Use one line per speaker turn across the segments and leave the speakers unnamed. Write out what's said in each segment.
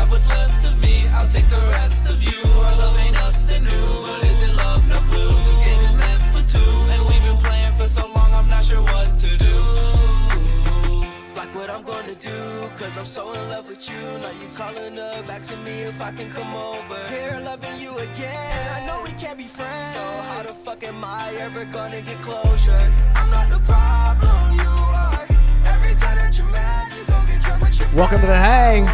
have what's left of me, I'll take the rest of you. Our love ain't nothing new, but isn't love no clue? This game is meant for two, and we've been playing for so long, I'm not sure what to do. Like what I'm gonna do, cause I'm so in love with you. Now you calling up, asking me if I can come over. Here loving you again, and I know we can't be friends. So how the fuck am I ever gonna get closure? I'm not the problem, you are. Every time that you're mad, you go get drunk with your friends.
Welcome to the Hang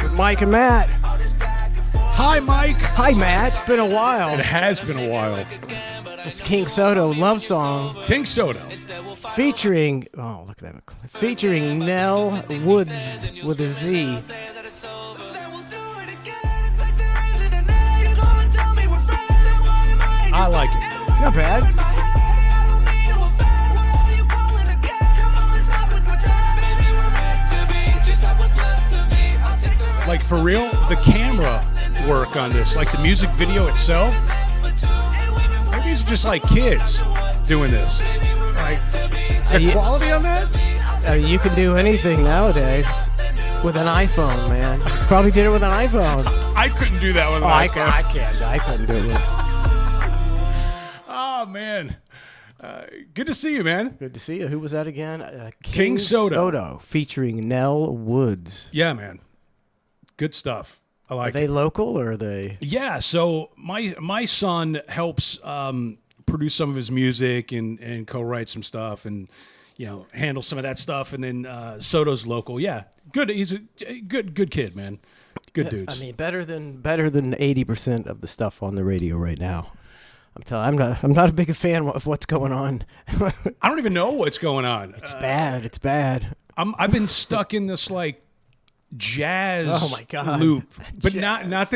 with Mike and Matt.
Hi, Mike.
Hi, Matt. It's been a while.
It has been a while.
It's King Soto love song
King Soto.
featuring, oh, look at that, featuring Nell Woods with a Z.
I like it.
Not bad.
Like, for real, the camera work on this, like the music video itself, these are just like kids doing this. Like, the quality on that?
You can do anything nowadays with an iPhone, man. Probably did it with an iPhone.
I couldn't do that with an
I
iPhone.
can't. I couldn't do it.
Oh, man. Good to see you, man.
Good to see you. Who was that again?
King Soto.
Featuring Nell Woods.
Yeah, man. Good stuff. I
Are
like
they
it.
local or are they?
Yeah, so my son helps produce some of his music and co-write some stuff and, you know, handle some of that stuff. And then Soto's local. Yeah, good. He's a good kid, man. Good dudes.
I mean, better than 80% of the stuff on the radio right now. I'm not a big fan of what's going on.
I don't even know what's going on.
It's bad. It's bad.
I've been stuck in this like jazz
Oh my God.
loop, but
Jazz.
not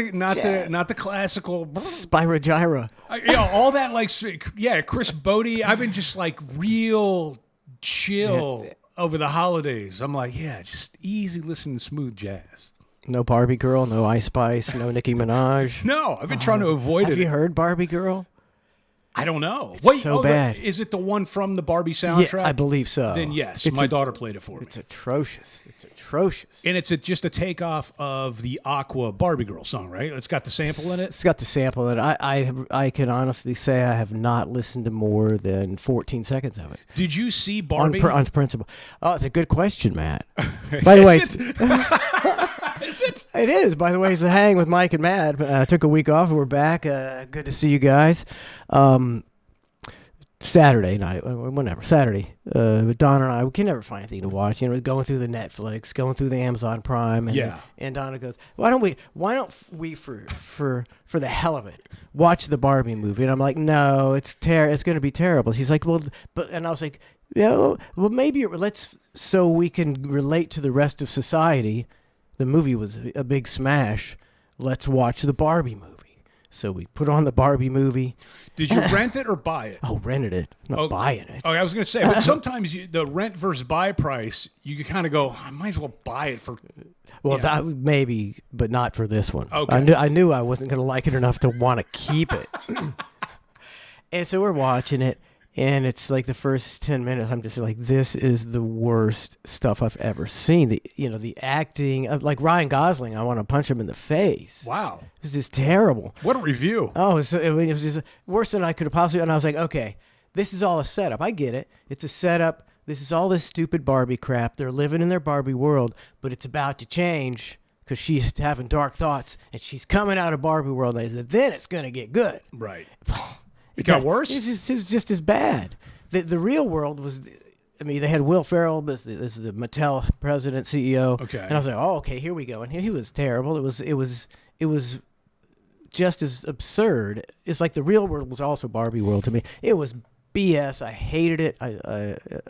the classical.
Spyro Gyra.
All that like Chris Bodie. I've been just like real chill over the holidays. I'm like, just easy listening to smooth jazz.
No Barbie Girl. No Ice Spice. No Nicki Minaj.
No, I've been trying to avoid it.
Have you heard Barbie Girl?
I don't know.
It's so bad.
Is it the one from the Barbie soundtrack?
Yeah, I believe so.
Then yes,
It's
my daughter played it for me.
It's atrocious. It's atrocious.
And it's just a takeoff of the Aqua Barbie Girl song, right? It's got the sample in it.
It's got the sample in it. I can honestly say I have not listened to more than 14 seconds of it.
Did you see Barbie?
On principle. Oh, it's a good question, Matt. By the way,
Is it?
it is. By the way, it's the Hang with Mike and Matt. Took a week off. We're back. Good to see you guys. Saturday night, whenever, Saturday, Donna and I, we can never find anything to watch. You know, going through the Netflix, going through the Amazon Prime, and Donna goes, why don't we for the hell of it watch the Barbie movie? And I'm like, no, it's going to be terrible. She's like, well, and I was like, yeah, well, maybe let's so we can relate to the rest of society. The movie was a big smash. Let's watch the Barbie movie. So we put on the Barbie movie.
Did you rent it or buy it?
Oh, rented it. I'm not buying it.
Oh, I was going to say, but sometimes the rent versus buy price, you kind of go, I might as well buy it for.
Well, that maybe, but not for this one.
Okay.
I knew I wasn't going to like it enough to want to keep it. And so we're watching it, and it's like the first 10 minutes, I'm just like, this is the worst stuff I've ever seen. The acting of like Ryan Gosling, I want to punch him in the face.
Wow.
This is terrible.
What a review.
Oh, it was just worse than I could have possibly. And I was like, okay, this is all a setup. I get it. It's a setup. This is all this stupid Barbie crap. They're living in their Barbie world, but it's about to change because she's having dark thoughts and she's coming out of Barbie world. And I said, then it's going to get good.
Right. It got worse?
It was just as bad. The real world was, I mean, they had Will Ferrell, this is the Mattel president, CEO.
Okay.
And I was like, oh, okay, here we go. And he was terrible. It was just as absurd. It's like the real world was also Barbie world to me. It was BS. I hated it.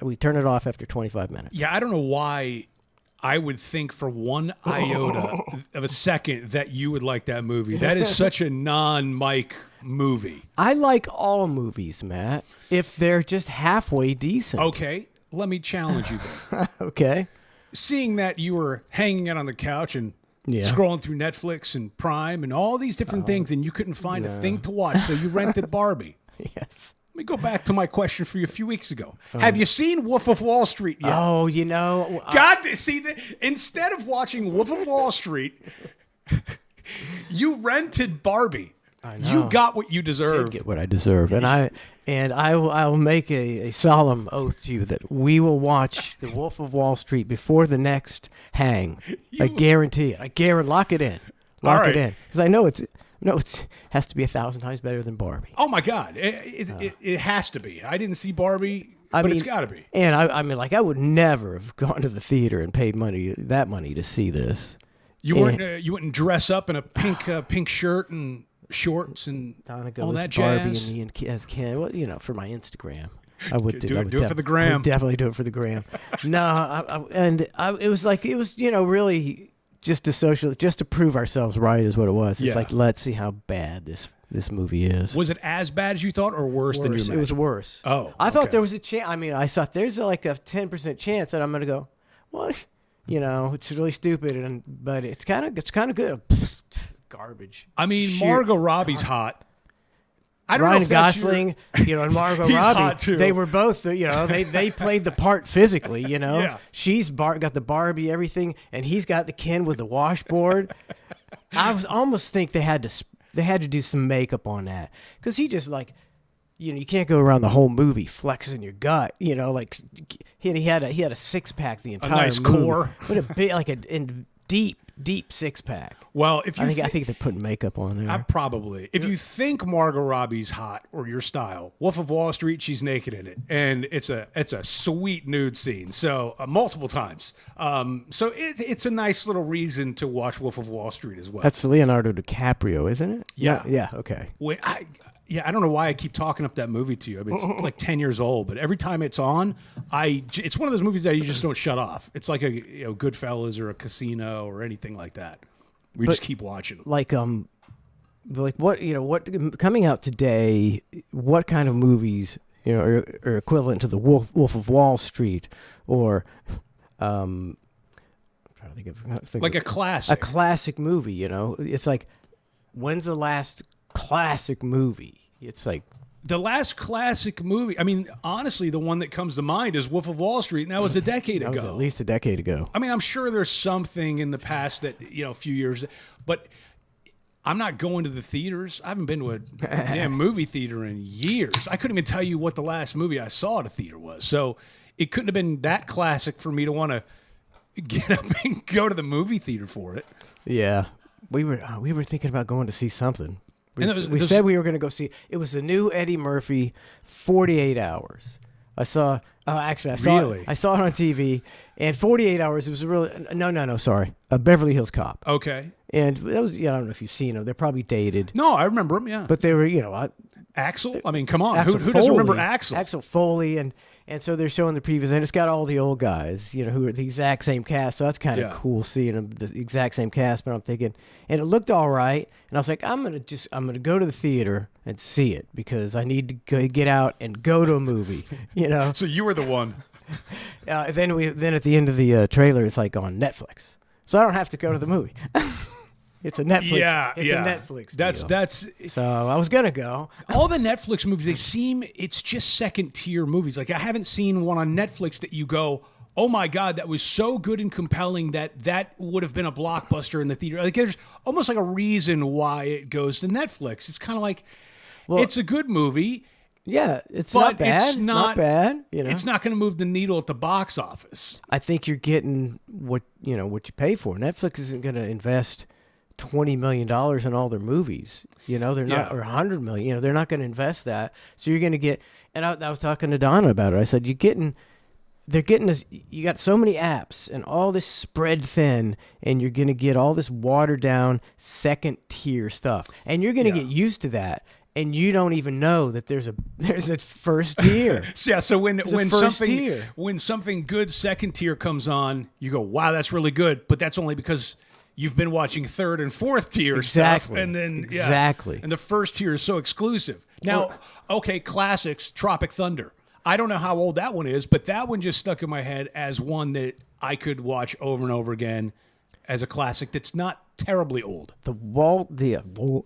We turned it off after 25 minutes.
Yeah, I don't know why I would think for one iota of a second that you would like that movie. That is such a non-Mike movie.
I like all movies, Matt, if they're just halfway decent.
Okay, let me challenge you then.
Okay.
Seeing that you were hanging out on the couch and scrolling through Netflix and Prime and all these different things and you couldn't find a thing to watch, so you rented Barbie.
Yes.
me go back to my question for you a few weeks ago. Have you seen Wolf of Wall Street yet?
Oh, you know,
God, see, instead of watching Wolf of Wall Street, you rented Barbie.
I know.
You got what you
I
deserved.
get what I deserve, and I will make a solemn oath to you that we will watch The Wolf of Wall Street before the next hang. I guarantee it. I guarantee. Lock it in. Lock it in, because I know it's has to be 1,000 times better than Barbie.
Oh my God, it has to be. I didn't see Barbie, but it's got to be.
And I mean, like, I would never have gone to the theater and paid that money to see this.
You wouldn't dress up in a pink shirt and shorts and
Donna
all that
Barbie
jazz.
and me and as Ken. Well, you know, for my Instagram. I would
do it for the gram.
I would definitely do it for the gram. No, it was really just to prove ourselves right is what it was. It's like, let's see how bad this movie is.
Was it as bad as you thought, or worse than you imagined?
It was worse.
Oh,
I thought there was a chance. I mean, I thought there's like a 10% chance that I'm going to go, well, you know, it's really stupid, but it's kind of good. Garbage.
I mean, Margot Robbie's hot. I don't
Ryan
know if that's
Gosling, you know, and Margot
He's
Robbie,
hot too.
they were both, you know, they played the part physically, you know.
Yeah.
She's got the Barbie, everything, and he's got the Ken with the washboard. I almost think they had to do some makeup on that, because he just, like, you know, you can't go around the whole movie flexing your gut, you know, like he had a six pack the entire
nice
movie.
core.
What a big, like a deep six pack.
Well, if you
I think they're putting makeup on there.
probably. If you think Margot Robbie's hot or your style, Wolf of Wall Street, she's naked in it, and it's a sweet nude scene. So multiple times. So it's a nice little reason to watch Wolf of Wall Street as well.
That's Leonardo DiCaprio, isn't it?
Yeah.
Yeah. Okay.
Wait, I don't know why I keep talking up that movie to you. I mean, it's like 10 years old, but every time it's on, it's one of those movies that you just don't shut off. It's like a Goodfellas or a Casino or anything like that. We just keep watching.
Like what coming out today? What kind of movies are equivalent to the Wolf of Wall Street, or I'm trying to think
Like a classic.
A classic movie. You know, it's like, when's the last classic movie? It's like
the last classic movie. I mean, honestly, the one that comes to mind is Wolf of Wall Street, and that was a decade ago.
That was at least a decade ago.
I mean, I'm sure there's something in the past that, a few years, but I'm not going to the theaters. I haven't been to a damn movie theater in years. I couldn't even tell you what the last movie I saw at a theater was. So it couldn't have been that classic for me to want to get up and go to the movie theater for it.
Yeah, we were thinking about going to see something. We said we were going to go see. It was the new Eddie Murphy, 48 Hours. I saw.
Really?
I saw it on TV, and 48 Hours. It was sorry, Beverly Hills Cop.
Okay.
And that was. I don't know if you've seen them. They're probably dated.
No, I remember them. Yeah.
But they were.
Axel. I mean, come on.
Axel
Who doesn't
Foley.
remember Axel?
Axel Foley, and so they're showing the previews, and it's got all the old guys, who are the exact same cast. So that's kind of cool seeing them, the exact same cast. But I'm thinking, and it looked all right, and I was like, I'm gonna go to the theater and see it, because I need to get out and go to a movie,
So you were the one.
Then at the end of the trailer, it's like on Netflix, so I don't have to go to the movie. It's a Netflix.
Yeah,
it's a Netflix deal.
That's.
So I was gonna go.
All the Netflix movies, it's just second tier movies. Like, I haven't seen one on Netflix that you go, oh my God, that was so good and compelling that would have been a blockbuster in the theater. Like, there's almost like a reason why it goes to Netflix. It's kind of like, it's a good movie.
Yeah, it's
but
not bad.
It's
not bad.
It's not going to move the needle at the box office.
I think you're getting what you pay for. Netflix isn't going to invest $20 million in all their movies. They're not, or $100 million. They're not going to invest that. So you're going to get. And I was talking to Donna about it. I said, they're getting this. You got so many apps and all this spread thin, and you're going to get all this watered down second tier stuff, and you're going to get used to that. And you don't even know that there's a first tier.
So when something good second tier comes on, you go, wow, that's really good. But that's only because you've been watching third and fourth tier stuff. And then and the first tier is so exclusive. Now, classics, Tropic Thunder. I don't know how old that one is, but that one just stuck in my head as one that I could watch over and over again as a classic that's not terribly old.
The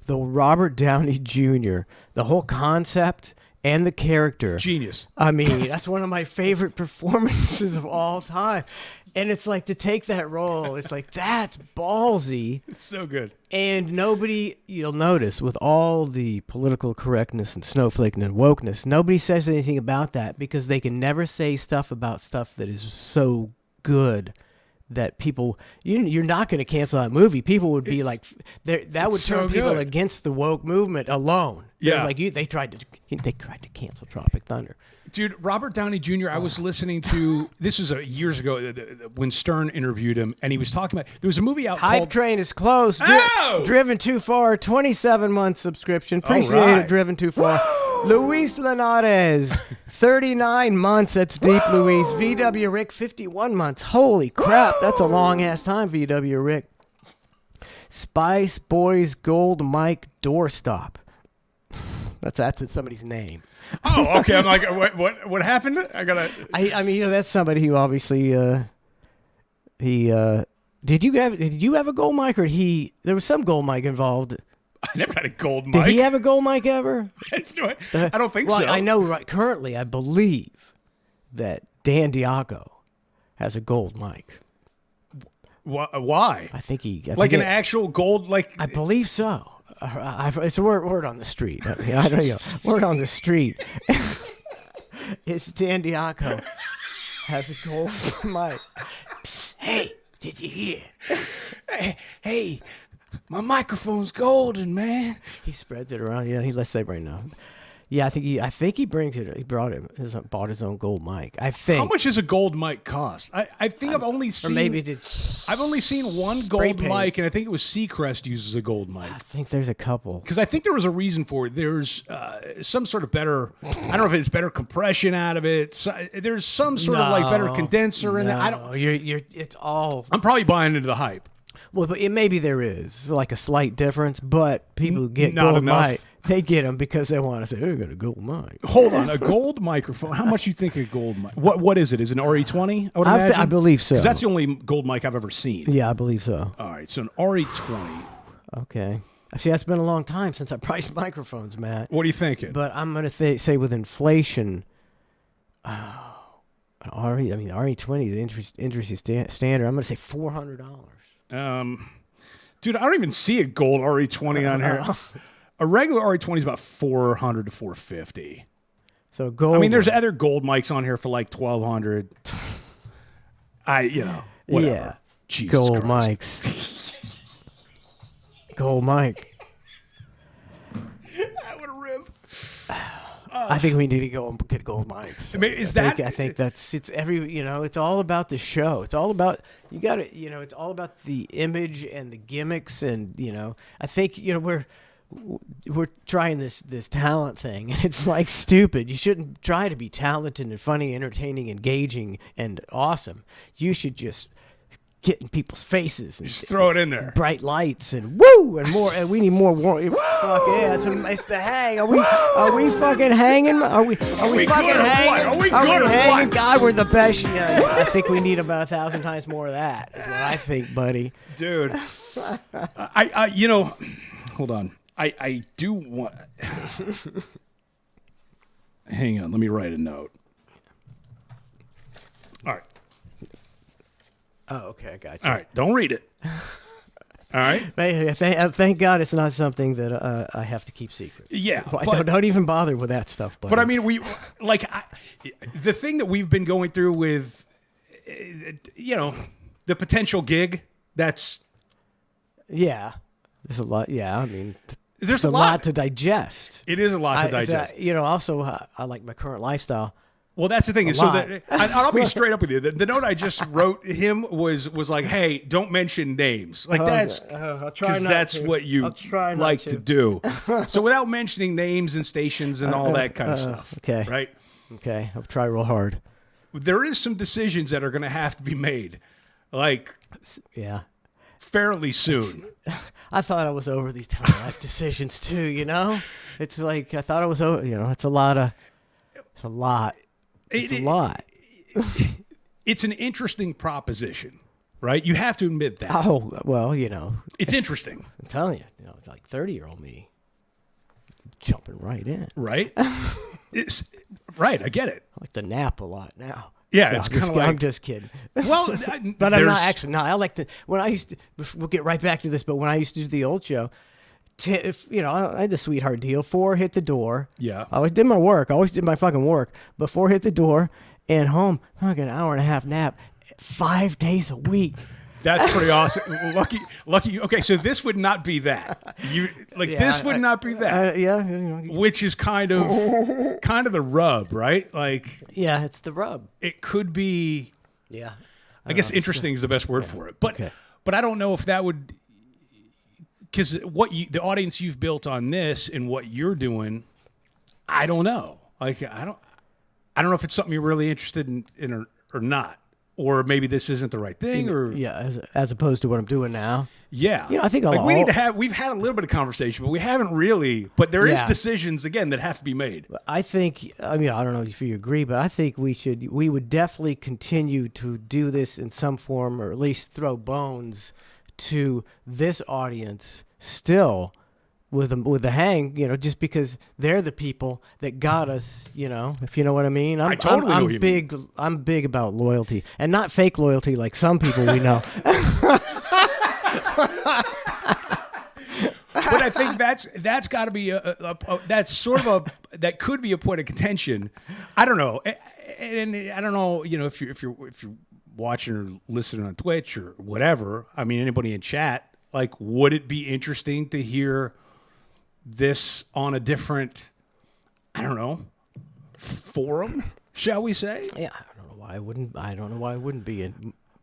Robert Downey Jr., the whole concept and the character.
Genius.
I mean, that's one of my favorite performances of all time. And it's like to take that role, it's like that's ballsy.
It's so good.
And nobody, you'll notice, with all the political correctness and snowflaking and wokeness, nobody says anything about that because they can never say stuff about stuff that is so good that people, you're not going to cancel that movie. People would be like, that would turn people against the woke movement alone.
Yeah,
like they tried to cancel Tropic Thunder.
Dude, Robert Downey Jr., I was listening to, this was years ago when Stern interviewed him, and he was talking about, there was a movie out
Hype
called...
Train is closed. Driven Too Far, 27-month subscription. Appreciate it, Driven Too Far. Luis Linares, 39 months. That's deep, Luis. VW Rick, 51 months. Holy crap, that's a long-ass time, VW Rick. Spice Boys Gold Mike Doorstop. That's somebody's name.
Oh, okay. I'm like, what happened?
I mean, that's somebody who obviously did you have a gold mic, or there was some gold mic involved?
I never had a gold mic.
Did he have a gold mic ever?
I don't think so.
I know. Right, currently, I believe that Dan Diaco has a gold mic.
Why?
I think
an actual gold, like...
I believe so. It's a word on the street. I mean, I don't know. Word on the street. It's Dan Diaco has a gold mic. Psst, hey, did you hear? Hey, my microphone's golden, man. He spreads it around. Yeah, he lets everybody know. Yeah, I think he brings it. He bought his own gold mic. I think.
How much does a gold mic cost? I think I've only seen. Or
maybe
I've only seen one gold mic, and I think it was Seacrest uses a gold mic.
I think there's a couple.
Because I think there was a reason for it. There's some sort of better. I don't know if it's better compression out of it. So, there's some sort of like better condenser in there. I don't.
It's all.
I'm probably buying into the hype.
Well, but maybe there is like a slight difference, but people get
Not
gold
enough.
mic. They get them because they want to say, "Oh, I got a gold mic."
Hold on, a gold microphone. How much do you think a gold mic? What is it? Is it an RE20? I would imagine.
I believe so.
Because that's the only gold mic I've ever seen.
Yeah, I believe so.
All right, so an RE20.
Okay. See, that's been a long time since I priced microphones, Matt.
What are you thinking?
But I'm going to say with inflation, RE20, the industry standard, I'm going to say $400.
Dude, I don't even see a gold RE20 on here. A regular RE20 is about $400 to $450.
So gold.
I mean, there's other gold mics on here for like $1,200. Whatever.
Yeah.
Jesus
gold
Christ.
mics. Gold mic.
That would rip.
I think we need to go and get gold mics.
I mean,
I think it's all about the show. It's all about, it's all about the image and the gimmicks. And, I think, we're trying this talent thing, and it's like stupid. You shouldn't try to be talented and funny, entertaining, engaging, and awesome. You should just get in people's faces and
just throw it in there.
Bright lights and woo and more. And we need more. Fuck yeah! It's the hang. Are we fucking hanging? Are we fucking hanging?
Are we good or
hanging?
what?
God, we're the best. Yeah, I think we need about 1,000 times more of that. Is what I think, buddy.
Dude, hold on. I do want. Hang on, let me write a note. All right.
Oh, okay, I got you.
All right, don't read it. All right.
Thank God it's not something that I have to keep secret.
Yeah,
don't even bother with that stuff. Buddy.
But I mean, the thing that we've been going through with, the potential gig. That's.
Yeah, there's a lot. Yeah, I mean.
There's
a lot to digest.
It is a lot to digest.
Also, I like my current lifestyle.
Well, that's the thing. I'll be straight up with you. The note I just wrote him was like, "Hey, don't mention names." Like that's what you like to do. So without mentioning names and stations and all that kind of stuff.
Okay.
Right.
Okay. I'll try real hard.
There is some decisions that are going to have to be made. Like.
Yeah.
Fairly soon.
I thought I was over these time life decisions too, It's like I thought I was over, it's a lot. It's a lot.
It's an interesting proposition, right? You have to admit that.
Oh, well,
It's interesting.
I'm telling you, like 30-year-old me jumping right in.
Right? Right, I get it.
I like to nap a lot now.
Yeah,
No,
it's kind of like...
I'm just kidding.
Well,
But I'm not actually. No, I like to. When I used to, we'll get right back to this. But when I used to do the old show, if I had the sweetheart deal. 4 hit the door.
Yeah.
I always did my work. I always did my fucking work. But 4 hit the door and home. Fucking hour and a half nap, 5 days a week.
That's pretty awesome. Lucky. Okay, so this would not be that. This would not be that.
Yeah.
Which is kind of the rub, right? Like,
Yeah, it's the rub.
it could be.
Yeah.
I guess interesting is the best word for it. But
Okay.
but I don't know if that would, because the audience you've built on this and what you're doing, I don't know. Like I don't know if it's something you're really interested in or not. Or maybe this isn't the right thing, or
as opposed to what I'm doing now.
Yeah,
I think
we've had a little bit of conversation, but we haven't really. But there is decisions again that have to be made.
I think. I don't know if you agree, but I think we would definitely continue to do this in some form, or at least throw bones to this audience still. With the hang, just because they're the people that got us, if you know what I mean.
I totally know what you
mean. I'm big about loyalty, and not fake loyalty like some people we know.
But I think that's got to be that's sort of that could be a point of contention. I don't know, and I don't know, if you're watching or listening on Twitch or whatever. I mean, anybody in chat, like, would it be interesting to hear this on a different, I don't know, forum, shall we say?
Yeah, I don't know why it wouldn't be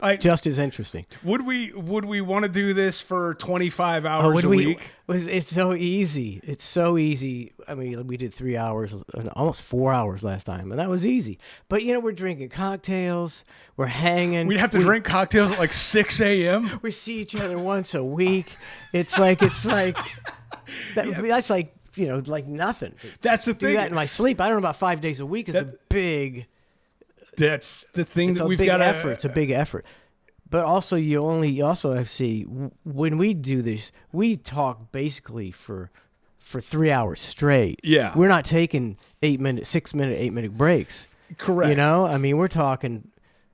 Like,
just as interesting.
Would we want to do this for 25 hours a week?
It's so easy. It's so easy. I mean, we did 3 hours, almost 4 hours last time, and that was easy. But we're drinking cocktails, we're hanging.
We'd have to drink cocktails at like 6 a.m.
We see each other once a week. It's like that's like like nothing.
That's the thing.
Do that in my sleep. I don't know about 5 days a week. It's a big.
That's the thing that we've got to.
It's a big effort. But also, you also have to see, when we do this, we talk basically for 3 hours straight.
Yeah.
We're not taking 6-minute, 8-minute breaks.
Correct.
I mean, we're talking,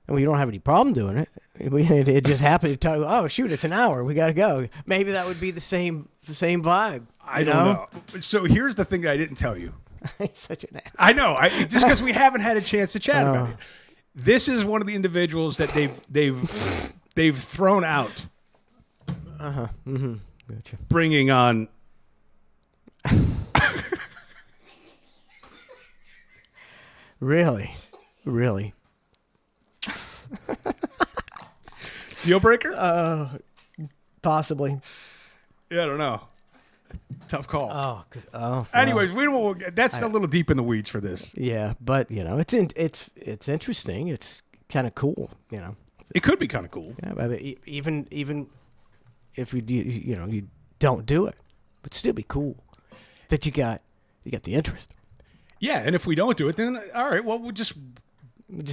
and we don't have any problem doing it. It just happened to tell you, oh, shoot, it's an hour. We got to go. Maybe that would be the same vibe.
I don't know. So here's the thing that I didn't tell you.
He's such an ass.
I know. Just because we haven't had a chance to chat about it. This is one of the individuals that they've thrown out.
Gotcha.
Bringing on.
Really?
Deal breaker?
Possibly.
Yeah, I don't know. Tough call.
Oh.
Anyways, that's a little deep in the weeds for this.
Yeah, but it's interesting. It's kind of cool.
It could be kind of cool.
Yeah, I mean, even if you don't do it, but still be cool that you got the interest.
Yeah, and if we don't do it, then all right. Well, we just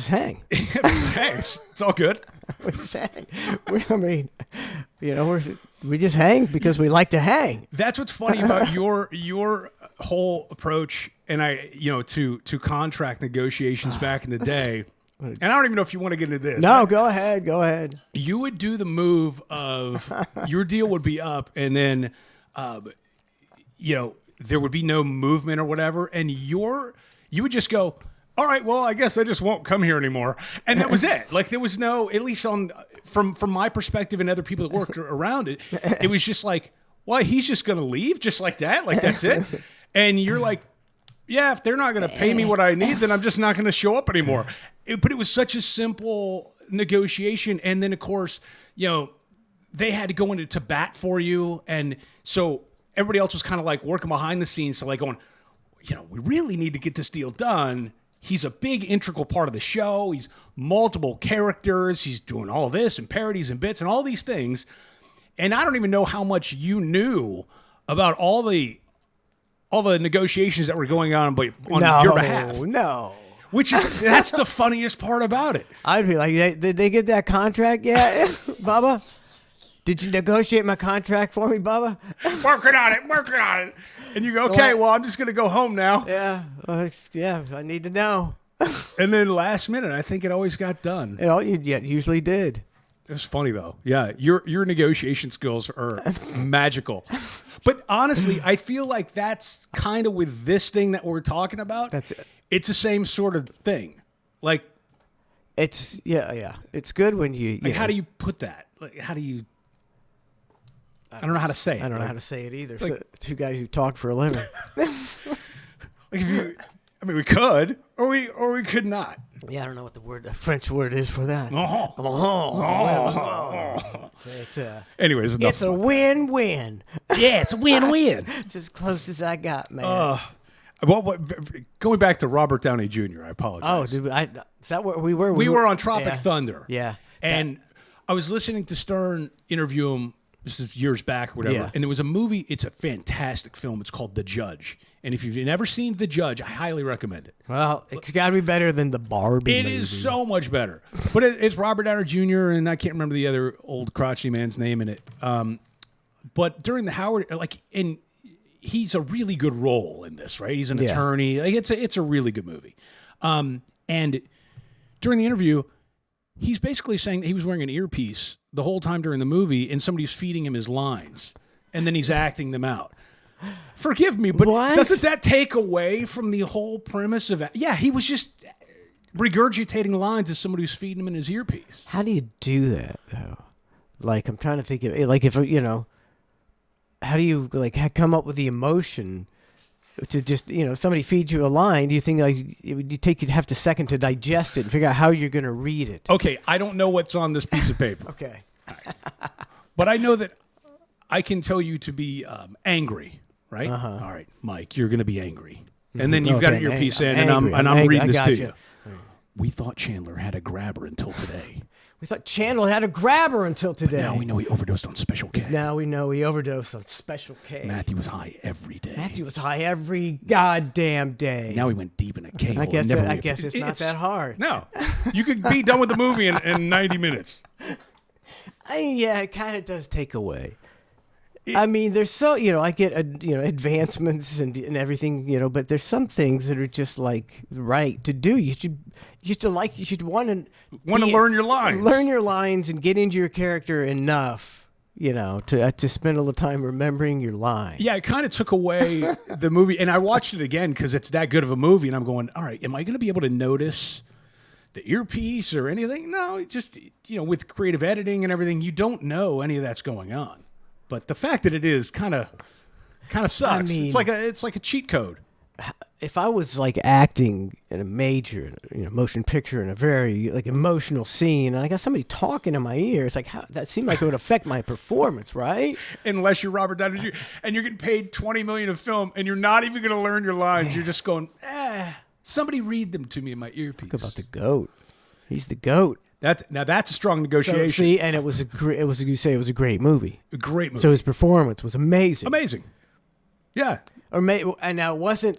hang.
It's all good.
We just hang. We just hang because we like to hang.
That's what's funny about your whole approach, and to contract negotiations back in the day. And I don't even know if you want to get into this.
No, go ahead. You
would do the move of your deal would be up, and then, there would be no movement or whatever, and you would just go, all right, well, I guess I just won't come here anymore. And that was it. Like, there was no, at least from my perspective and other people that worked around it, it was just like, well, he's just going to leave just like that? Like, that's it? And you're like, yeah, if they're not going to pay me what I need, then I'm just not going to show up anymore. But it was such a simple negotiation. And then, of course, they had to go into bat for you. And so everybody else was kind of like working behind the scenes. So like going, we really need to get this deal done. He's a big integral part of the show. He's multiple characters. He's doing all this and parodies and bits and all these things. And I don't even know how much you knew about all the negotiations that were going on your behalf.
No.
That's the funniest part about it.
I'd be like, did they get that contract yet, Bubba? Did you negotiate my contract for me, Bubba?
Working on it. And you go, okay, well, I'm just going to go home now.
Yeah. Yeah, I need to know.
And then last minute, I think it always got done.
It usually did.
It was funny, though. Yeah, your negotiation skills are magical. But honestly, I feel like that's kind of with this thing that we're talking about.
That's it.
It's the same sort of thing. Like,
it's, yeah. It's good when you
like
know,
how do you put that? Like, how do you... I don't know how to say it.
I don't know how to say it either. So, two guys who talk for a living.
Like if you... I mean, we could, or we could not.
Yeah, I don't know what the French word is for that.
Anyways,
it's a win-win.
Yeah, it's a win-win.
It's as close as I got, man.
Going back to Robert Downey Jr., I apologize.
Oh, dude, is that where we were?
We were on Tropic Thunder.
Yeah.
And I was listening to Stern interview him, this is years back or whatever,
Yeah.
and there was a movie, it's a fantastic film, it's called The Judge. And if you've never seen The Judge, I highly recommend it.
Well, it's got to be better than the Barbie
It
movie.
is so much better. But it's Robert Downey Jr., and I can't remember the other old crotchety man's name in it. But during the Howard, and he's a really good role in this, right? He's an attorney. Like it's a really good movie. And during the interview, he's basically saying that he was wearing an earpiece the whole time during the movie, and somebody's feeding him his lines, and then he's acting them out. Forgive me, but doesn't that take away from the whole premise of... Yeah, he was just regurgitating lines as somebody who's feeding him in his earpiece.
How do you do that, though? Like, I'm trying to think of... Like, if, you know... How do you, like, come up with the emotion to just... You know, if somebody feeds you a line, do you think, like, you'd have to second to digest it and figure out how you're going to read it?
Okay, I don't know what's on this piece of paper.
Okay.
But I know that I can tell you to be angry. Right?
Uh-huh.
All right, Mike, you're going to be angry. And then you've got an earpiece in, and
angry.
I'm reading this to
you.
We thought Chandler had a grabber until today.
We thought Chandler had a grabber until today.
But now we know he overdosed on Special K.
Now we know he overdosed on Special K.
Matthew was high every day.
Matthew was high every goddamn day.
Now he went deep in a cable.
I guess it's not that hard.
No. You could be done with the movie in 90 minutes.
Yeah, it kind of does take away. I mean, there's so, you know, I get, advancements and everything, you know, but there's some things that are just like right to do. You should want to
learn your lines.
Learn your lines and get into your character enough, you know, to spend a little time remembering your lines.
Yeah, it kind of took away the movie. And I watched it again because it's that good of a movie. And I'm going, all right, am I going to be able to notice the earpiece or anything? No, just, you know, with creative editing and everything, you don't know any of that's going on. But the fact that it is kind of sucks. I mean, it's like a cheat code.
If I was like acting in a major, motion picture in a very like emotional scene, and I got somebody talking in my ear, it's like that seemed like it would affect my performance, right?
Unless you're Robert Downey Jr. and you're getting paid $20 million a film, and you're not even going to learn your lines. You're just going, somebody read them to me in my earpiece.
Talk about the GOAT. He's the GOAT.
That's a strong negotiation.
So, see, and it was a great movie.
A great movie.
So his performance was amazing.
Amazing. Yeah.
And now it wasn't.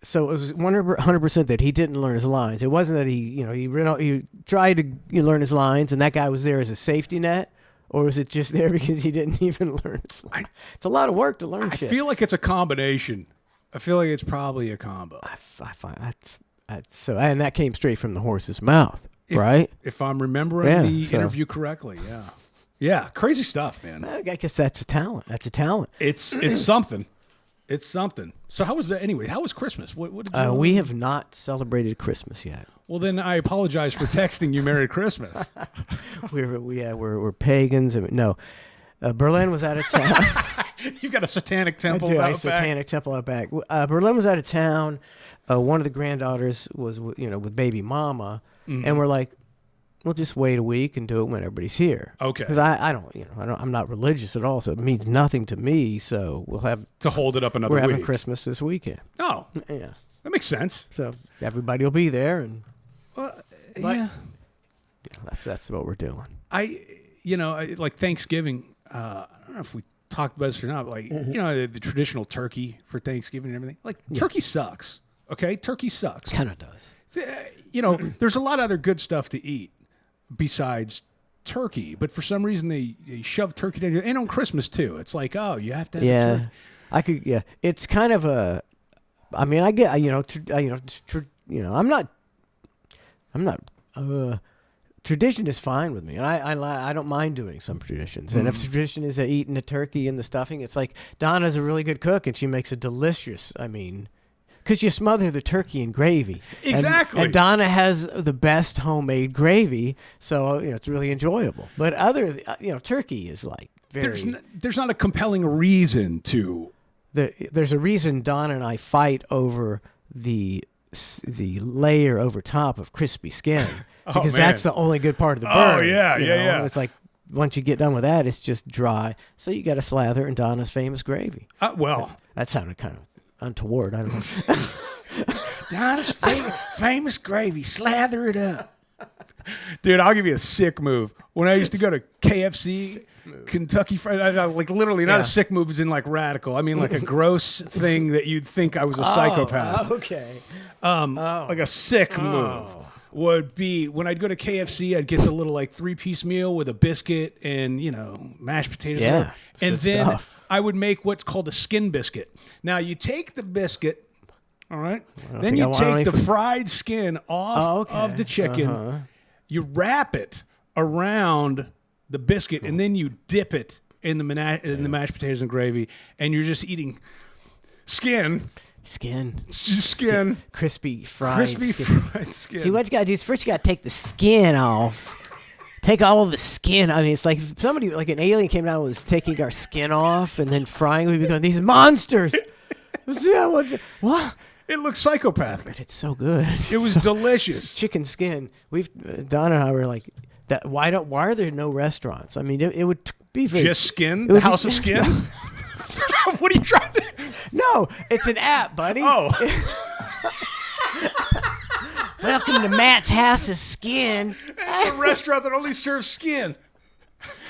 So it was 100% that he didn't learn his lines. It wasn't that he tried to learn his lines, and that guy was there as a safety net, or was it just there because he didn't even learn his lines? It's a lot of work to learn.
I feel like it's a combination. I feel like it's probably a combo.
And that came straight from the horse's mouth. Right?
If I'm remembering the interview correctly, yeah. Yeah, crazy stuff, man.
I guess that's a talent.
It's something. It's something. So how was that anyway? How was Christmas? What did you
we have not celebrated Christmas yet.
Well, then I apologize for texting you Merry Christmas.
We're pagans. No. Berlin was out of town.
You've got a satanic temple out back.
Satanic temple out back. Berlin was out of town. One of the granddaughters was with baby mama. Mm-hmm. And we're like, we'll just wait a week and do it when everybody's here.
Okay.
Because I'm not religious at all, so it means nothing to me. So we'll have
to hold it up another week.
We're having Christmas this weekend.
Oh,
yeah,
that makes sense.
So everybody will be there, and
yeah,
that's what we're doing.
Like Thanksgiving. I don't know if we talked about this or not. But like the traditional turkey for Thanksgiving and everything. Like turkey sucks. Okay, turkey sucks.
Kind of does.
There's a lot of other good stuff to eat besides turkey, but for some reason they shove turkey down. And on Christmas too. It's like, oh, you have to have a
Yeah,
turkey.
I could. Yeah, it's kind of a. I mean, I get. I'm not. Tradition is fine with me. I don't mind doing some traditions. And if the tradition is eating the turkey and the stuffing, it's like Donna's a really good cook and she makes a delicious. I mean, because you smother the turkey in gravy.
Exactly.
And Donna has the best homemade gravy, so it's really enjoyable. But turkey is like very.
There's not a compelling reason to.
There's a reason Donna and I fight over the layer over top of crispy skin because that's the only good part of the bird.
Oh yeah, yeah.
It's like once you get done with that, it's just dry. So you got to slather in Donna's famous gravy.
That
sounded kind of untoward. I don't know.
Donna's famous gravy, slather it up. Dude, I'll give you a sick move. When I used to go to KFC, Kentucky Fried, like literally not a sick move as in like radical. I mean like a gross thing that you'd think I was a psychopath.
Okay.
Like a sick move would be when I'd go to KFC, I'd get the little like 3-piece meal with a biscuit and mashed potatoes.
Yeah,
and then
stuff.
I would make what's called a skin biscuit. Now you take the biscuit, all right, then you take the fried skin off of the chicken. You wrap it around the biscuit, and then you dip it in the mashed potatoes and gravy, and you're just eating skin.
Crispy fried
skin.
See, what you got to do is first you got to take the skin off. Take all of the skin. I mean, it's like if somebody, like an alien came down and was taking our skin off and then frying, we'd be going, these monsters. What?
It looks psychopathic.
But it's so good.
It was delicious.
Chicken skin. Don and I were like, that. Why are there no restaurants? I mean, it would be very,
just skin. The House of Skin. What are you trying to?
No, it's an app, buddy.
Oh.
Welcome to Matt's House of Skin.
It's a restaurant that only serves skin.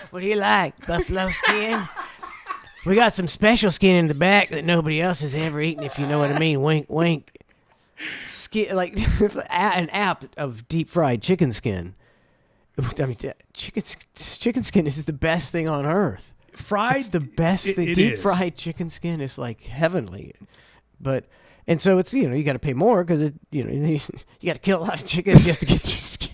What do you like? Buffalo skin? We got some special skin in the back that nobody else has ever eaten, if you know what I mean. Wink, wink. Skin, like an app of deep fried chicken skin. I mean, chicken skin is the best thing on earth. It's the best thing. Deep fried chicken skin is like heavenly. And so it's, you got to pay more because you got to kill a lot of chickens just to get your skin.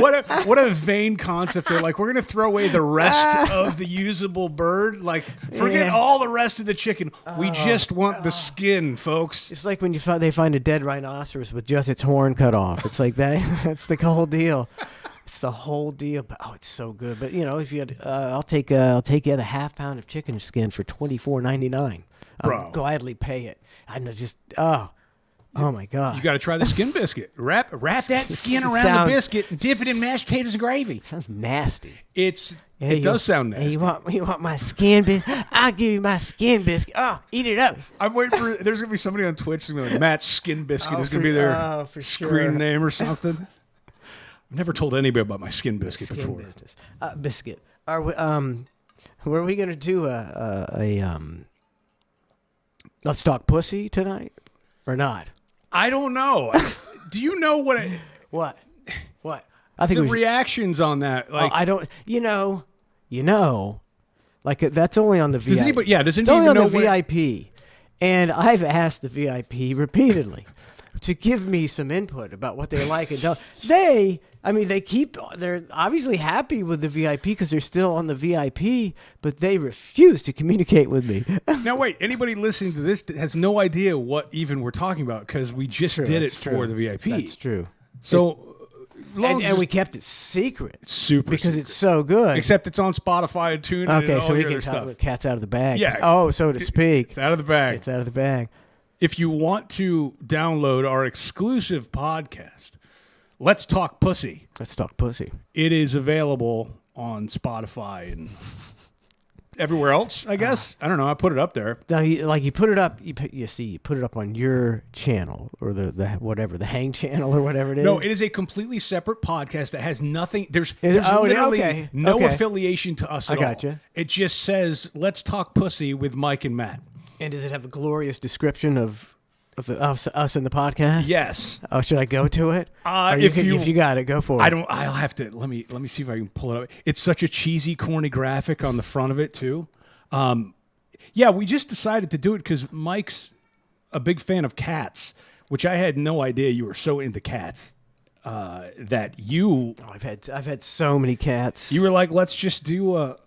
What a vain concept. They're like, we're going to throw away the rest of the usable bird. Like, forget all the rest of the chicken. We just want the skin, folks.
It's like when they find a dead rhinoceros with just its horn cut off. It's like that. That's the whole deal. It's the whole deal. But it's so good. But if you had, I'll take the half pound of chicken skin for $24.99. I'll gladly pay it. I know, just oh my God!
You got to try the skin biscuit. Wrap that skin around the biscuit and dip it in mashed potatoes and gravy.
Sounds nasty.
It does sound nasty.
Hey, you want my skin biscuit? I'll give you my skin biscuit. Oh, eat it up.
I'm waiting for. There's gonna be somebody on Twitch who's gonna be like, Matt's skin biscuit is gonna be their screen name or something. I've never told anybody about my skin biscuit before.
Biscuit. Are we? Were we gonna do a Let's Talk Pussy tonight or not?
I don't know. Do you know what?
What? I think
the reactions on that. Like,
I don't. Like that's only on the VIP.
Does anybody? Yeah. Does anybody
it's only
know
on the VIP? And I've asked the VIP repeatedly to give me some input about what they like and don't. They're obviously happy with the VIP because they're still on the VIP, but they refuse to communicate with me.
Now, wait, anybody listening to this has no idea what even we're talking about because we just did it for the VIP.
That's true.
So,
and we kept it secret.
Super
because
secret.
It's so good.
Except it's on Spotify and TuneIn and all
so we
your
can
other stuff.
The cat's out of the bag.
Yeah.
Oh, so to speak.
It's out of the bag.
It's out of the bag.
If you want to download our exclusive podcast, Let's Talk Pussy.
Let's Talk Pussy.
It is available on Spotify and everywhere else, I guess. I don't know. I put it up there.
Now, you put it up. You put it up on your channel or the whatever, the Hang channel or whatever it is.
No, it is a completely separate podcast that has nothing. There's literally no affiliation to us at all.
I gotcha.
It just says Let's Talk Pussy with Mike and Matt.
And does it have a glorious description of Of us in the podcast?
Yes.
Oh, should I go to it?
If
you got it, go for it.
I'll have to let me see if I can pull it up. It's such a cheesy, corny graphic on the front of it too. Yeah, we just decided to do it because Mike's a big fan of cats, which I had no idea you were so into cats. That you,
I've had so many cats.
You were like, let's just do a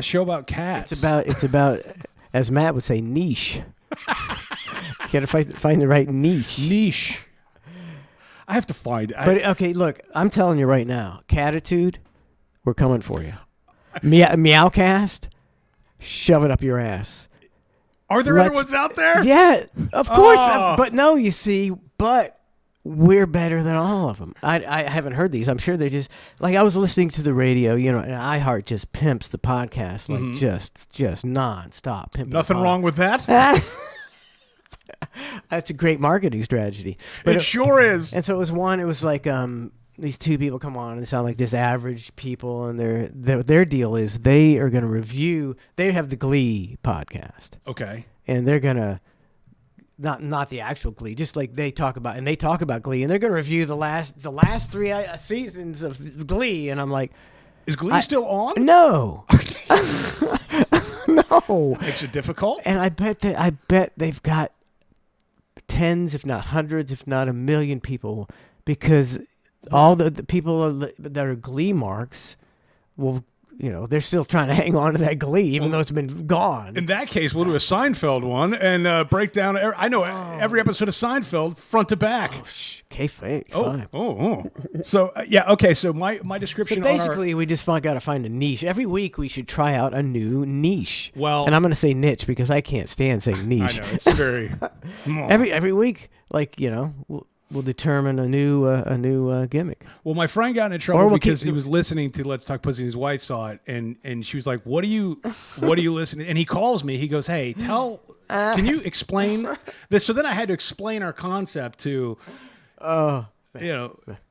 show about cats.
It's about, as Matt would say, niche. You got to find the right niche.
Niche. I have to find it.
But okay, look, I'm telling you right now, Catitude, we're coming for you. Meowcast, shove it up your ass.
Are there other ones out there?
Yeah, of course.
Oh.
But no, you see, we're better than all of them. I haven't heard these. I'm sure they're just like I was listening to the radio, and iHeart just pimps the podcast like just nonstop. Pimping
Nothing wrong with that.
That's a great marketing strategy. But
it sure is.
And so it was like these two people come on and sound like just average people, and their deal is they are going to review. They have the Glee podcast.
Okay.
And they're gonna. Not the actual Glee, just like they talk about Glee, and they're gonna review the last 3 seasons of Glee, and I'm like,
is Glee still on?
No, no,
makes it difficult.
And I bet they've got tens, if not hundreds, if not a million people, because all the people that are Glee marks will. They're still trying to hang on to that Glee, even though it's been gone.
In that case, we'll do a Seinfeld one and break down. I know every episode of Seinfeld front to back.
Kayfabe.
Oh. So yeah, okay. So my description.
So basically, we just got to find a niche. Every week, we should try out a new niche.
Well,
and I'm going to say niche because I can't stand saying niche.
I know it's very.
every week, we'll determine a new gimmick.
Well, my friend got in trouble because he was listening to Let's Talk Pussy. His wife saw it, and she was like, "What are you listening?" And he calls me. He goes, "Hey, can you explain this?" So then I had to explain our concept to, maybe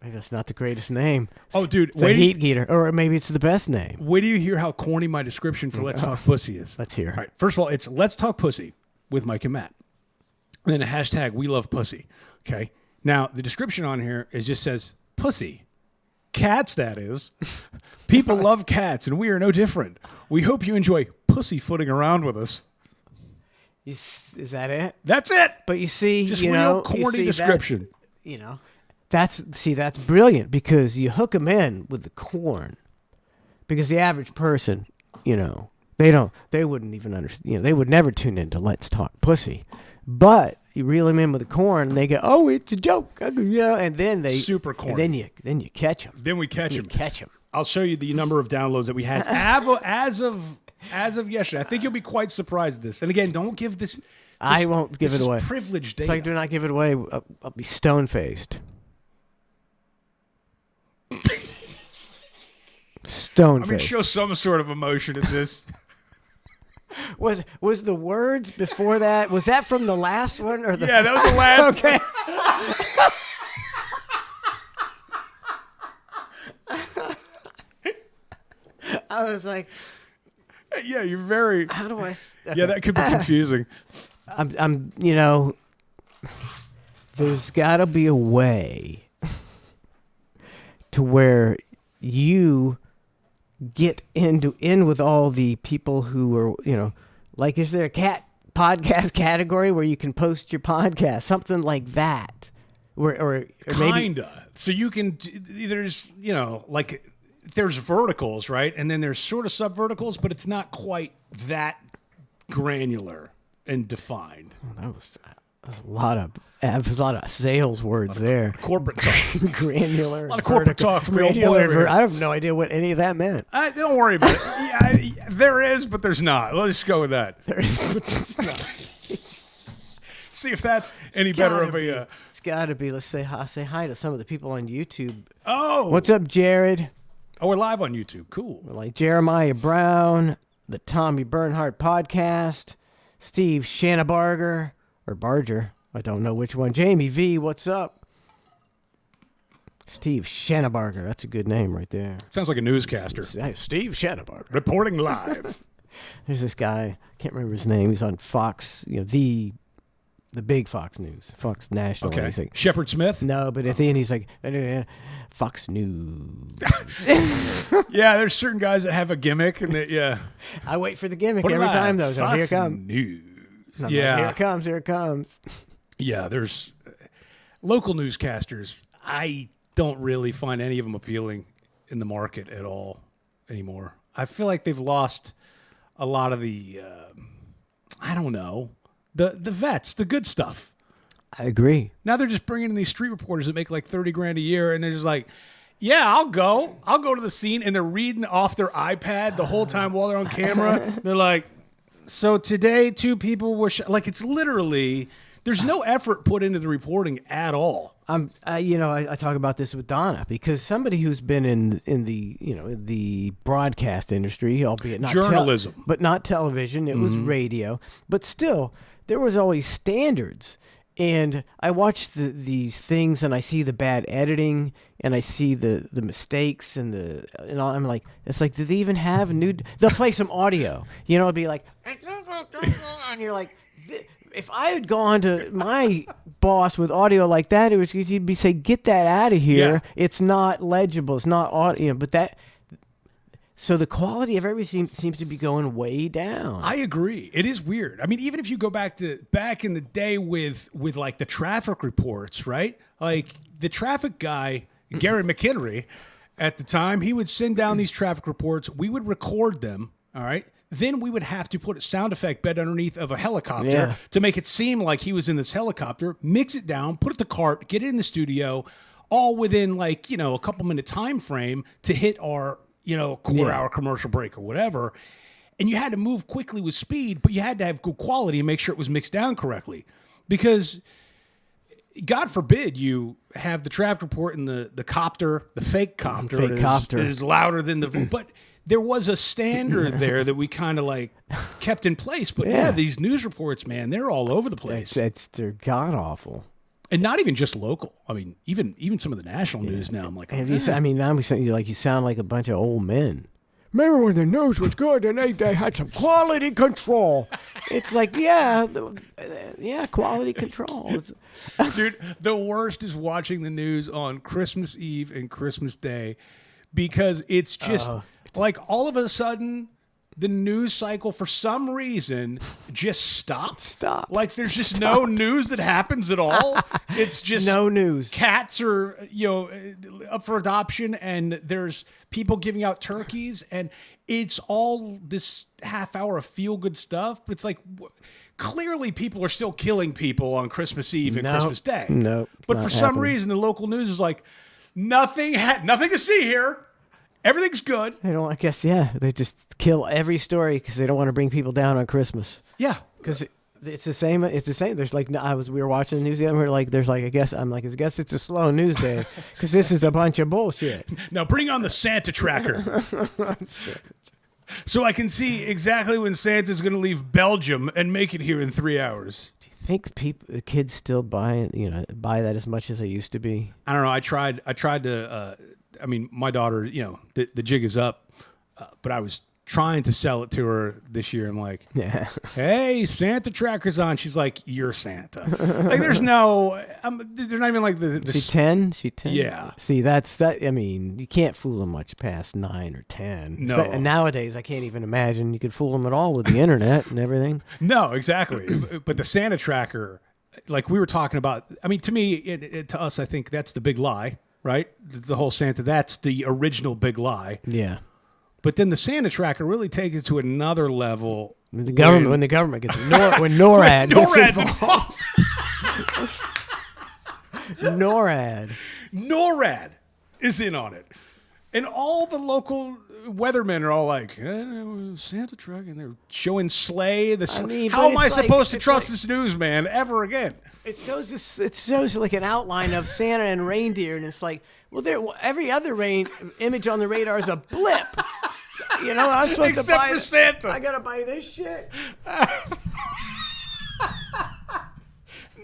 that's not the greatest name.
Oh, dude,
it's a heat getter, or maybe it's the best name.
Wait till you hear how corny my description for Let's Talk Pussy is.
Let's hear.
All right, first of all, it's Let's Talk Pussy with Mike and Matt, and then a hashtag We Love Pussy. Okay. Now, the description on here just says, pussy. Cats, that is. People love cats, and we are no different. We hope you enjoy pussyfooting around with us.
Is that it?
That's it.
But you see,
just real corny description.
That's brilliant because you hook them in with the corn. Because the average person, they wouldn't even understand. They would never tune into Let's Talk Pussy. But you reel them in with the corn, and they go, "Oh, it's a joke," and then they
super corny.
And then you catch them.
Then we catch them.
Catch them.
I'll show you the number of downloads that we had as of yesterday. I think you'll be quite surprised at this. And again, don't give this.
I won't give it away.
This is privileged data.
If I do not give it away, I'll be stone faced. Stone faced.
Show some sort of emotion at this.
Was the words before that? Was that from the last one or the?
Yeah, that was the last.
Okay. I was like,
yeah, you're very.
How do I?
Yeah, that could be confusing.
I'm. There's got to be a way to where you get in with all the people who are, like, is there a cat podcast category where you can post your podcast, something like that, or
kinda.
Maybe,
so you can. There's there's verticals, right, and then there's sort of sub-verticals, but it's not quite that granular and defined.
That was a lot of sales words there.
Corporate talk.
Granular.
A lot of corporate talk from the old boy over here.
I have no idea what any of that meant.
Don't worry about it. There is, but there's not. Let's just go with that.
There is, but there's not.
See if that's any better of a...
It's got to be. Let's say hi to some of the people on YouTube.
Oh!
What's up, Jared?
Oh, we're live on YouTube. Cool.
We're like Jeremiah Brown, the Tommy Bernhardt podcast, Steve Shanabarger, or Barger. I don't know which one. Jamie V, what's up? Steve Shanabarger. That's a good name right there.
Sounds like a newscaster.
Hey, Steve Shanabarger.
Reporting live.
There's this guy. I can't remember his name. He's on Fox, the the big Fox News, Fox National.
Okay.
He's like,
Shepard Smith?
no, but at the end he's like, Fox News.
Yeah, there's certain guys that have a gimmick, and yeah.
I wait for the gimmick
What
every
am I?
time, though. So here it
Fox
comes.
News.
I'm like,
Yeah.
here it comes. Here it comes.
Yeah, there's local newscasters. I don't really find any of them appealing in the market at all anymore. I feel like they've lost a lot of the, I don't know, the vets, the good stuff.
I agree.
Now they're just bringing in these street reporters that make like $30,000 a year, and they're just like, yeah, I'll go to the scene, and they're reading off their iPad the whole time while they're on camera. They're like, so today 2 people were like, it's literally, there's no effort put into the reporting at all.
I talk about this with Donna because somebody who's been in the broadcast industry, albeit not
journalism,
but not television. It was radio, but still there was always standards. And I watch these things and I see the bad editing and I see the mistakes and I'm like, it's like, do they even have they'll play some audio, it'll be like, and you're like, if I had gone to my boss with audio like that, he'd be say, get that out of here.
Yeah.
It's not legible. It's not audio, but that. So the quality of everything seems to be going way down.
I agree. It is weird. I mean, even if you go back in the day with like the traffic reports, right? Like the traffic guy, Gary McHenry, at the time, he would send down these traffic reports. We would record them. All right. Then we would have to put a sound effect bed underneath of a helicopter to make it seem like he was in this helicopter, mix it down, put it to cart, get it in the studio, all within like, a couple minute time frame to hit our, quarter hour commercial break or whatever. And you had to move quickly with speed, but you had to have good quality and make sure it was mixed down correctly. Because God forbid you have the traffic report in the copter, the fake copter. Is louder than the... But there was a standard there that we kind of like kept in place. But these news reports, man, they're all over the place.
They're god awful.
And not even just local. I mean, even some of the national news now. I'm like,
now we sound you sound like a bunch of old men. Remember when the news was good and they had some quality control? It's like, quality control.
Dude, the worst is watching the news on Christmas Eve and Christmas Day because it's just like all of a sudden the news cycle for some reason just stops. Like there's just no news that happens at all. It's just
no news.
Cats are, up for adoption and there's people giving out turkeys and it's all this half hour of feel good stuff. But it's like clearly people are still killing people on Christmas Eve and Christmas Day.
Nope.
But for some reason the local news is like nothing to see here. Everything's good.
They don't. I guess they just kill every story because they don't want to bring people down on Christmas.
Yeah,
because it's the same. It's the same. There's like we were watching the news and we're like, there's like I guess it's a slow news day because this is a bunch of bullshit.
Now bring on the Santa tracker, so I can see exactly when Santa's going to leave Belgium and make it here in 3 hours.
Do you think kids still buy that as much as they used to be?
I don't know. I tried to. I mean, my daughter, the jig is up, but I was trying to sell it to her this year. I'm like, hey, Santa tracker's on. She's like, you're Santa. Like, there's no, they're not even like the.
She 10? She 10?
Yeah.
See, that's that. I mean, you can't fool them much past 9 or 10.
No.
And nowadays, I can't even imagine you could fool them at all with the internet and everything.
No, exactly. But the Santa tracker, like we were talking about, I mean, to me, to us, I think that's the big lie. Right? The whole Santa, that's the original big lie.
Yeah.
But then the Santa tracker really takes it to another level.
When the government gets when NORAD gets involved.
NORAD is in on it. And all the weathermen are all like, Santa truck, and they're showing sleigh. How am I supposed to trust this news, man, ever again?
It shows like an outline of Santa and reindeer, and it's like, every other image on the radar is a blip. I'm supposed to buy
for Santa.
I gotta buy this shit.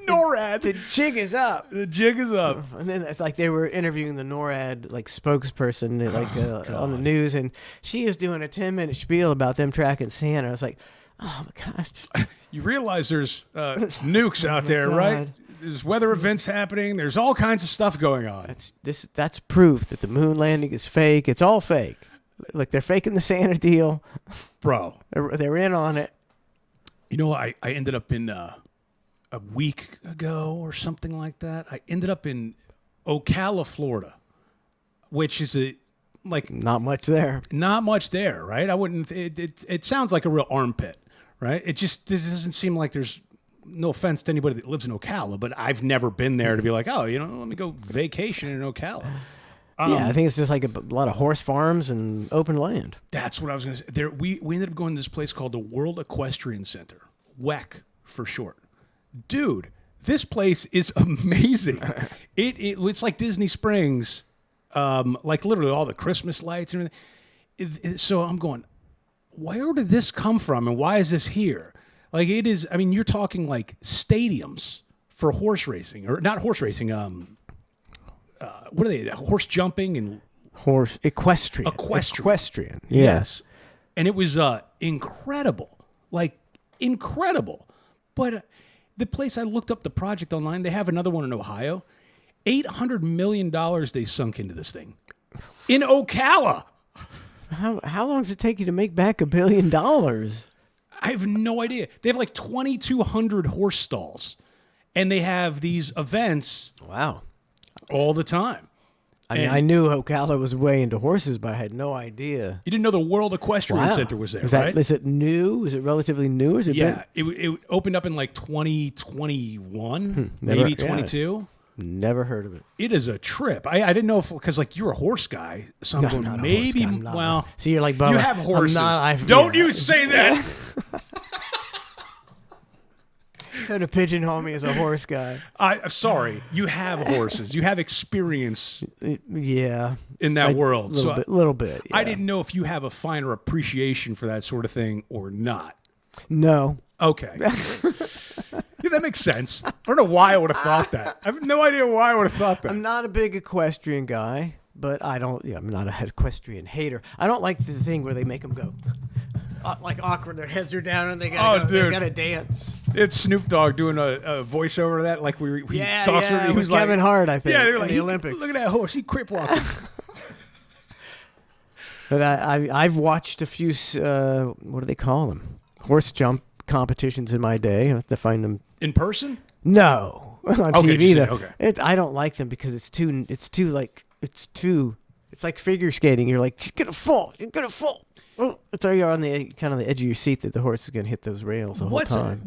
NORAD.
The jig is up.
The jig is up.
And then it's like they were interviewing the NORAD spokesperson on the news, and she is doing a 10-minute spiel about them tracking Santa. I was like, oh my gosh.
You realize there's nukes out there, right?
God.
There's weather events happening. There's all kinds of stuff going on.
That's proof that the moon landing is fake. It's all fake. Like they're faking the Santa deal.
Bro.
They're in on it.
You know, I ended up in a week ago or something like that. I ended up in Ocala, Florida, which is
Not much there.
not much there, right? I wouldn't. It sounds like a real armpit, right? It doesn't seem like there's. No offense to anybody that lives in Ocala, but I've never been there to be like, oh, let me go vacation in Ocala.
Yeah, I think it's just like a lot of horse farms and open land.
That's what I was going to say. There, we ended up going to this place called the World Equestrian Center, WEC for short. Dude, this place is amazing. It's like Disney Springs, like literally all the Christmas lights and everything. So I'm going, where did this come from and why is this here? Like it is, I mean, you're talking like stadiums for horse racing, or not horse racing, what are they, horse jumping and...
Equestrian.
Equestrian.
Yeah.
Yes. And it was incredible, like incredible. But the place, I looked up the project online, they have another one in Ohio. $800 million they sunk into this thing. In Ocala.
How long does it take you to make back $1 billion?
I have no idea. They have like 2,200 horse stalls, and they have these events
Wow.
all the time.
I mean, I knew Ocala was way into horses, but I had no idea.
You didn't know the World Equestrian Center was there, right?
Is it new? Is it relatively new? Or is it
Yeah, it opened up in like 2021, maybe 22.
Never heard of it.
It is a trip. I didn't know if, because like you're a horse guy, so I'm going maybe. Well,
so you're like, Bubba,
you have horses. Don't you say that.
Trying to pigeonhole me as a horse guy.
Sorry, you have horses. You have experience.
Yeah,
in that world.
Little bit. Yeah.
I didn't know if you have a finer appreciation for that sort of thing or not.
No.
Okay. Yeah, that makes sense. I don't know why I would have thought that. I have no idea why I would have thought that.
I'm not a big equestrian guy, but I'm not an equestrian hater. I don't like the thing where they make them go like awkward. Their heads are down and they gotta dance.
It's Snoop Dogg doing a voiceover of that, like we talks to
with Kevin Hart, I think.
Yeah, they're like
the Olympics.
Look at that horse, he crip walking.
But I've watched a few. What do they call them? Horse jump competitions in my day. I have to find them
in person.
No, on TV though.
Okay.
I don't like them because it's like figure skating. You're like, you're gonna fall. Oh, it's you're on the kind of the edge of your seat that the horse is gonna hit those rails the whole time.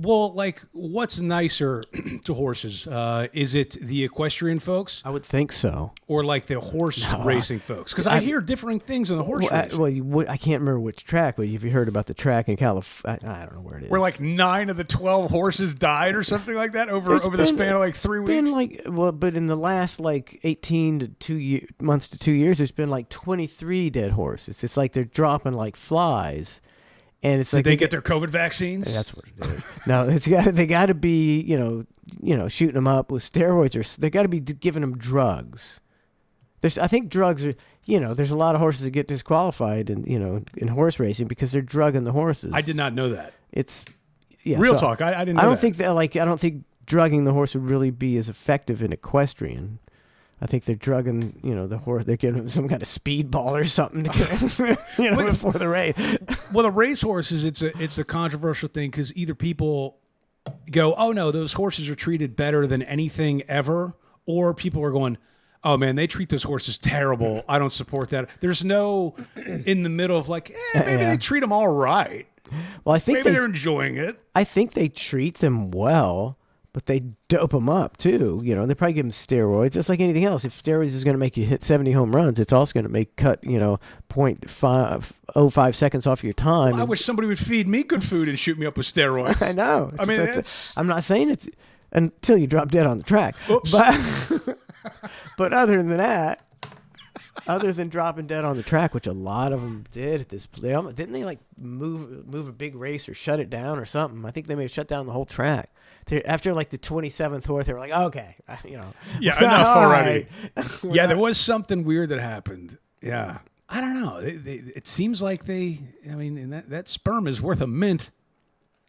What's nicer to horses? Is it the equestrian folks?
I would think so.
Or like the horse racing folks? Because I hear differing things on the horse racing.
I can't remember which track, but if you heard about the track in California, I don't know where it is.
Where like 9 of the 12 horses died or something like that over the span of like 3 weeks.
But in the last like 18 to 2 months to 2 years, there's been like 23 dead horses. It's like they're dropping like flies. And it's
Did they get their COVID vaccines?
That's what it is. No, they got to be, shooting them up with steroids, or they got to be giving them drugs. I think drugs are, there's a lot of horses that get disqualified in horse racing because they're drugging the horses.
I did not know that.
It's
real talk. I didn't know that.
I don't think drugging the horse would really be as effective in equestrian. I think they're drugging, the horse. They're giving him some kind of speedball or something to get, before the race.
Well, the race horses, it's a controversial thing because either people go, oh no, those horses are treated better than anything ever, or people are going, oh man, they treat those horses terrible. I don't support that. There's no in the middle of like, maybe they treat them all right.
Well, I think
maybe they're enjoying it.
I think they treat them well. But they dope them up, too. They probably give them steroids. It's like anything else. If steroids is going to make you hit 70 home runs, it's also going to cut, 0.05 seconds off your time.
Well, I wish somebody would feed me good food and shoot me up with steroids.
I know.
I mean,
I'm not saying it's until you drop dead on the track.
Oops.
But other than that, other than dropping dead on the track, which a lot of them did at this play, didn't they like move a big race or shut it down or something? I think they may have shut down the whole track. After like the 27th horse, they were like, okay,
yeah, enough already. Yeah, there was something weird that happened. Yeah, I don't know. It seems like that sperm is worth a mint.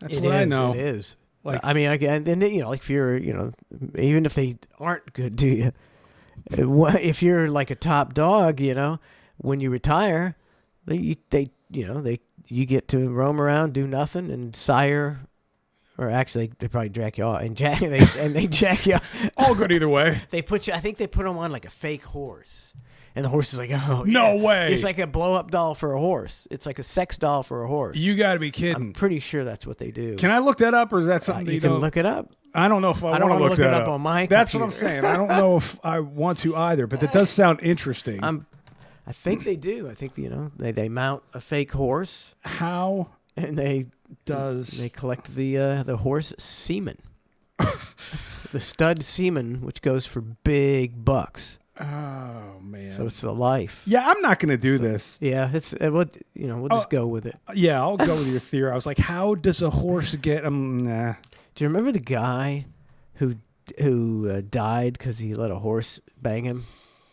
That's what I know.
It is.
Like-
I mean, again, and like if you're, even if they aren't good to you, if you're like a top dog, when you retire, you get to roam around, do nothing, and sire. Or actually, they probably jack you off, and they jack you off.
All good either way.
I think they put them on like a fake horse, and the horse is like, oh,
No
yeah.
way.
It's like a blow up doll for a horse. It's like a sex doll for a horse.
You got to be kidding.
I'm pretty sure that's what they do.
Can I look that up, or is that something that
you can
don't?
look it up.
I don't know if I
don't
want to
wanna
look
look it
that
up on my
That's what I'm
computer.
saying. I don't know if I want to either, but that does sound interesting.
I think they do. I think they mount a fake horse
How
and they
does
collect the horse semen, the stud semen, which goes for big bucks.
Oh man.
So it's the life.
Yeah, I'm not going to do this.
Yeah, it's we'll just go with it.
Yeah, I'll go with your theory. I was like, how does a horse get nah.
Do you remember the guy who died because he let a horse bang him?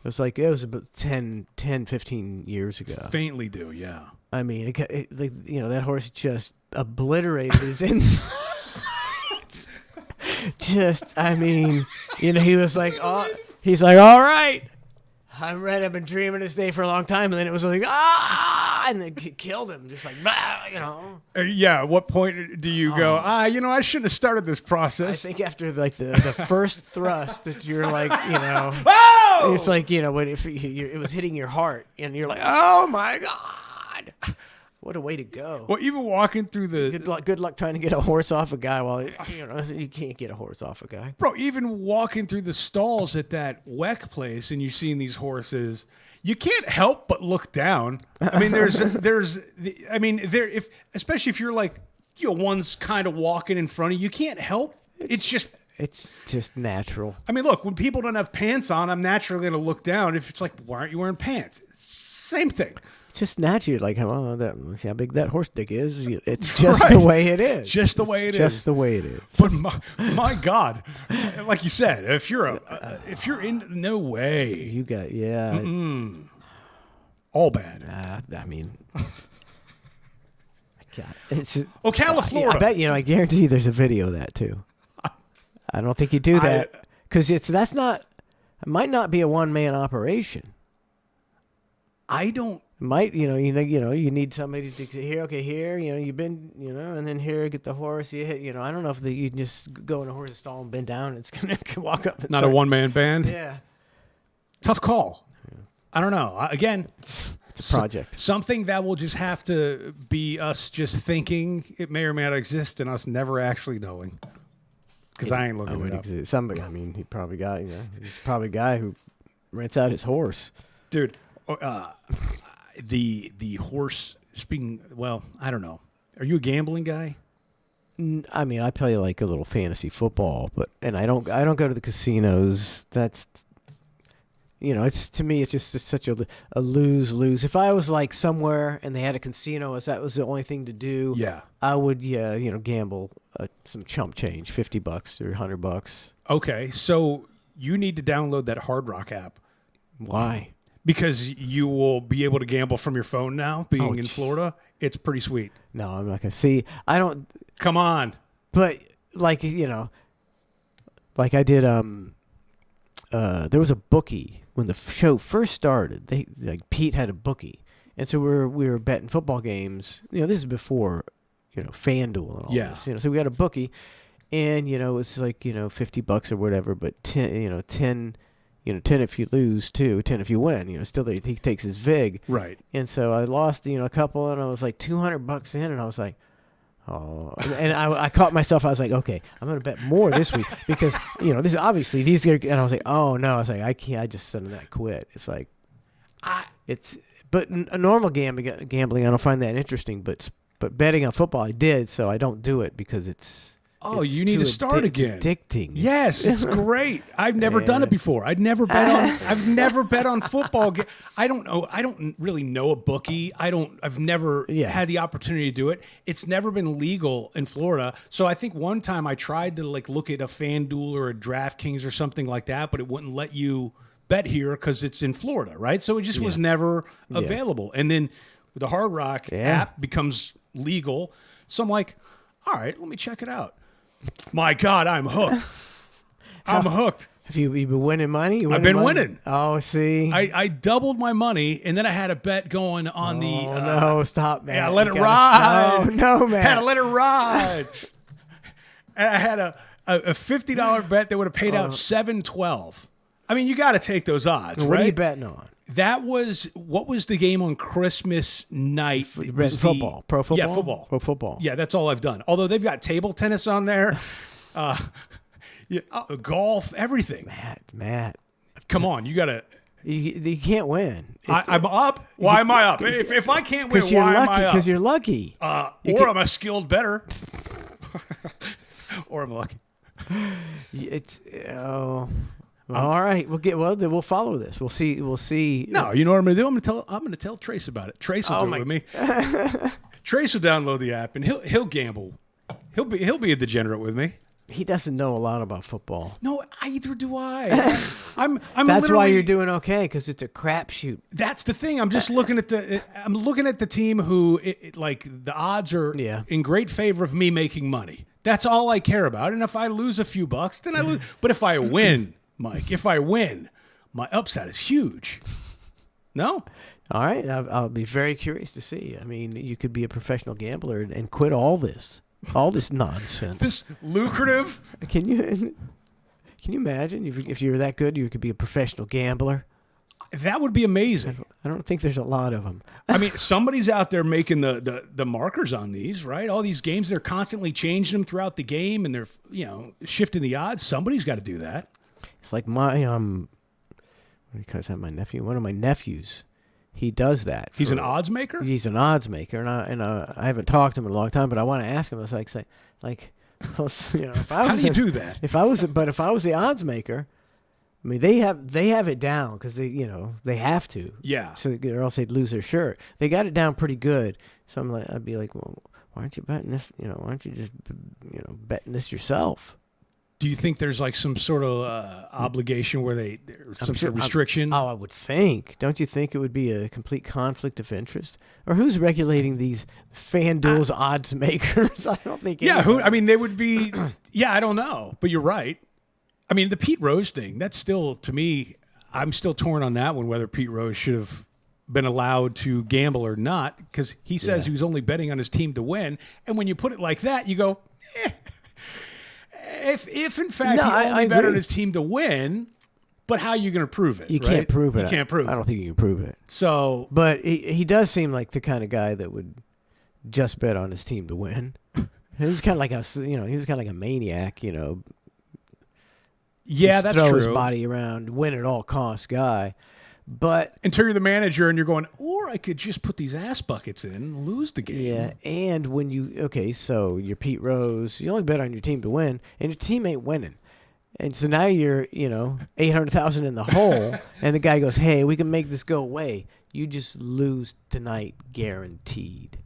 It was about 10, 15 years ago.
Faintly do, yeah.
I mean, that horse just obliterated his insides. He was like, oh, he's like, all right, I'm ready. I've been dreaming this day for a long time. And then it was like, and then killed him. Just like,
Yeah, at what point do you go, I shouldn't have started this process?
I think after like the first thrust that you're like,
Oh!
it's like, when it was hitting your heart and you're like, oh my God. What a way to go.
Well, even walking through the...
Good luck trying to get a horse off a guy while, you can't get a horse off a guy.
Bro, even walking through the stalls at that WEC place and you're seeing these horses, you can't help but look down. I mean, especially if you're like, one's kind of walking in front of you, you can't help. It's just
natural.
I mean, look, when people don't have pants on, I'm naturally going to look down. If it's like, why aren't you wearing pants? Same thing.
Just naturally, like, see how big that horse dick is. It's just the way it is.
Just the way it is.
Just the way it is.
But my God, like you said, if you're in, no way.
You got,
all bad.
I mean, God, it's
Ocala,
I bet I guarantee you there's a video of that too. I don't think you do that because it might not be a one-man operation.
I don't.
Might you need somebody to here you've been and then here get the horse you hit I don't know if you can just go in a horse's stall and bend down and it's gonna walk up and
Not a one-man band.
Yeah,
tough call. I don't know. Again,
it's a project.
Something that will just have to be us just thinking it may or may not exist and us never actually knowing. Because I ain't looking it up.
Somebody, he probably got he's probably a guy who rents out his horse,
dude. The horse speaking. Well, I don't know. Are you a gambling guy?
I mean, I play like a little fantasy football, and I don't go to the casinos. That's it's to me it's just such a lose. If I was like somewhere and they had a casino, if that was the only thing to do, I would gamble some chump change, $50 or $100.
Okay, so you need to download that Hard Rock app.
Why?
Because you will be able to gamble from your phone now, being in Florida. It's pretty sweet.
No, I'm not going to. See, I don't.
Come on.
But, like, like I did, there was a bookie when the show first started. Pete had a bookie. And so we were betting football games. This is before, FanDuel and all this. So we got a bookie. And, it's like, $50 or whatever, but 10 if you lose, 10 if you win. Still he takes his vig.
Right.
And so I lost, a couple, and I was like $200 in, and I was like, oh. And I caught myself. I was like, okay, I'm going to bet more this week because, this is obviously these are, and I was like, oh no, I was like, I can't, I just suddenly that quit. It's like, but a normal gambling, I don't find that interesting, but betting on football, I did, so I don't do it because it's.
Oh, you need to start again.
Addicting.
Yes, it's great. I've never done it before. I've never bet on football. I don't know. I don't really know a bookie. I've never had the opportunity to do it. It's never been legal in Florida. So I think one time I tried to look at a FanDuel or a DraftKings or something like that, but it wouldn't let you bet here because it's in Florida, right? So it just was never available. And then the Hard Rock app becomes legal. So I'm like, All right, let me check it out. My God, I'm hooked. I'm hooked.
Have you been winning money?
I've been winning.
Oh, see.
I doubled my money, and then I had a bet going on the.
Oh, no, stop, man.
Yeah, let
You
it
gotta-
ride.
No, man.
Had to let it ride. And I had a $50 bet that would have paid out $7.12. I mean, you got to take those odds,
What
right?
are you betting on?
That was what was the game on Christmas night? It was
Football. Pro football?
Yeah, football.
Pro football.
Yeah, that's all I've done. Although they've got table tennis on there, golf, everything.
Matt.
Come on, you got to.
You can't win.
I'm up. Why am I up? If I can't win,
Because you're
why am
lucky.
I up?
Because you're lucky.
Or I'm a skilled bettor. Or I'm lucky.
It's all right. We'll follow this. We'll see.
No, you know what I'm gonna do? I'm gonna tell Trace about it. Trace will do it with me. Trace will download the app and he'll gamble. He'll be a degenerate with me.
He doesn't know a lot about football.
No, either do I. I'm
That's why
literally-
you're doing okay, because it's a crapshoot.
That's the thing. I'm just looking at the team who like the odds are in great favor of me making money. That's all I care about. And if I lose a few bucks, then I lose. But if I win, Mike, my upside is huge. No?
All right. I'll be very curious to see. I mean, you could be a professional gambler and quit all this nonsense.
This lucrative.
Can you imagine if you're that good, you could be a professional gambler?
That would be amazing.
I don't think there's a lot of them.
I mean, somebody's out there making the markers on these, right? All these games, they're constantly changing them throughout the game, and they're shifting the odds. Somebody's got to do that.
It's like my because I'm my nephew. One of my nephews, he does that.
He's an odds maker.
He's an odds maker, and I haven't talked to him in a long time, but I want to ask him. It's like, if I
How
was
do you do that?
If I was the odds maker, I mean, they have it down because they have to.
Yeah.
So or else they'd lose their shirt. They got it down pretty good. So I'd be like, well, why aren't you betting this? Why aren't you just betting this yourself?
Do you think there's like some sort of obligation where there's some sort of restriction?
I would think. Don't you think it would be a complete conflict of interest? Or who's regulating these FanDuel's odds makers? I don't think.
Yeah,
anybody.
I mean, they would be. Yeah, I don't know, but you're right. I mean, the Pete Rose thing, that's still, to me, I'm still torn on that one, whether Pete Rose should have been allowed to gamble or not, because he says he was only betting on his team to win. And when you put it like that, you go, If in fact he only bet on his team to win, but how are you going to prove it?
You can't prove it.
You can't prove it.
I don't think you can prove it.
So,
but he does seem like the kind of guy that would just bet on his team to win. He was kind of like a maniac,
Yeah, that's
throw
true.
His body around, win at all costs guy. But
until you're the manager and you're going, or I could just put these ass buckets in and lose the game.
Yeah, and when so you're Pete Rose, you only bet on your team to win, and your team ain't winning. And so now you're, $800,000 in the hole, and the guy goes, "Hey, we can make this go away. You just lose tonight, guaranteed."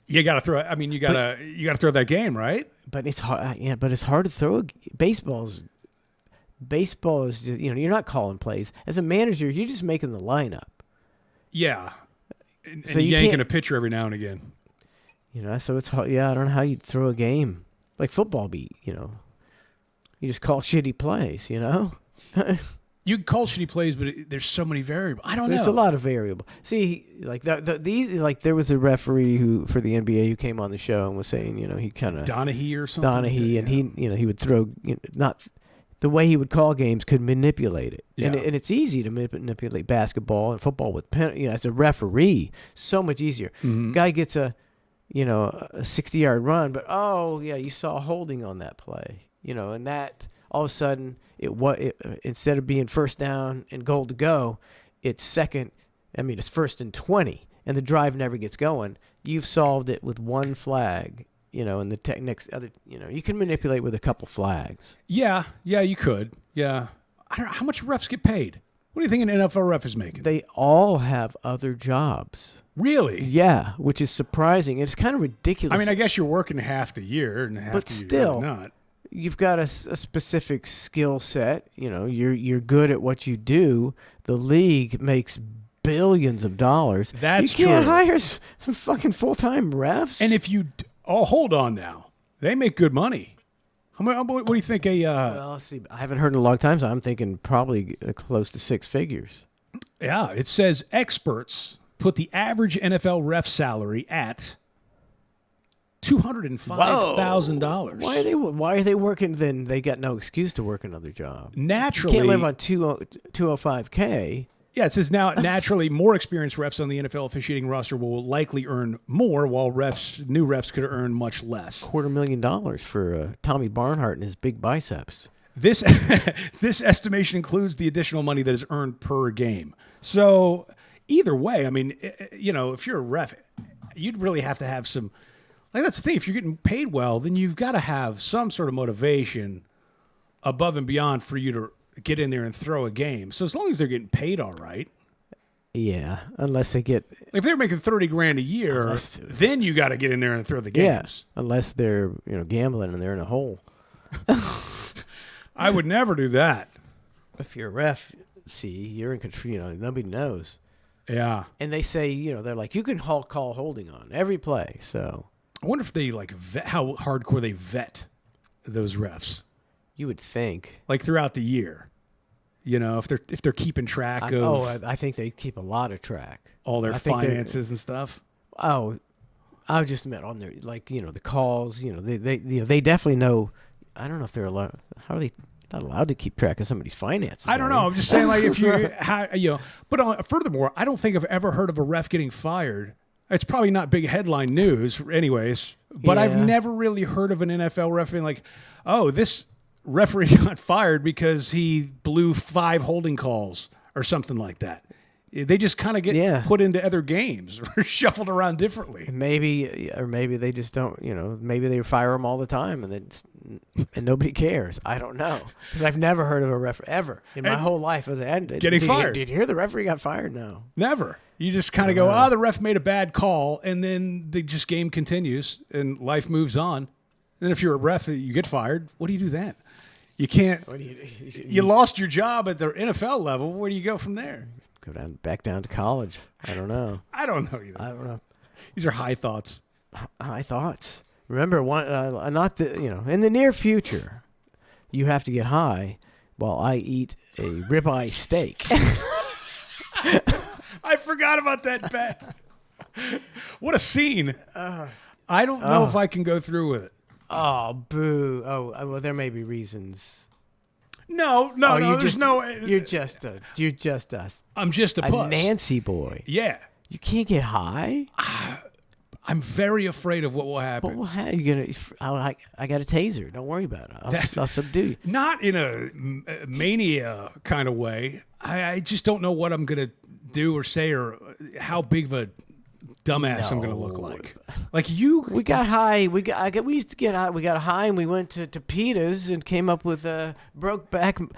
You got to throw. I mean, you got to throw that game, right?
But it's hard. Yeah, but it's hard to throw. Baseball is just, you're not calling plays. As a manager, you're just making the lineup.
Yeah, and
So you
yanking
can't-
a pitcher every now and again.
So it's hard. Yeah, I don't know how you'd throw a game like football. You just call shitty plays.
You can call shitty plays, but there's so many variables. I don't know.
There's a lot of variable. See, like there was a referee for the NBA who came on the show and was saying, he kind of
Donahue or something.
Donahue, and he would throw, not the way he would call games could manipulate it, and it's easy to manipulate basketball and football with as a referee, so much easier.
Mm-hmm.
Guy gets a 60-yard run, but you saw holding on that play, and that all of a sudden instead of being first down and goal to go, it's it's first and 20, and the drive never gets going. You've solved it with one flag, and the next other, you can manipulate with a couple flags.
Yeah, you could. Yeah, I don't know how much refs get paid. What do you think an NFL ref is making?
They all have other jobs.
Really?
Yeah, which is surprising. It's kind of ridiculous.
I mean, I guess you're working half the year and half
But
the year
still,
you're not.
You've got a specific skill set. You're good at what you do. The league makes billions of dollars.
That's
you can't
true.
hire some fucking full-time refs.
And if you Oh, hold on now. They make good money. What do you think
Well, let's see. I haven't heard in a long time, so I'm thinking probably close to six figures.
Yeah, it says experts put the average NFL ref salary at $205,000.
Why are they working? Then they got no excuse to work another job.
Naturally,
You can't live on 205K.
Yeah, it says naturally more experienced refs on the NFL officiating roster will likely earn more, while new refs could earn much less.
$250,000 for Tommy Barnhart and his big biceps.
This this estimation includes the additional money that is earned per game. So either way, I mean, if you're a ref, you'd really have to have some. Like, that's the thing. If you're getting paid well, then you've got to have some sort of motivation above and beyond for you to get in there and throw a game. So as long as they're getting paid all right.
Yeah, unless they get.
If they're making $30,000 a year, then you got to get in there and throw the games.
Yeah, unless they're gambling and they're in a hole.
I would never do that.
If you're a ref, you're in control. Nobody knows.
Yeah,
and they say they're like, you can call holding on every play. So
I wonder if they how hardcore they vet those refs.
You would think,
like throughout the year, if they're keeping track of.
I think they keep a lot of track.
All their finances and stuff.
Oh, I just meant on their the calls. They definitely know. I don't know if they're allowed. How are they not allowed to keep track of somebody's finances?
I don't know. I'm just saying, like, if you, But furthermore, I don't think I've ever heard of a ref getting fired. It's probably not big headline news, anyways. But I've never really heard of an NFL ref being like, "Oh, this referee got fired because he blew 5 holding calls or something like that." They just kind of get put into other games or shuffled around differently.
Maybe they just don't. Maybe they fire them all the time, and nobody cares. I don't know, because I've never heard of a referee ever in my whole life.
Getting fired.
Did you hear the referee got fired? No,
never. You just kind of go, the ref made a bad call, and then the game continues and life moves on. And if you're a ref, you get fired. What do you do then? You can't. You lost your job at the NFL level. Where do you go from there?
Go back down to college. I don't know.
I don't know either.
I don't know.
These are high thoughts.
High thoughts. Remember, in the near future, you have to get high while I eat a ribeye steak.
I forgot about that bet. What a scene. I don't know if I can go through with it.
Oh, boo. Oh, well, there may be reasons.
No.
You're just us.
I'm just a puss.
A Nancy boy.
Yeah.
You can't get high?
I'm very afraid of what will happen.
But how you gonna? I got a taser. Don't worry about it. I'll subdue you.
Not in a mania kind of way. I just don't know what I'm gonna do or say or how big of a dumbass I'm gonna look like. Like you.
We got high. We used to get high. We got high and we went to Peta's and came up with a Brokeback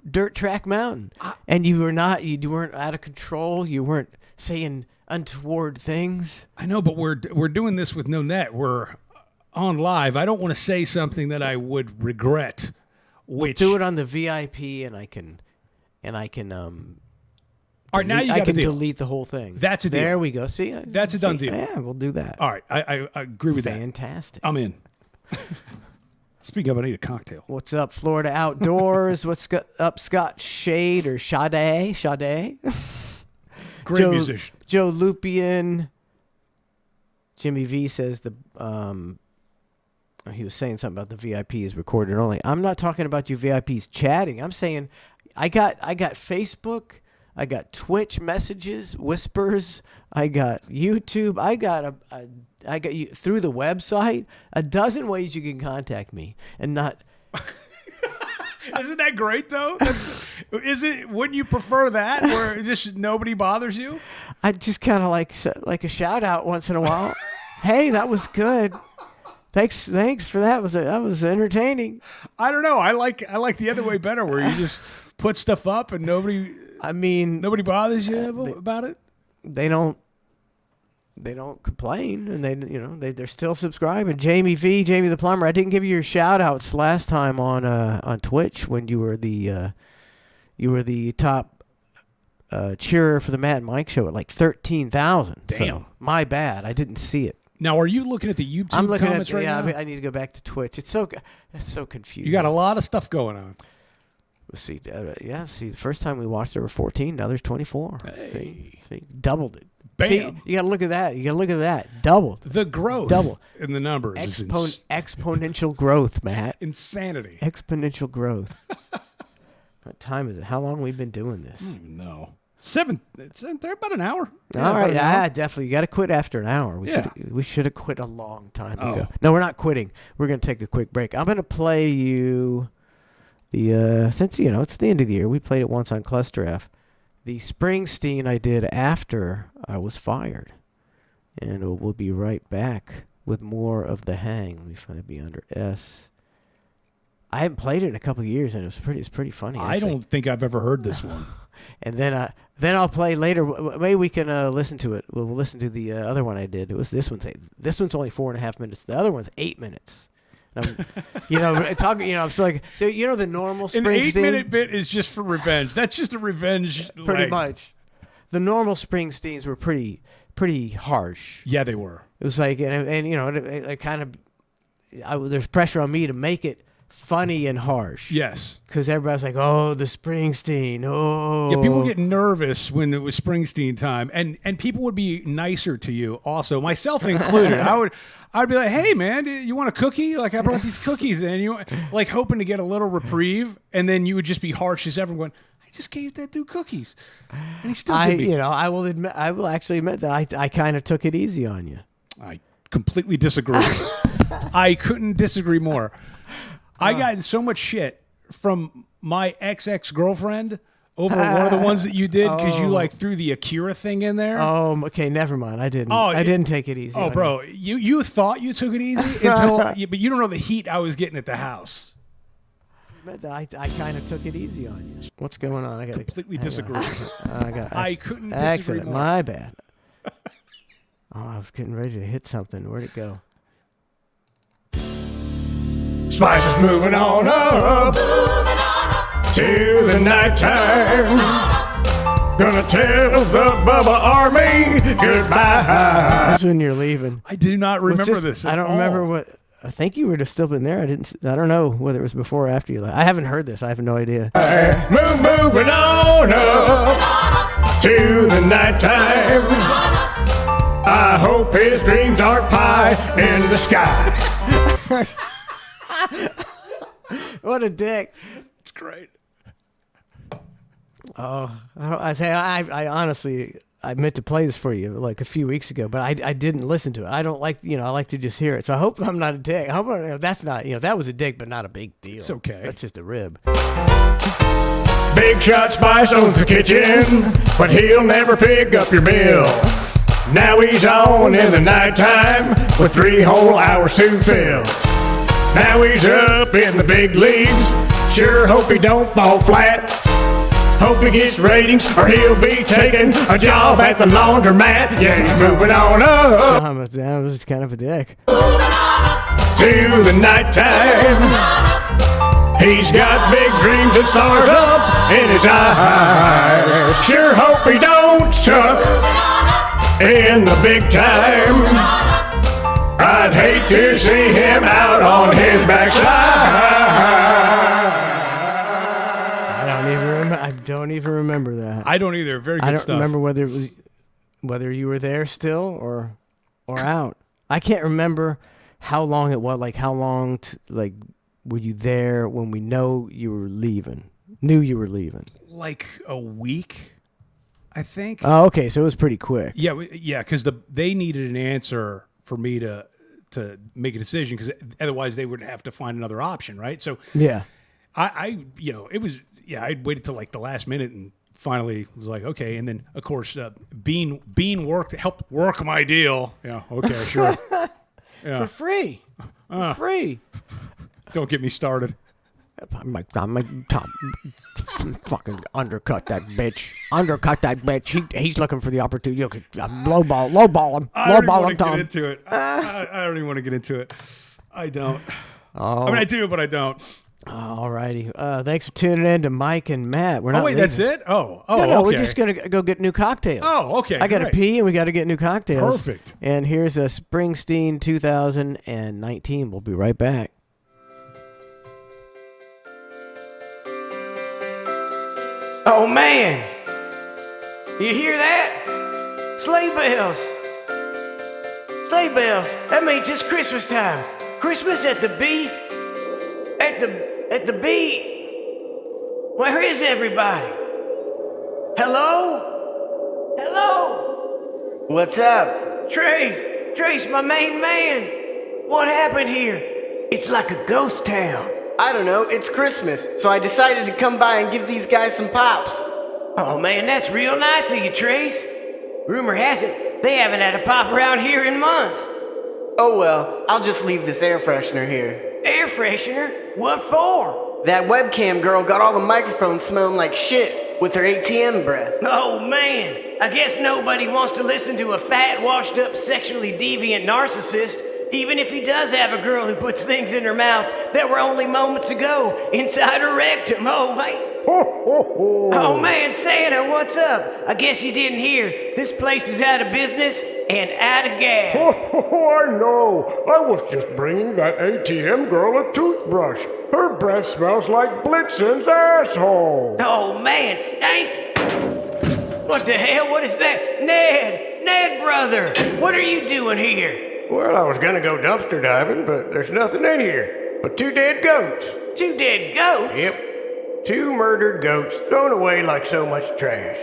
Dirt Track Mountain. And you weren't out of control. You weren't saying untoward things.
I know, but we're doing this with no net. We're on live. I don't want to say something that I would regret.
We'll do it on the VIP, and I can. All right, now you got to delete the whole thing.
That's a deal.
There we go. See,
that's a done deal.
Yeah, we'll do that.
All right, I agree with that.
Fantastic.
I'm in. Speaking of, I need a cocktail.
What's up, Florida Outdoors? What's up, Scott Shade or Sade?
Great musician.
Joe Lupian. Jimmy V says he was saying something about the VIPs recorded only. I'm not talking about you VIPs chatting. I'm saying I got Facebook. I got Twitch messages, whispers. I got YouTube. I got you through the website. A dozen ways you can contact me, and not.
Isn't that great though? Wouldn't you prefer that, where just nobody bothers you?
I just kind of like a shout out once in a while. Hey, that was good. Thanks for that. That was entertaining.
I don't know. I like the other way better, where you just put stuff up and nobody bothers you about it.
They don't complain, and they're still subscribing. Jamie the Plumber. I didn't give you your shout outs last time on Twitch when you were the top cheerer for the Matt and Mike show at like 13,000.
Damn,
so, my bad. I didn't see it.
Now, are you looking at the YouTube
I'm looking
comments
at
right
yeah.
now?
I need to go back to Twitch. It's so confusing.
You got a lot of stuff going on.
Let's see, see, the first time we watched there were 14. Now there's 24.
Hey.
See, doubled it.
Bam.
See, you got to look at that. You got to look at that. Doubled.
The growth
Double.
in the numbers is
Exponential growth, Matt.
insanity.
Exponential growth. What time is it? How long have we been doing this?
No. 7. They're about an hour.
All right, definitely. You got to quit after an hour. We should have quit a long time ago. No, we're not quitting. We're going to take a quick break. I'm going to play you the since it's the end of the year. We played it once on Cluster F. The Springsteen I did after I was fired, and we'll be right back with more of the hang. Let me find it. Be under S. I haven't played it in a couple of years, and it's pretty funny. Actually.
I don't think I've ever heard this one.
And then I'll play later. Maybe we can listen to it. We'll listen to the other one I did. It was this one's only 4.5 minutes. The other one's 8 minutes. Talking. I'm like so. The normal Springsteen.
An 8-minute bit is just for revenge. That's just a revenge.
Pretty much. The normal Springsteens were pretty harsh.
Yeah, they were.
It was like it kind of. There's pressure on me to make it funny and harsh.
Yes.
Because everybody's like, oh, the Springsteen. Oh.
Yeah, people would get nervous when it was Springsteen time. And people would be nicer to you also, myself included. I'd be like, hey, man, you want a cookie? Like, I brought these cookies in. You like hoping to get a little reprieve. And then you would just be harsh as everyone. I just gave that dude cookies. And he still did me.
I will actually admit that I kind of took it easy on you.
I completely disagree. I couldn't disagree more. I got in so much shit from my ex-girlfriend over one of the ones that you did because you threw the Akira thing in there.
Oh, okay, never mind. I didn't. I didn't take it easy.
Oh, bro, you thought you took it easy but you don't know the heat I was getting at the house.
But I kind of took it easy on you. What's going on? I got
completely disagree. I couldn't disagree
accident.
more.
My bad. I was getting ready to hit something. Where'd it go?
Spice is moving on up to the nighttime. Gonna tell the Bubba Army goodbye.
That's when you're leaving.
I do not remember this.
I don't remember what. I think you were just still been there. I don't know whether it was before or after you left. I haven't heard this. I have no idea.
Moving on up to the nighttime. I hope his dreams aren't pie in the sky.
What a dick.
It's great.
Oh, I honestly, I meant to play this for you like a few weeks ago, but I didn't listen to it. I don't like, I like to just hear it. So I hope I'm not a dick. I hope that's not, that was a dick, but not a big deal.
It's okay.
That's just a rib.
Big Shot Spice owns the kitchen, but he'll never pick up your bill. Now he's on in the nighttime with 3 whole hours to fill. Now he's up in the big leagues. Sure hope he don't fall flat. Hope he gets ratings or he'll be taking a job at the laundromat. Yeah, he's moving on up.
That was kind of a dick.
To the nighttime. He's got big dreams and stars up in his eyes. Sure hope he don't suck in the big time. I'd hate to see him out on his backside.
I don't even remember that.
I don't either. Very good
I don't
stuff.
remember whether you were there still or out. I can't remember how long it was. Like how long were you there when we knew you were leaving?
Like a week, I think.
Oh, okay. So it was pretty quick.
Yeah, because they needed an answer for me to make a decision because otherwise they would have to find another option, right? So
yeah,
I I'd waited till like the last minute and finally was like, okay. And then of course Bean helped work my deal. Yeah, okay, sure. Yeah.
For free. Free.
Don't get me started.
I'm like Tom. Fucking undercut that bitch. He's looking for the opportunity. Okay, lowball him.
I don't even
Lowball
want
him,
to
Tom.
get into it. I don't even want to get into it. I don't.
Oh.
I mean, I do, but I don't.
All righty. Thanks for tuning in to Mike and Matt. We're not.
Oh wait,
leaving.
that's it. Oh,
No,
okay.
we're just gonna go get new cocktails.
Oh, okay.
I gotta
great.
pee, and we gotta get new cocktails.
Perfect.
And here's a Springsteen 2019. We'll be right back. Oh man, you hear that? Sleigh bells. Sleigh bells. That means it's Christmas time. Christmas at the B. At the B. Where is everybody? Hello? Hello? What's up? Trace, my main man. What happened here? It's like a ghost town.
I don't know, it's Christmas, so I decided to come by and give these guys some pops.
Oh man, that's real nice of you, Trace. Rumor has it, they haven't had a pop around here in months.
Oh well, I'll just leave this air freshener here.
Air freshener? What for?
That webcam girl got all the microphones smelling like shit with her ATM breath.
Oh man, I guess nobody wants to listen to a fat, washed up, sexually deviant narcissist, even if he does have a girl who puts things in her mouth that were only moments ago inside her rectum. Oh man. Oh man, Santa, what's up? I guess you didn't hear. This place is out of business and out of gas.
Oh, I know. I was just bringing that ATM girl a toothbrush. Her breath smells like Blitzen's asshole.
Oh man, stank! What the hell? What is that? Ned, brother, what are you doing here?
Well, I was gonna go dumpster diving, but there's nothing in here but 2 dead goats.
2 dead goats?
Yep, 2 murdered goats thrown away like so much trash.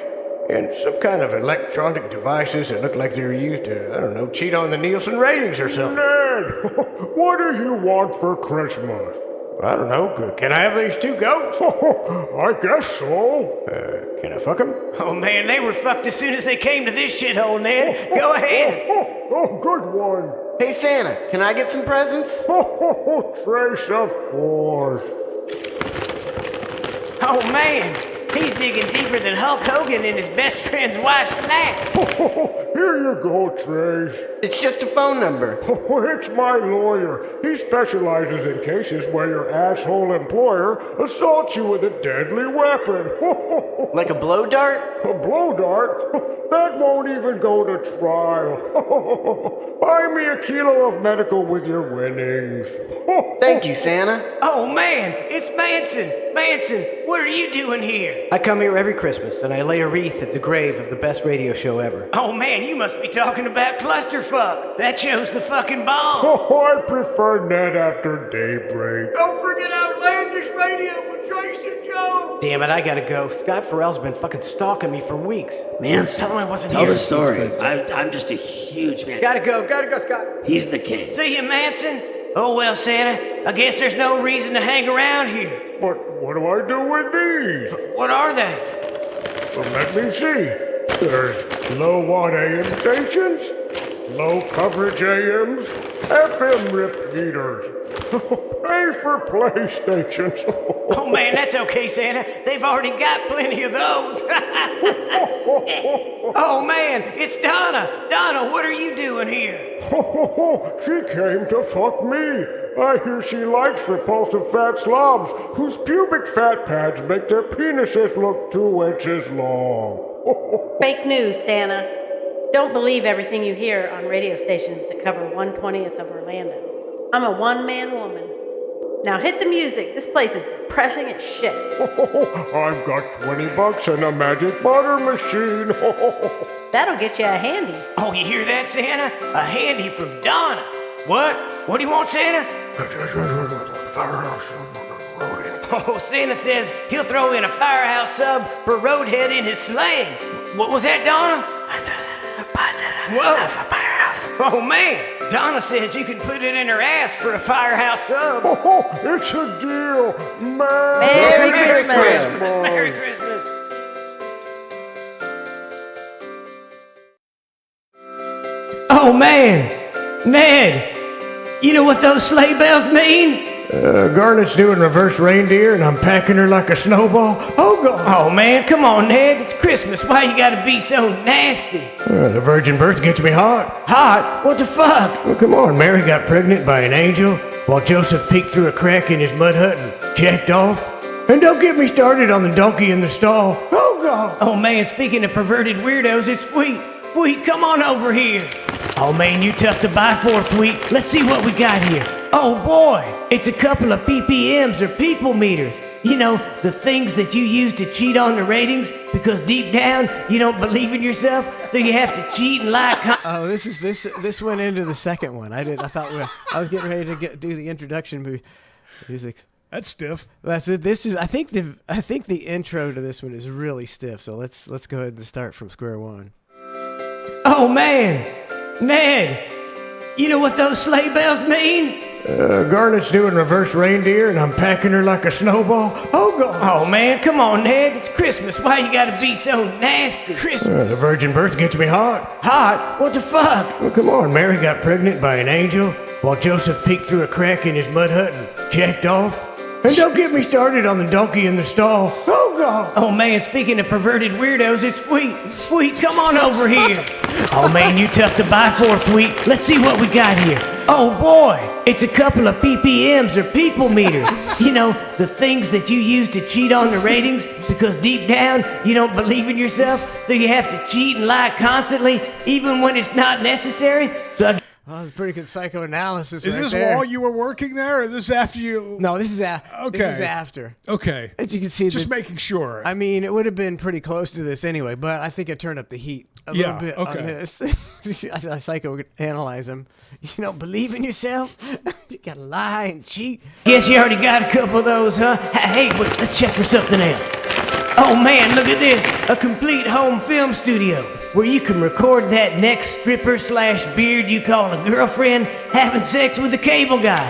And some kind of electronic devices that look like they were used to, I don't know, cheat on the Nielsen ratings or something. Ned, what do you want for Christmas? I don't know. Can I have these 2 goats? I guess so. Can I fuck them?
Oh man, they were fucked as soon as they came to this shithole, Ned. Go ahead.
Oh, good one.
Hey Santa, can I get some presents?
Trace, of course.
Oh man, he's digging deeper than Hulk Hogan in his best friend's wife's snack.
Here you go, Trace.
It's just a phone number.
It's my lawyer. He specializes in cases where your asshole employer assaults you with a deadly weapon.
Like a blow dart?
A blow dart? That won't even go to trial. Buy me a kilo of medical with your winnings.
Thank you, Santa.
Oh man, it's Manson. Manson, what are you doing here?
I come here every Christmas and I lay a wreath at the grave of the best radio show ever.
Oh man, you must be talking about Clusterfuck. That show's the fucking bomb.
I prefer Ned After Daybreak.
Don't forget Outlandish Radio with Trace and Joe.
Damn it, I gotta go. Scott Farrell's been fucking stalking me for weeks.
Man,
Tell him I wasn't
tell
here.
the story. I'm just a huge fan.
Gotta go, Scott.
He's the king.
See you, Manson. Oh well, Santa, I guess there's no reason to hang around here.
But what do I do with these?
What are they?
Well, let me see. There's low-watt AM stations, low-coverage AMs, FM repeaters, pay for PlayStations.
Oh man, that's okay, Santa. They've already got plenty of those. Oh man, it's Donna. Donna, what are you doing here?
She came to fuck me. I hear she likes repulsive fat slobs whose pubic fat pads make their penises look 2 inches long.
Fake news, Santa. Don't believe everything you hear on radio stations that cover 1/20th of Orlando. I'm a one-man woman. Now hit the music. This place is depressing as shit.
I've got $20 and a magic butter machine.
That'll get you a handy.
Oh, you hear that, Santa? A handy from Donna. What? What do you want, Santa? Oh, Santa says he'll throw in a firehouse sub for Roadhead in his slang. What was that, Donna? Whoa. Oh, man. Donna says you can put it in her ass for a firehouse sub.
It's a deal.
Merry Christmas.
Merry Christmas. Oh, man. Ned, you know what those sleigh bells mean?
Garnet's doing reverse reindeer and I'm packing her like a snowball. Oh, God.
Oh, man, come on, Ned. It's Christmas. Why you gotta be so nasty?
The virgin birth gets me hot.
Hot? What the fuck?
Well, come on, Mary got pregnant by an angel.
while Joseph peeked through a crack in his mud hut and jacked off. And don't get me started on the donkey in the stall. Oh, God. Oh, man, speaking of perverted weirdos, it's Fweet. Fweet, come on over here. Oh, man, you tough to buy for, Fweet. Let's see what we got here. Oh, boy, it's a couple of PPMs or people meters. You know, the things that you use to cheat on the ratings because deep down you don't believe in yourself, so you have to cheat and lie.
Oh, this went into the second one. I thought I was getting ready to do the introduction music.
That's stiff.
That's it. This is I think the intro to this one is really stiff. So let's go ahead and start from square one.
Oh man, Ned, you know what those sleigh bells mean? Garnet's doing reverse reindeer and I'm packing her like a snowball. Oh, God. Oh, man, come on, Ned. It's Christmas. Why you gotta be so nasty? Christmas. The virgin birth gets me hot. Hot? What the fuck? Well, come on. Mary got pregnant by an angel while Joseph peeked through a crack in his mud hut and jacked off. And don't get me started on the donkey in the stall. Oh, God. Oh, man, speaking of perverted weirdos, it's Fweet. Fweet, come on over here. Oh, man, you tough to buy for, Fweet. Let's see what we got here. Oh, boy, it's a couple of PPMs or people meters. You know, the things that you use to cheat on the ratings because deep down you don't believe in yourself, so you have to cheat and lie constantly, even when it's not necessary. So
Oh, that's pretty good psychoanalysis.
Is
right
this
there.
while you were working there, or is this after you?
No, this is
Okay.
This is after.
Okay.
As you can see,
Just making sure.
I mean, it would have been pretty close to this anyway, but I think I turned up the heat a little bit on this. I psychoanalyze him. You don't believe in yourself? You gotta lie and cheat.
Guess you already got a couple of those, huh? Hey, wait, let's check for something else. Oh man, look at this. A complete home film studio where you can record that next stripper/beard you call a girlfriend having sex with a cable guy.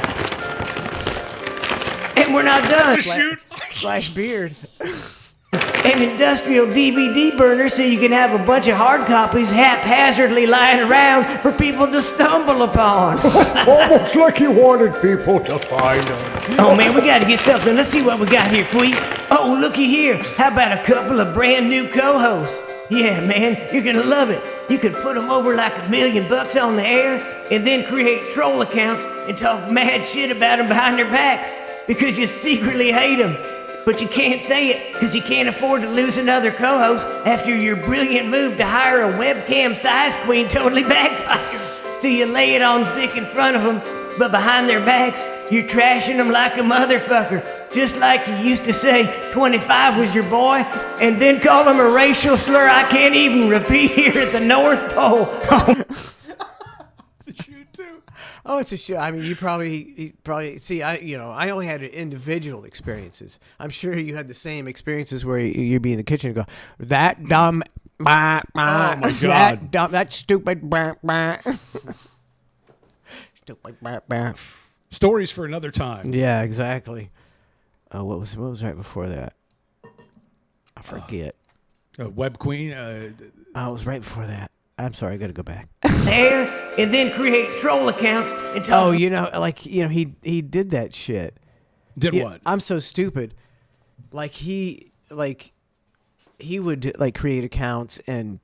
And we're not done.
Slash beard.
An industrial DVD burner so you can have a bunch of hard copies haphazardly lying around for people to stumble upon.
Almost like you wanted people to find them.
Oh man, we gotta get something. Let's see what we got here, Fweet. Oh, looky here. How about a couple of brand new co-hosts? Yeah, man, you're gonna love it. You can put them over like $1 million on the air and then create troll accounts and talk mad shit about them behind their backs because you secretly hate them. But you can't say it because you can't afford to lose another co-host after your brilliant move to hire a webcam size queen totally backfired. So you lay it on thick in front of them, but behind their backs, you're trashing them like a motherfucker. Just like you used to say 25 was your boy, and then call them a racial slur I can't even repeat here at the North Pole.
Oh, it's a show. I mean, you probably see. I only had individual experiences. I'm sure you had the same experiences where you'd be in the kitchen and go, "That dumb, bah, bah,
oh my god,
that stupid, bah, bah. Stupid, bah, bah."
Stories for another time.
Yeah, exactly. What was right before that? I forget.
Web Queen.
It was right before that. I'm sorry, I got to go back.
There, and then create troll accounts and talk.
Oh, he did that shit.
Did what?
I'm so stupid. He would create accounts and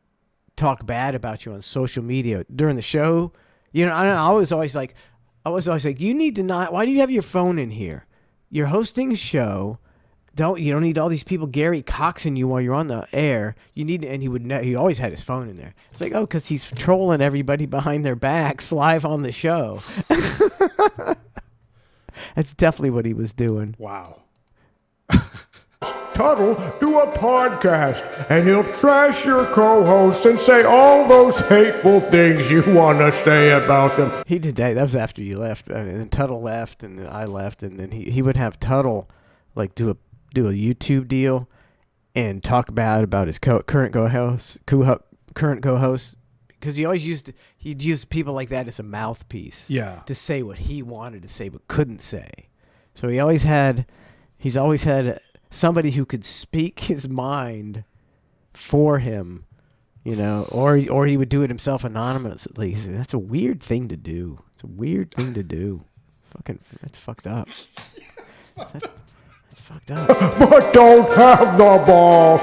talk bad about you on social media during the show. I was always like, you need to not. Why do you have your phone in here? You're hosting a show. You don't need all these people Gary Coxing you while you're on the air. You need, and he always had his phone in there. It's like, oh, because he's trolling everybody behind their backs live on the show. That's definitely what he was doing.
Wow.
Tuttle, do a podcast, and he'll trash your co-host and say all those hateful things you want to say about them.
He did that. That was after you left, and then Tuttle left, and then I left, and then he would have Tuttle do a YouTube deal and talk about his current co-host, because he'd use people like that as a mouthpiece.
Yeah.
To say what he wanted to say but couldn't say. So he's always had somebody who could speak his mind for him, or he would do it himself anonymously. That's a weird thing to do. Fucking, that's fucked up. That's fucked up.
But don't have the balls.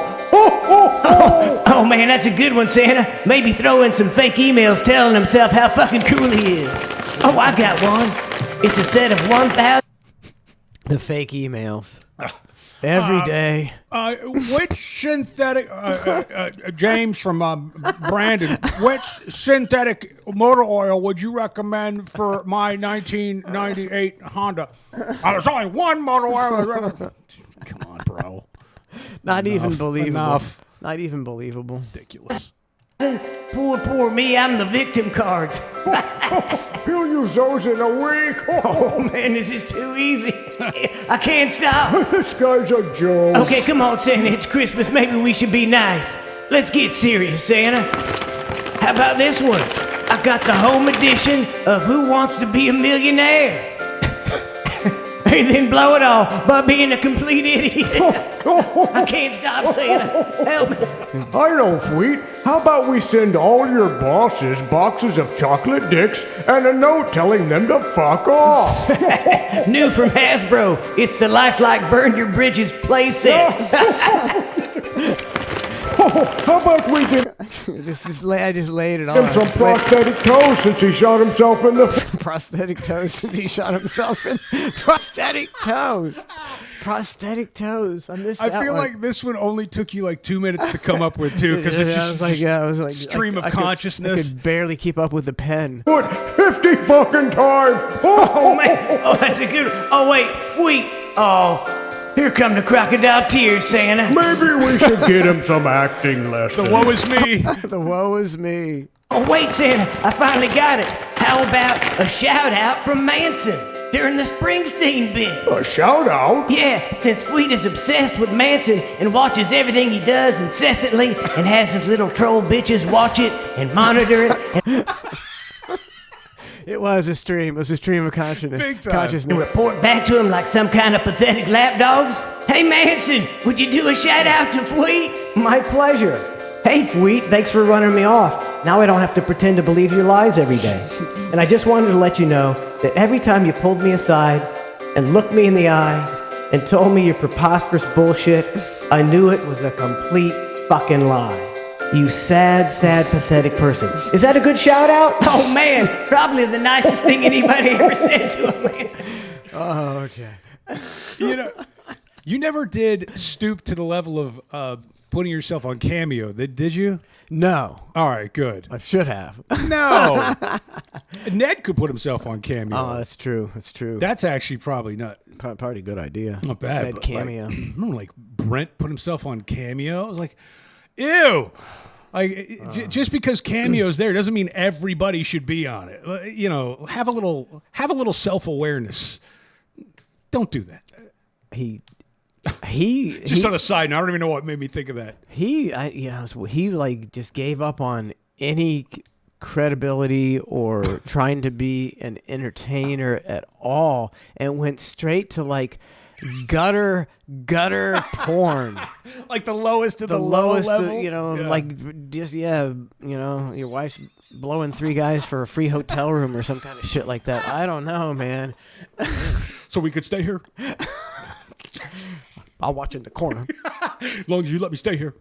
Oh man, that's a good one, Santa. Maybe throw in some fake emails telling himself how fucking cool he is. Oh, I got one. It's a set of 1,000.
The fake emails. Every day.
Which synthetic, James from Brandon, which synthetic motor oil would you recommend for my 1998 Honda? There's only one motor oil.
Come on, bro.
Not even believable.
Enough.
Not even believable.
Ridiculous.
Poor me, I'm the victim cards.
He'll use those in a week.
Oh man, this is too easy. I can't stop.
This guy's a joke.
Okay, come on, Santa, it's Christmas. Maybe we should be nice. Let's get serious, Santa. How about this one? I got the home edition of Who Wants to Be a Millionaire? And then blow it all by being a complete idiot. I can't stop, Santa. Help me.
I know, Sweet. How about we send all your bosses boxes of chocolate dicks and a note telling them to fuck off?
New from Hasbro. It's the lifelike Burn Your Bridges playset.
How about we give
I just laid it on.
him some prosthetic toes since he shot himself in the...
Prosthetic toes since he shot himself in. Prosthetic toes. Prosthetic toes. I missed that
I feel
one.
like this one only took you like 2 minutes to come up with, too, because it's just,
I was like
stream of
I
consciousness.
could barely keep up with the pen.
Put 50 fucking times.
Oh, man. Oh, that's a good one. Oh, wait. Sweet. Oh, here come the crocodile tears, Santa.
Maybe we should get him some acting lessons.
Woe is me.
The woe is me.
Oh, wait, Santa. I finally got it. How about a shout out from Manson during the Springsteen bit?
A shout out?
Yeah, since Sweet is obsessed with Manson and watches everything he does incessantly and has his little troll bitches watch it and monitor it
It was a stream. It was a stream of consciousness.
Big time.
and
Consciousness.
report back to him like some kind of pathetic lapdogs. Hey, Manson, would you do a shout out to Sweet?
My pleasure. Hey, Fweet, thanks for running me off. Now I don't have to pretend to believe your lies every day. And I just wanted to let you know that every time you pulled me aside and looked me in the eye and told me your preposterous bullshit, I knew it was a complete fucking lie. You sad, sad, pathetic person. Is that a good shout out?
Oh, man, probably the nicest thing anybody ever said to him, Manson.
Oh, okay.
You know, you never did stoop to the level of putting yourself on Cameo, did you?
No.
All right, good.
I should have.
No. Ned could put himself on Cameo.
Oh, that's true. That's true.
That's actually probably not
Probably a good idea.
not bad.
Ned
but
Cameo.
Like, remember, like Brent put himself on Cameo. I was like, ew. Like just because Cameo's there doesn't mean everybody should be on it. You know, have a little self-awareness. Don't do that.
He
Just on a side note, I don't even know what made me think of that.
he like just gave up on any credibility or trying to be an entertainer at all and went straight to like gutter porn.
Like the lowest of the,
lowest,
low level.
like just your wife's blowing 3 guys for a free hotel room or some kind of shit like that. I don't know, man.
So we could stay here
I'll watch in the corner.
as long as you let me stay here.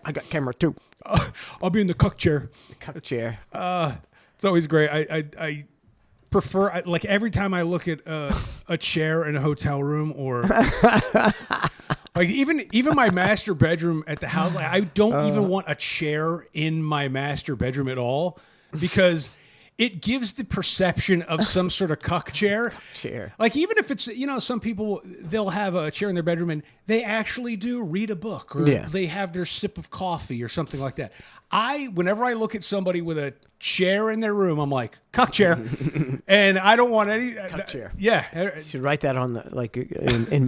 I got camera 2.
I'll be in the cuck chair.
Cup chair.
It's always great. I prefer like every time I look at a chair in a hotel room or like even my master bedroom at the house. Like, I don't even want a chair in my master bedroom at all because it gives the perception of some sort of cuck chair.
Chair.
Like even if it's some people they'll have a chair in their bedroom and they actually do read a book or they have their sip of coffee or something like that. Whenever I look at somebody with a chair in their room, I'm like cuck chair, and I don't want any
Cuck chair.
Yeah,
You should write that on the in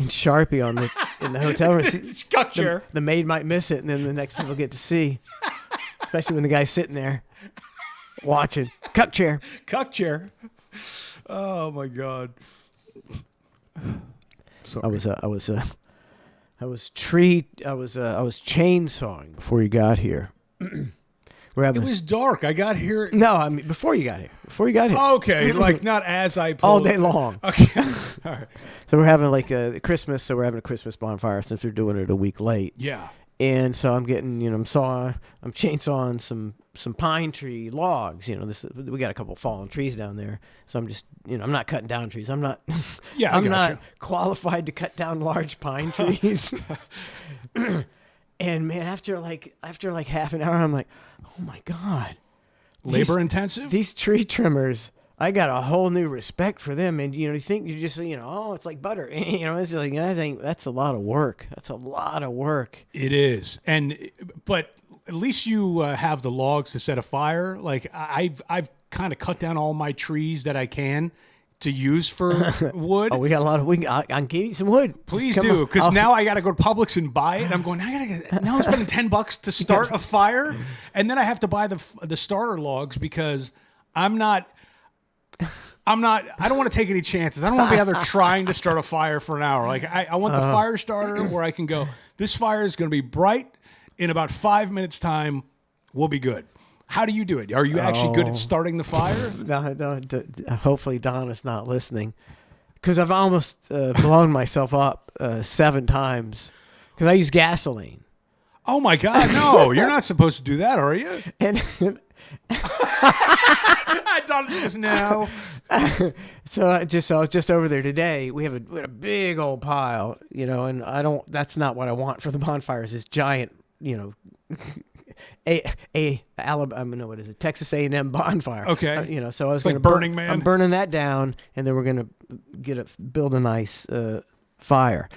Sharpie on in the hotel room.
it's cuck chair.
The maid might miss it, and then the next people get to see, especially when the guy's sitting there watching. Cuck chair.
Cuck chair. Oh my god. Sorry.
I was chainsawing before you got here. We're having
It was dark. I got here.
no, I mean before you got here.
Okay, like not as I pulled.
All day long.
Okay. All right.
So we're having like a Christmas. So we're having a Christmas bonfire since we're doing it a week late.
Yeah.
And so I'm getting, I'm chainsawing some some pine tree logs. We got a couple fallen trees down there, so I'm just I'm not cutting down trees. I'm not
Yeah, I
I'm not
gotcha.
qualified to cut down large pine trees. And man, after like half an hour, I'm like, oh my god,
Labor intensive?
These tree trimmers, I got a whole new respect for them. And you think you just oh, it's like butter. It's like I think that's a lot of work. That's a lot of work.
It is. But at least you have the logs to set a fire. Like I've kind of cut down all my trees that I can to use for wood.
Oh, we got a lot of. I'll give you some wood.
Please
Come
do,
on.
because now I got to go to Publix and buy it. And I'm going. Now I'm spending $10 to start a fire, and then I have to buy the starter logs because I'm not. I don't want to take any chances. I don't want to be out there trying to start a fire for an hour. Like I want the fire starter where I can go. This fire is going to be bright. In about 5 minutes time, we'll be good. How do you do it? Are you actually good at starting the fire?
No, hopefully Don is not listening, because I've almost blown myself up 7 times because I use gasoline.
Oh my God, no! You're not supposed to do that, are you?
And
Don says no.
so I was just over there today. We have a big old pile, and I don't. That's not what I want for the bonfires. This giant, Alabama, no, what is it? Texas A&M bonfire.
Okay.
So I was
like
going to
Burning Man.
I'm burning that down, and then we're going to build a nice fire.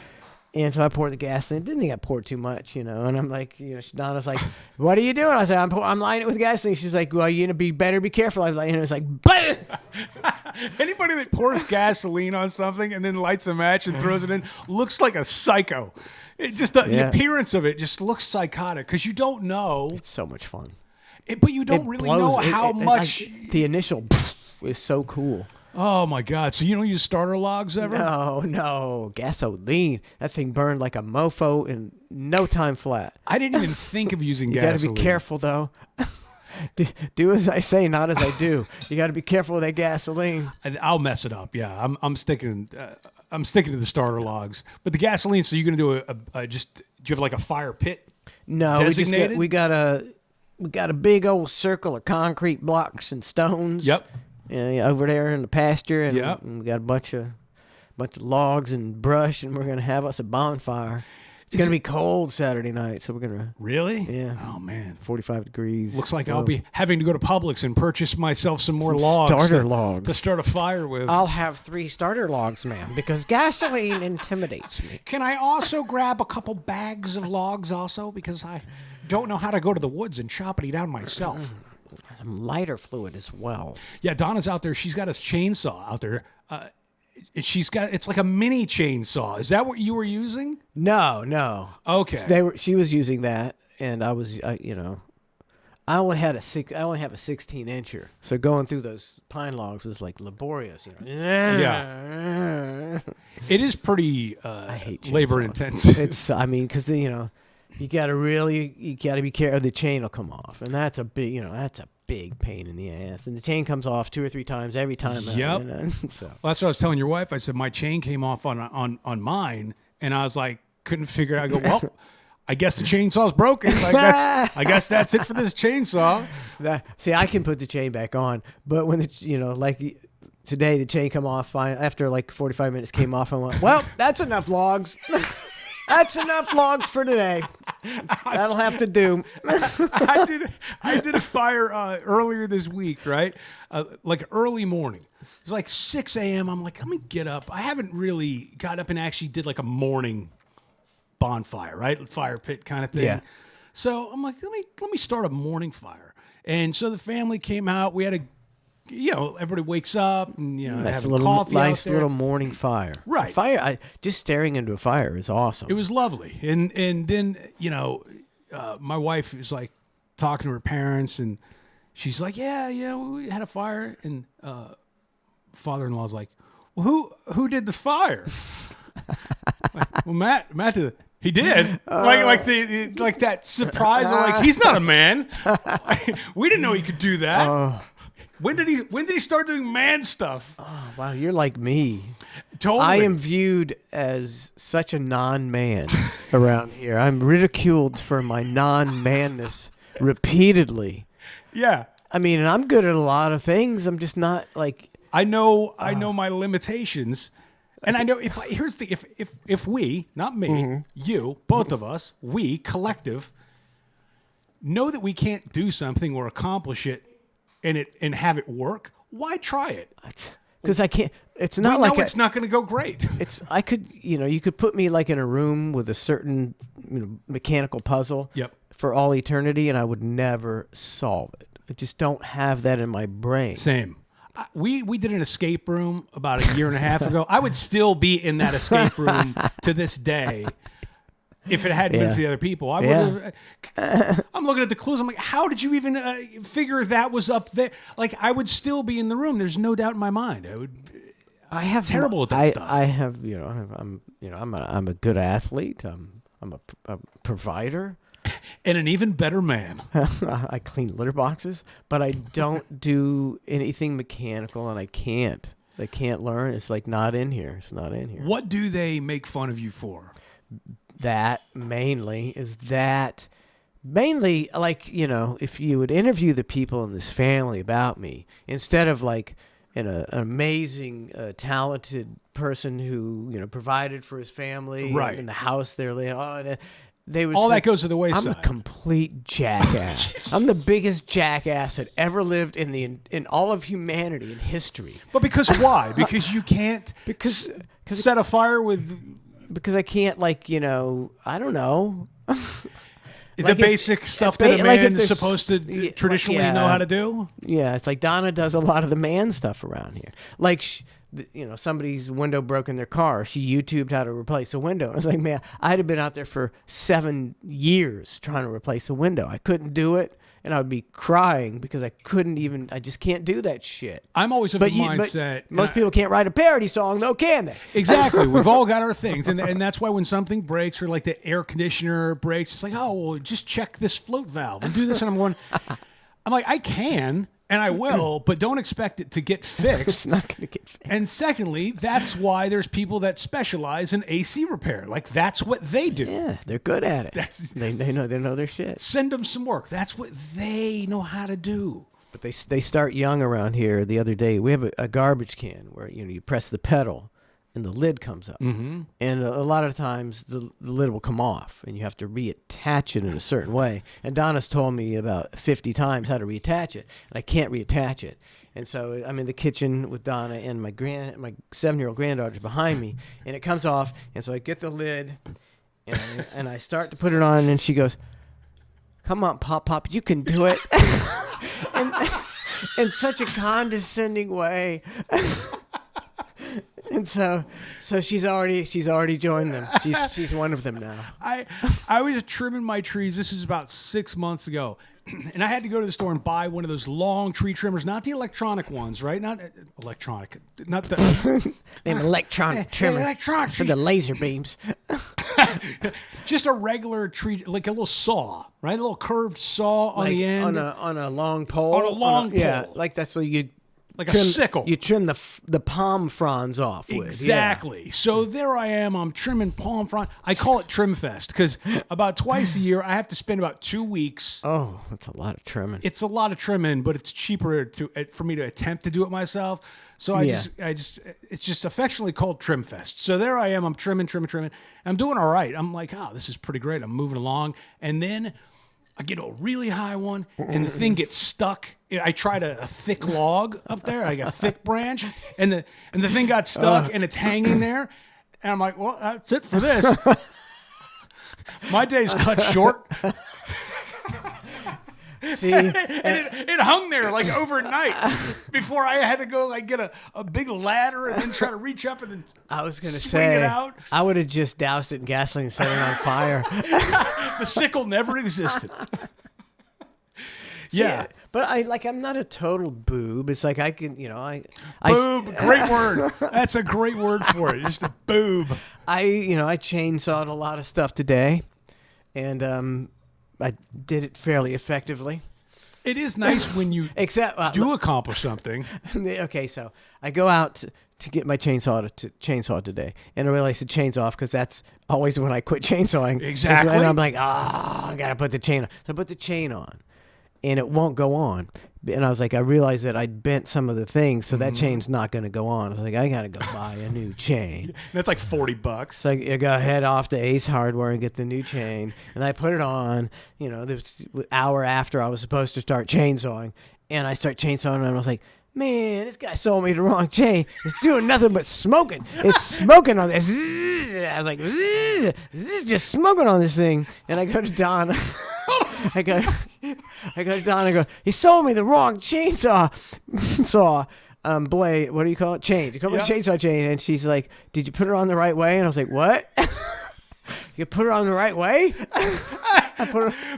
And so I poured the gasoline. Didn't think I poured too much, And I'm like, Donna's like, "What are you doing?" I said, "I'm lining it with gasoline." She's like, "Well, you better be careful." I was like, it's like, bam!
Anybody that pours gasoline on something and then lights a match and throws it in looks like a psycho. It just the appearance of it just looks psychotic because you don't know.
It's so much fun.
But you don't really know how much.
The initial is so cool.
Oh my God! So you don't use starter logs ever?
No, gasoline. That thing burned like a mofo in no time flat.
I didn't even think of using
You
gasoline.
got to be careful though. Do as I say, not as I do. You got to be careful with that gasoline.
I'll mess it up. Yeah, I'm sticking. I'm sticking to the starter logs. But the gasoline. So you're gonna do do you have like a fire pit?
No,
designated?
we got a big old circle of concrete blocks and stones.
Yep.
Over there in the pasture, and we got a bunch of logs and brush, and we're gonna have us a bonfire. It's gonna be cold Saturday night, so we're gonna
Really?
Yeah.
Oh man,
45 degrees.
looks like I'll be having to go to Publix and purchase myself some more logs,
starter logs
to start a fire with.
I'll have 3 starter logs, ma'am, because gasoline intimidates me.
Can I also grab a couple bags of logs also because I don't know how to go to the woods and chop it down myself?
Some lighter fluid as well.
Yeah, Donna's out there. She's got a chainsaw out there. It's like a mini chainsaw. Is that what you were using?
No.
Okay.
She was using that, and I was, I only have a 16 incher, so going through those pine logs was like laborious.
Yeah. It is pretty
I hate
labor
chainsaws.
intensive.
It's, because you got to be careful. The chain will come off, and that's a big pain in the ass. And the chain comes off 2 or 3 times every time.
Yep.
So
Well, that's what I was telling your wife. I said my chain came off on mine, and I was like, couldn't figure it out. I go, well, I guess the chainsaw's broken. I guess that's it for this chainsaw.
I can put the chain back on, but when like today the chain come off fine. After like 45 minutes came off, I went, well, that's enough logs. That's enough logs for today. That'll have to do.
I did a fire earlier this week, right? Like early morning. It was like 6 a.m. I'm like, let me get up. I haven't really got up and actually did like a morning bonfire, right? Fire pit kind of thing.
Yeah.
So I'm like, let me start a morning fire. And so the family came out. We had everybody wakes up and
Nice
having coffee out there.
little morning fire.
Right.
Fire. Just staring into a fire is awesome.
It was lovely. And then, my wife is like talking to her parents and she's like, yeah, we had a fire. And father-in-law's like, well, who did the fire? Well, Matt did it. He did. Like that surprise. Like, he's not a man. We didn't know he could do that. When did he start doing man stuff?
Oh, wow, you're like me.
Totally.
I am viewed as such a non-man around here. I'm ridiculed for my non-manness repeatedly.
Yeah.
I mean, and I'm good at a lot of things. I'm just not like.
I know my limitations, and I know if we, not me, you, both of us, we collective, know that we can't do something or accomplish it, and have it work. Why try it?
Because I can't. It's not like
it's not going to go great.
It's I could you could put me like in a room with a certain mechanical puzzle.
Yep.
For all eternity, and I would never solve it. I just don't have that in my brain.
Same. We did an escape room about a year and a half ago. I would still be in that escape room to this day if it hadn't been for the other people. I would have, I'm looking at the clues. I'm like, how did you even figure that was up there? Like, I would still be in the room. There's no doubt in my mind. I have terrible at that stuff.
I have, I'm a good athlete. I'm a provider.
And an even better man.
I clean litter boxes, but I don't do anything mechanical, and I can't. I can't learn. It's like not in here. It's not in here.
What do they make fun of you for?
That mainly like, if you would interview the people in this family about me, instead of like an amazing, talented person who, provided for his family
right.
in the house they're living on, they would
all
say,
that goes to the wayside.
I'm a complete jackass. I'm the biggest jackass that ever lived in all of humanity in history.
But because why? Because you can't set a fire with.
Because I can't, I don't know.
The basic stuff that a man is supposed to traditionally know how to do.
Yeah, it's like Donna does a lot of the man stuff around here. Like, somebody's window broke in their car. She YouTubed how to replace a window. I was like, man, I'd have been out there for 7 years trying to replace a window. I couldn't do it, and I would be crying because I just can't do that shit.
I'm always of the mindset.
Most people can't write a parody song, though, can they?
Exactly. We've all got our things, and that's why when something breaks or like the air conditioner breaks, it's like, oh, well, just check this float valve and do this. And I'm like, I can. And I will, but don't expect it to get fixed.
It's not going to get fixed.
And secondly, that's why there's people that specialize in AC repair. Like, that's what they do.
Yeah, they're good at it. They know their shit.
Send them some work. That's what they know how to do.
But they start young around here. The other day, we have a garbage can where you press the pedal and the lid comes up. Mm-hmm. And a lot of times the lid will come off and you have to reattach it in a certain way. And Donna's told me about 50 times how to reattach it, and I can't reattach it. And so I'm in the kitchen with Donna, and my 7-year-old granddaughter's behind me, and it comes off. And so I get the lid and I start to put it on, and she goes, "Come on, Pop, you can do it." and in such a condescending way. And so she's already joined them. She's one of them now.
I was trimming my trees. This is about 6 months ago, and I had to go to the store and buy one of those long tree trimmers, not the electronic ones, right? Not electronic, not the
electronic trimmer.
Electronic
for the laser beams.
Just a regular tree, like a little saw, right? A little curved saw on the end,
on a long pole.
On a long pole,
yeah, like that's so you.
Like a sickle.
You trim the palm fronds off with.
Exactly. Yeah. So there I am. I'm trimming palm frond. I call it Trim Fest because about twice a year I have to spend about 2 weeks.
Oh, that's a lot of trimming.
It's a lot of trimming, but it's cheaper for me to attempt to do it myself. So it's just affectionately called Trim Fest. So there I am. I'm trimming. I'm doing all right. I'm like, oh, this is pretty great. I'm moving along. And then I get a really high one, and the thing gets stuck. I tried a thick log up there, like a thick branch, and the thing got stuck, and it's hanging there. And I'm like, well, that's it for this. My day's cut short.
See,
and it hung there like overnight before I had to go like get a big ladder and then try to reach up and then
I was gonna
swing it out.
I would have just doused it in gasoline and set it on fire.
The sickle never existed.
Yeah, but I'm not a total boob. It's like I can,
boob, great word. That's a great word for it. Just a boob.
I chainsawed a lot of stuff today, and I did it fairly effectively.
It is nice when you do accomplish something.
Okay, so I go out to get my chainsaw today, and I realize the chain's off because that's always when I quit chainsawing.
Exactly.
And I'm like, I gotta put the chain on. So I put the chain on, and it won't go on. And I was like, I realized that I'd bent some of the things, so that chain's not going to go on. I was like, I got to go buy a new chain.
That's like $40.
So I go head off to Ace Hardware and get the new chain, and I put it on. You know, this hour after I was supposed to start chainsawing, and I start chainsawing, and I was like, man, this guy sold me the wrong chain. It's doing nothing but smoking. It's smoking on this. I was like, this is just smoking on this thing. And I go to Don. I go to Don and I go, he sold me the wrong chainsaw. Blade, what do you call it? Chain. You call it a chainsaw chain. And she's like, did you put it on the right way? And I was like, what? You put it on the right way?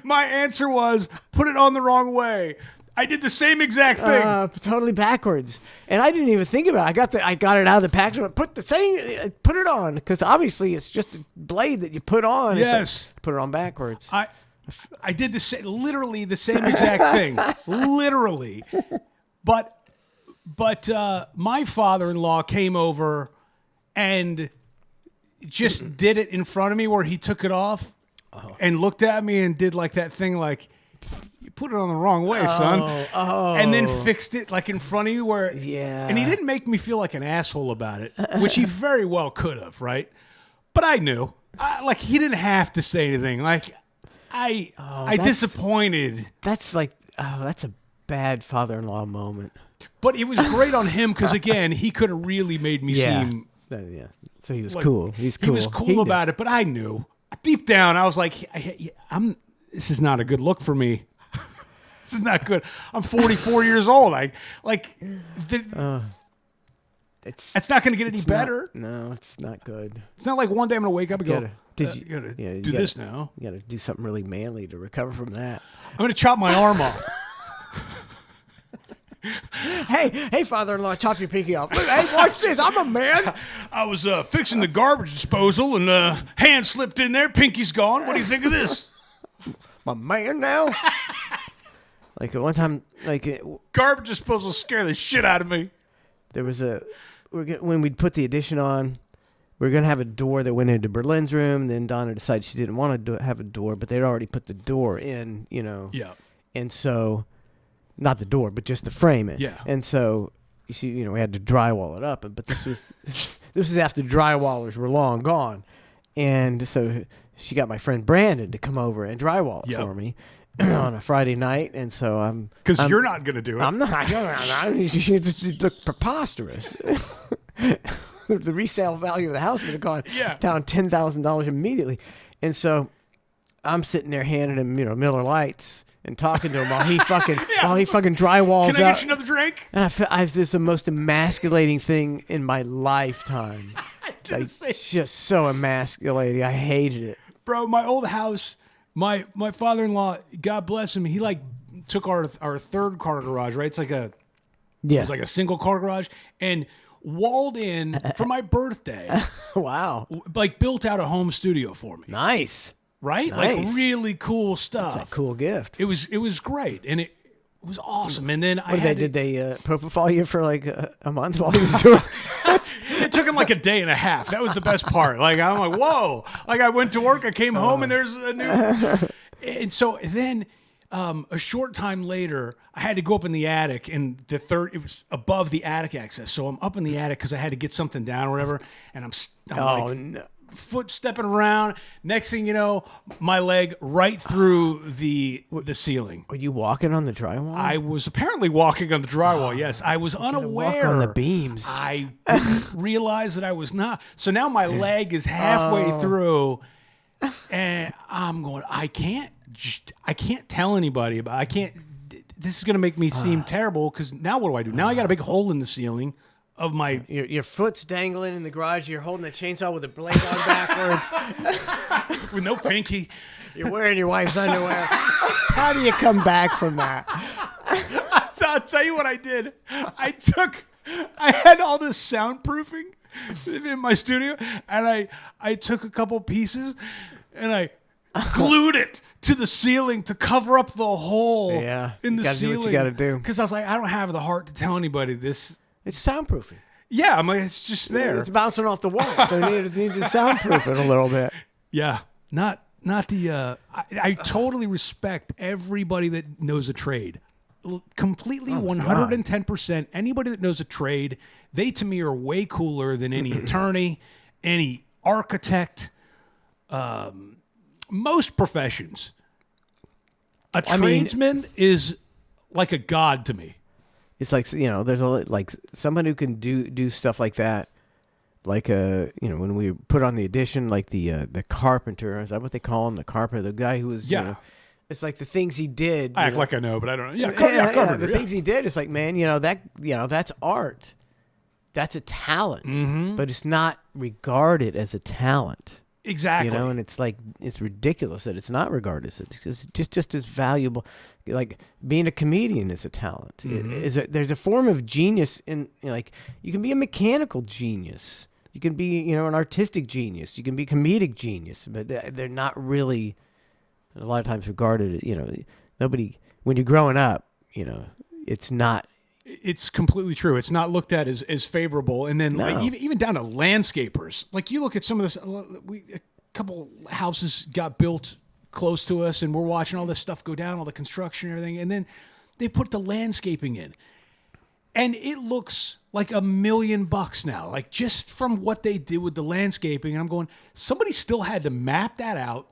My answer was, put it on the wrong way. I did the same exact thing.
Totally backwards. And I didn't even think about it. I got it out of the package. Put it on, because obviously it's just a blade that you put on.
Yes.
Like, put it on backwards.
I did literally the same exact thing. Literally. But my father-in-law came over and just did it in front of me, where he took it off and looked at me and did like that thing, like, you put it on the wrong way, son. And then fixed it like in front of you, and he didn't make me feel like an asshole about it, which he very well could have, right? But I knew. Like, he didn't have to say anything. Like, I disappointed.
That's like, that's a bad father-in-law moment.
But it was great on him, because, again, he could have really made me seem...
Yeah. So he was
like,
cool. He
was cool about it, but I knew. Deep down, I was like, this is not a good look for me. This is not good. I'm 44 years old. It's not going to get any better.
No, it's not good.
It's not like one day I'm going to wake up and go,
you
gotta do this now.
You got to do something really manly to recover from that.
I'm going to chop my arm off.
Hey, father-in-law, chop your pinky off. Look, hey, watch this. I'm a man.
I was fixing the garbage disposal, and hand slipped in there. Pinky's gone. What do you think of this?
I'm a man now. Like at one time,
garbage disposal scared the shit out of me.
There was when we'd put the addition on, we were gonna have a door that went into Berlin's room. Then Donna decided she didn't want to have a door, but they'd already put the door in, you know.
Yeah.
And so, not the door, but just the frame it.
Yeah.
And so, we had to drywall it up. But this was after drywallers were long gone, and so she got my friend Brandon to come over and drywall it for me. On a Friday night, and so I'm...
Because you're not going to do it.
I'm not. It looked preposterous. The resale value of the house would have gone down $10,000 immediately. And so I'm sitting there handing him, Miller Lights and talking to him while he fucking drywalls up.
Can I get you another drink?
And this is the most emasculating thing in my lifetime. Just so emasculating. I hated it.
Bro, my old house... My father-in-law, God bless him, he took our third car garage, right? It's like it was like a single car garage, and walled in for my birthday.
Wow.
Built out a home studio for me.
Nice.
Right?
Nice.
Like really cool stuff.
That's a cool gift.
It was great, and it was awesome. And then
did they propofol you for like a month while he was doing it?
It took him like a day and a half. That was the best part. Like, I'm like, whoa. Like, I went to work, I came home, and there's a new... And so then a short time later, I had to go up in the attic, and it was above the attic access. So I'm up in the attic because I had to get something down or whatever, and I'm foot stepping around. Next thing you know, my leg right through the ceiling.
Were you walking on the drywall?
I was apparently walking on the drywall. Yes, I was unaware.
Walk on the beams.
I didn't realize that I was not. So now my leg is halfway through, and I'm going. I can't tell anybody about. This is going to make me seem terrible, because now what do? Now I got a big hole in the ceiling. Of my
your foot's dangling in the garage. You're holding a chainsaw with a blade on backwards,
with no pinky.
You're wearing your wife's underwear. How do you come back from that?
I'll tell you what I did. I had all this soundproofing in my studio, and I took a couple pieces and I glued it to the ceiling to cover up the hole in the ceiling.
Do what you got to do.
Because I was like, I don't have the heart to tell anybody this.
It's soundproofing.
Yeah, I'm like, it's just there.
It's bouncing off the wall, so you need to soundproof it a little bit.
Yeah, not I totally respect everybody that knows a trade. Completely,
Oh
110%. Anybody that knows a trade, they to me are way cooler than any attorney, any architect, most professions. A tradesman is like a god to me.
It's like, there's like someone who can do stuff like that. Like when we put on the edition, like the carpenter, is that what they call him? The carpenter, the guy who was it's like the things he did.
I act like I know, but I don't know. Yeah,
carpenter. The things he did. It's like, man, that's art. That's a talent, but it's not regarded as a talent.
Exactly.
And it's like, it's ridiculous that it's not regarded as just as valuable. Like being a comedian is a talent. There's a form of genius in, like, you can be a mechanical genius. You can be, an artistic genius. You can be a comedic genius, but they're not really a lot of times regarded, nobody, when you're growing up, it's not.
It's completely true. It's not looked at as favorable. And then like, even down to landscapers. Like you look at some of this, a couple houses got built close to us and we're watching all this stuff go down, all the construction and everything. And then they put the landscaping in. And it looks like $1 million now, like just from what they did with the landscaping. And I'm going, somebody still had to map that out.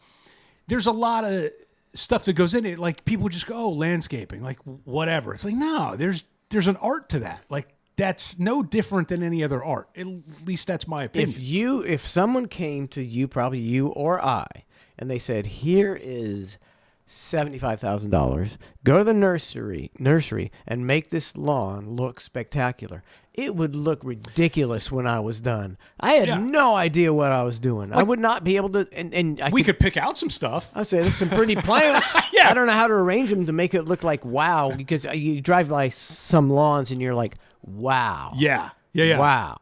There's a lot of stuff that goes in it. Like people just go, oh, landscaping, like whatever. It's like, no, there's an art to that. Like that's no different than any other art. At least that's my opinion.
If someone came to you, probably you or I, and they said, here is $75,000, go to the nursery and make this lawn look spectacular, it would look ridiculous when I was done. I had no idea what I was doing. I would not be able to, and
we could pick out some stuff.
I'd say there's some pretty plants. I don't know how to arrange them to make it look like wow, because you drive by some lawns and you're like, wow.
Yeah.
Wow.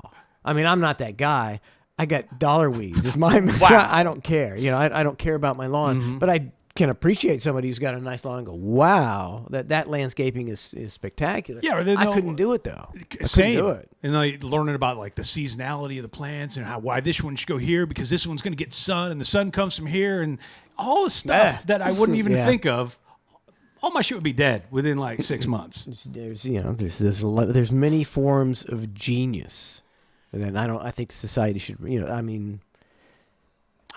I mean, I'm not that guy. I got dollar weeds. It's my
wow.
I don't care. I don't care about my lawn, but I can appreciate somebody who's got a nice lawn and go, wow, that landscaping is spectacular.
Yeah,
I couldn't do it though.
Same.
Couldn't do it.
And like learning about like the seasonality of the plants and why this one should go here because this one's going to get sun and the sun comes from here and all the stuff that I wouldn't even think of. All my shit would be dead within like 6 months.
There's many forms of genius, and then I think society should.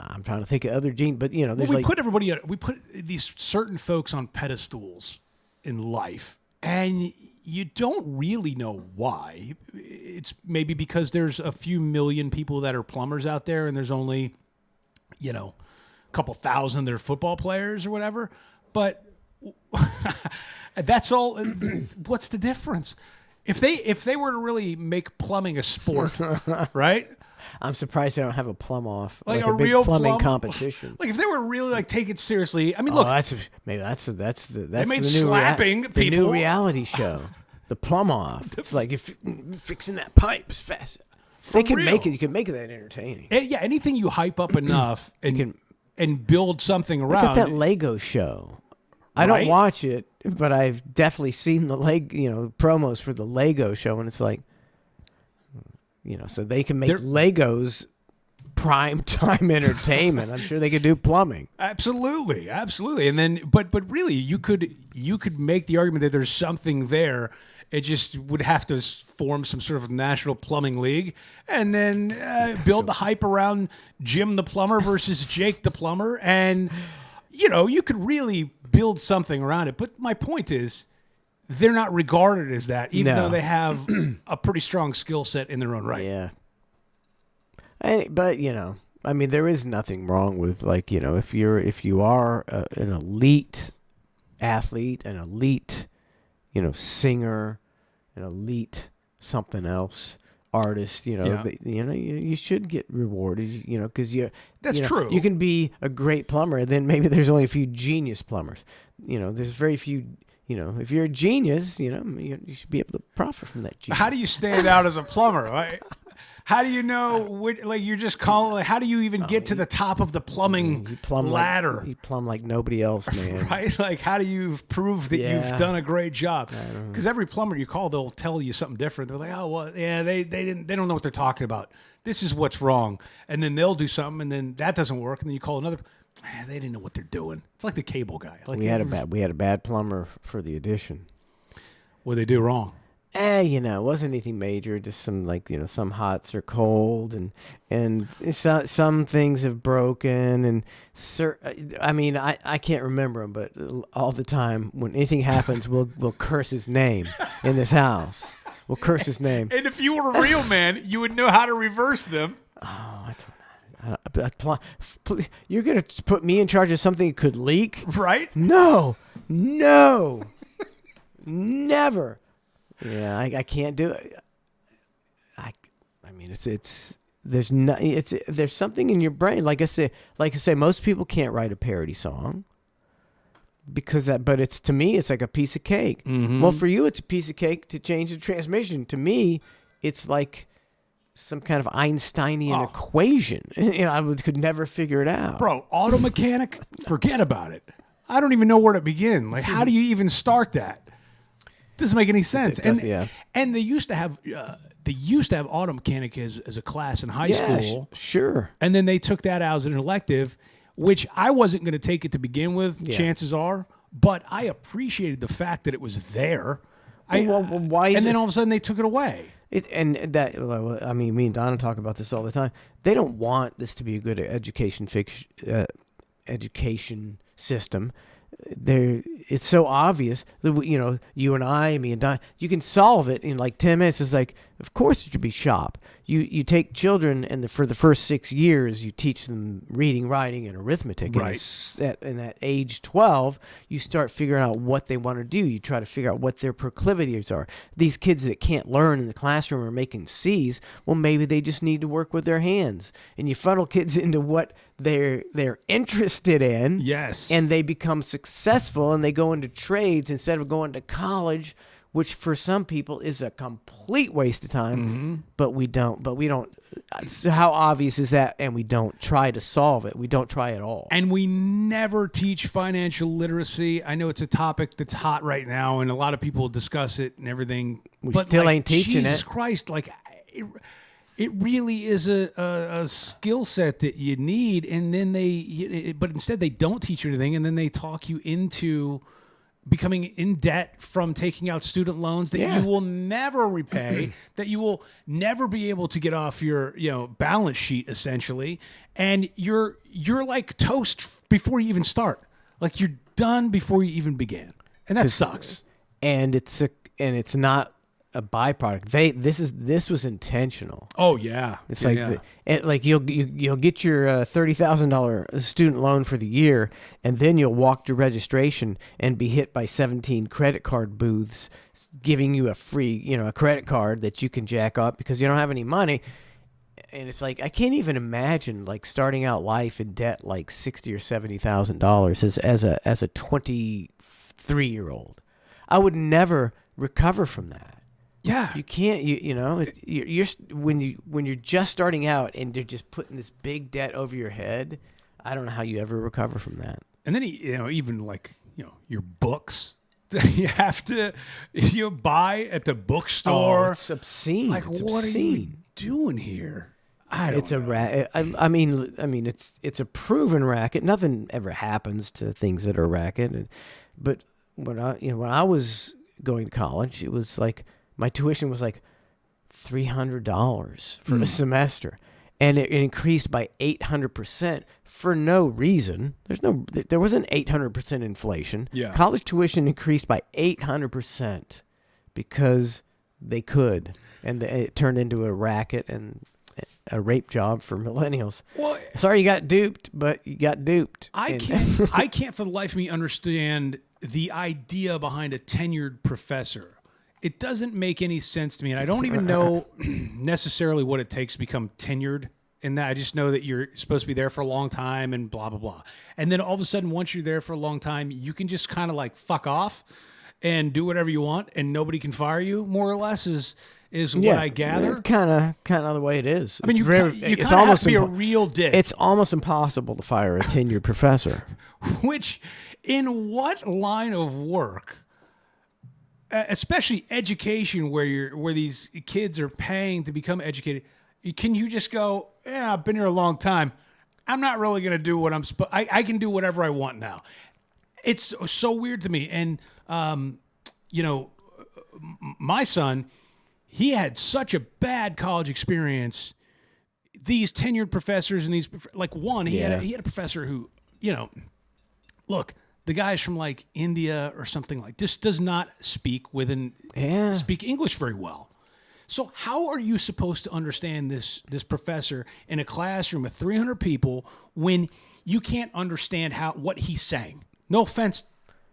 I'm trying to think of other gene, but there's
we put these certain folks on pedestals in life, and you don't really know why. It's maybe because there's a few million people that are plumbers out there, and there's only, a couple thousand that are football players or whatever. But that's all. What's the difference? If they were to really make plumbing a sport, right?
I'm surprised they don't have a plumb off,
like
a big
real
plumbing competition.
Like if they were really like take it seriously. I mean, look,
that's the
made
new
slapping
the
people.
new reality show, the plumb off. It's like if fixing that pipe as fast. They can make it. You can make that entertaining.
And, yeah, anything you hype up enough and build something around.
Look at that Lego show. I don't watch it, but I've definitely seen the promos for the Lego show, and it's like, so they can make Legos prime time entertainment. I'm sure they could do plumbing.
Absolutely. And then, but really, you could make the argument that there's something there. It just would have to form some sort of national plumbing league, and then build the hype around Jim the plumber versus Jake the plumber, and you could really build something around it. But my point is, they're not regarded as that, even though they have a pretty strong skill set in their own right.
Yeah. But there is nothing wrong with if you are an elite athlete, an elite, singer, an elite something else artist, you should get rewarded, because
that's true.
You can be a great plumber, and then maybe there's only a few genius plumbers. There's very few. If you're a genius, you should be able to profit from that genius.
How do you stand out as a plumber? Right? How do you know? You're just calling. How do you even get to the top of the plumbing ladder?
You plumb like nobody else, man.
Right? Like, how do you prove that you've done a great job? Because every plumber you call, they'll tell you something different. They're like, oh, well, yeah, they don't know what they're talking about. This is what's wrong, and then they'll do something, and then that doesn't work, and then you call another. They didn't know what they're doing. It's like the cable guy. Like
we had a bad plumber for the addition.
What they do wrong?
It wasn't anything major. Just some some hots are cold, and some things have broken, and I can't remember them, but all the time when anything happens, we'll curse his name in this house. We'll curse his name.
And if you were a real man, you would know how to reverse them.
Oh, you're gonna put me in charge of something that could leak,
right?
No, never. Yeah, I can't do it. There's something in your brain. Like I say, most people can't write a parody song but to me, it's like a piece of cake.
Mm-hmm.
Well, for you, it's a piece of cake to change the transmission. To me, it's like some kind of Einsteinian equation. I could never figure it out.
Bro, auto mechanic, forget about it. I don't even know where to begin. Like, how do you even start that? Doesn't make any sense. And they used to have auto mechanic as a class in high school.
Sure.
And then they took that out as an elective, which I wasn't going to take it to begin with, chances are, but I appreciated the fact that it was there.
Why?
And then all of a sudden they took it away.
Me and Donna talk about this all the time. They don't want this to be a good education system. It's so obvious that you and me and Don, you can solve it in like 10 minutes. It's like, of course it should be shop. You take children and for the first 6 years you teach them reading, writing, and arithmetic.
Right.
And at age 12 you start figuring out what they want to do. You try to figure out what their proclivities are. These kids that can't learn in the classroom are making C's. Well, maybe they just need to work with their hands. And you funnel kids into what they're interested in.
Yes.
And they become successful and they go into trades instead of going to college, which for some people is a complete waste of time.
Mm-hmm.
But we don't. So how obvious is that? And we don't try to solve it. We don't try at all.
And we never teach financial literacy. I know it's a topic that's hot right now, and a lot of people discuss it and everything.
We still ain't teaching
Jesus
it.
Christ, it really is a skill set that you need, and then but instead they don't teach you anything, and then they talk you into becoming in debt from taking out student loans that you will never repay, that you will never be able to get off your balance sheet essentially, and you're like toast before you even start. Like you're done before you even began, and that sucks.
And it's not a byproduct. This was intentional.
Oh yeah,
it's like you'll get your $30,000 student loan for the year, and then you'll walk to registration and be hit by 17 credit card booths giving you a free a credit card that you can jack up because you don't have any money. And it's like I can't even imagine like starting out life in debt like $60,000 or $70,000 as a 23-year-old. I would never recover from that.
Yeah,
you can't. You're when you're just starting out and they're just putting this big debt over your head. I don't know how you ever recover from that.
And then even like your books you have to buy at the bookstore.
Oh, it's obscene.
Like
it's
what
obscene.
are you doing here? I don't know.
I mean, it's a proven racket. Nothing ever happens to things that are a racket. But when I was going to college, it was like. My tuition was like $300 for a semester, and it increased by 800% for no reason. There wasn't 800% inflation.
Yeah.
College tuition increased by 800% because they could, and it turned into a racket and a rape job for millennials.
Well,
sorry you got duped, but you got duped.
I can't for the life of me understand the idea behind a tenured professor. It doesn't make any sense to me, and I don't even know necessarily what it takes to become tenured in that. I just know that you're supposed to be there for a long time and blah, blah, blah. And then all of a sudden, once you're there for a long time, you can just kind of like fuck off and do whatever you want, and nobody can fire you, more or less, is what I gather.
Kind of the way it is.
I mean, you kind of have to be a real dick.
It's almost impossible to fire a tenured professor.
Which, in what line of work... especially education, where these kids are paying to become educated, can you just go, I've been here a long time, I'm not really going to do what I'm supposed. I can do whatever I want now. It's so weird to me. And you know, my son, he had such a bad college experience. These tenured professors and these, like one, he had a professor who, you know, look, the guy's from like India or something like this, does not speak speak English very well. So how are you supposed to understand this professor in a classroom of 300 people when you can't understand what he's saying? No offense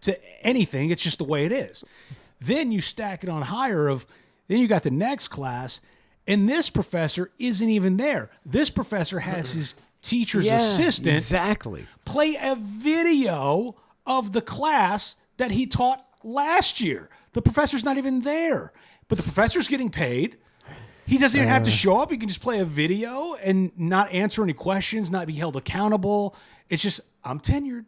to anything, it's just the way it is. Then you stack it on higher then you got the next class, and this professor isn't even there. This professor has his teacher's assistant play a video of the class that he taught last year. The professor's not even there, but the professor's getting paid. He doesn't even have to show up. He can just play a video and not answer any questions, not be held accountable. It's just, I'm tenured.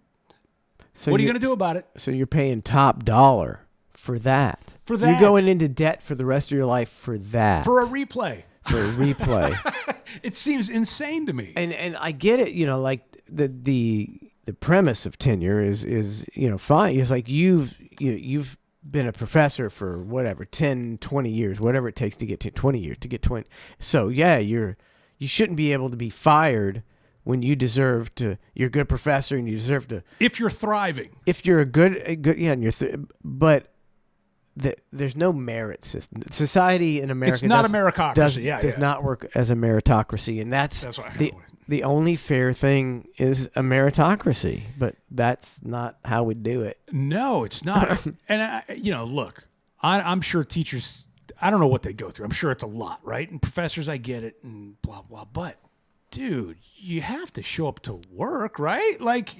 So what are you going to do about it?
So you're paying top dollar for that.
For that.
You're going into debt for the rest of your life for that.
For a replay. It seems insane to me.
And I get it, you know, like the premise of tenure is you know, fine. It's like you've been a professor for whatever 10, 20 years, whatever it takes to get to 20 years to get 20. So yeah, you shouldn't be able to be fired when you deserve to. You're a good professor and you deserve to.
If you're thriving.
If you're a good and you're but there's no merit system. Society in America
it's not a meritocracy.
Does not work as a meritocracy, and that's the only fair thing is a meritocracy. But that's not how we do it.
No, it's not. And you know, look, I'm sure teachers. I don't know what they go through. I'm sure it's a lot, right? And professors, I get it, and blah blah. But dude, you have to show up to work, right? Like.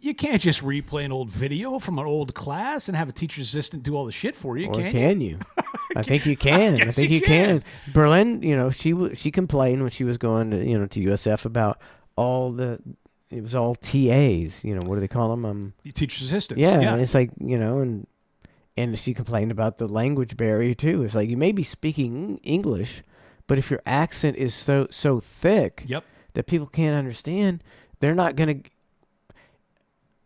You can't just replay an old video from an old class and have a teacher's assistant do all the shit for you,
can you? I think you can. I think you can. Berlin, you know, she complained when she was going to, you know, to USF about it was all TAs, you know, what do they call them?
Teacher's assistants.
Yeah, it's like, you know, and she complained about the language barrier too. It's like you may be speaking English, but if your accent is so thick that people can't understand, they're not going to.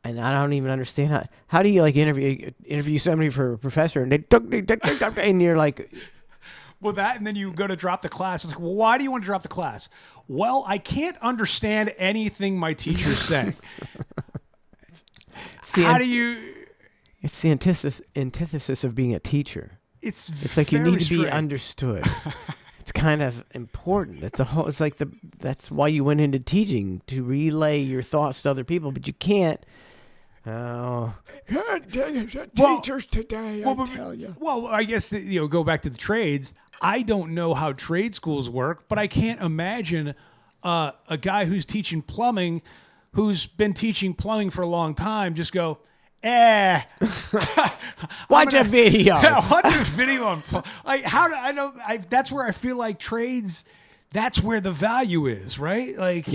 And I don't even understand how do you like interview somebody for a professor and and you're like,
well, that, and then you go to drop the class. It's like, well, why do you want to drop the class? Well, I can't understand anything my teacher's saying. How do you?
It's the antithesis of being a teacher.
It's
like you need to be understood. It's kind of important. It's like that's why you went into teaching, to relay your thoughts to other people, but you can't. Oh,
teachers today, I tell you.
Well, I guess go back to the trades. I don't know how trade schools work, but I can't imagine a guy who's teaching plumbing, who's been teaching plumbing for a long time, just go,
watch a video.
Yeah, watch a video on like how do I know? That's where I feel like trades. That's where the value is, right? Like,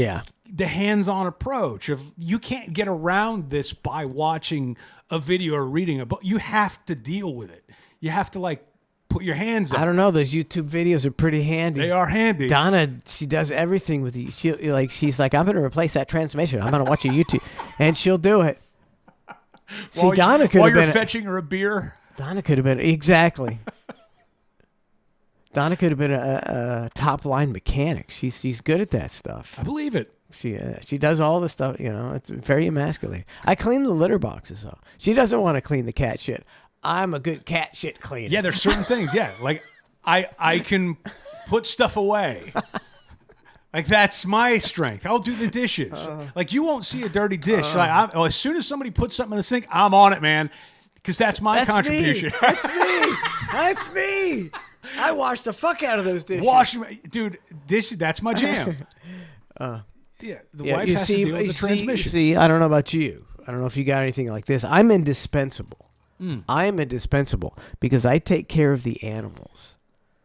the hands-on approach of you can't get around this by watching a video or reading a book. You have to deal with it. You have to like put your hands on.
I don't know. Those YouTube videos are pretty handy.
They are handy.
Donna, she does everything with you. She's like, I'm going to replace that transmission. I'm going to watch a YouTube, and she'll do it.
See,
Donna could have been. While
you're fetching her a beer.
Donna could have been exactly. Donna could have been a top line mechanic. She's good at that stuff.
I believe it.
She does all the stuff. You know, it's very emasculating. I clean the litter boxes though. She doesn't want to clean the cat shit. I'm a good cat shit cleaner.
Yeah, there's certain things. Yeah, like I can put stuff away. Like that's my strength. I'll do the dishes. Like you won't see a dirty dish. Like as soon as somebody puts something in the sink, I'm on it, man, because that's my contribution.
That's me. That's me. I wash the fuck out of those dishes.
Dude, that's my jam. The wife has to deal with the transmission.
See, I don't know about you. I don't know if you got anything like this. I'm indispensable. I am indispensable because I take care of the animals.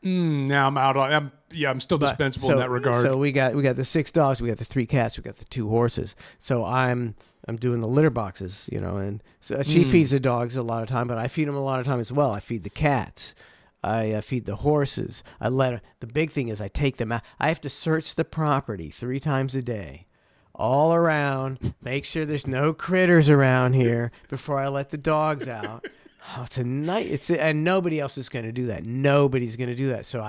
Now I'm out. I'm still dispensable in that regard.
So we got the 6 dogs, we got the 3 cats, we got the 2 horses. So I'm doing the litter boxes, you know, and so she feeds the dogs a lot of time, but I feed them a lot of time as well. I feed the cats. I feed the horses. The big thing is I take them out. I have to search the property 3 times a day. all around, make sure there's no critters around here before I let the dogs out. Oh, it's a night. And nobody else is going to do that. Nobody's going to do that. So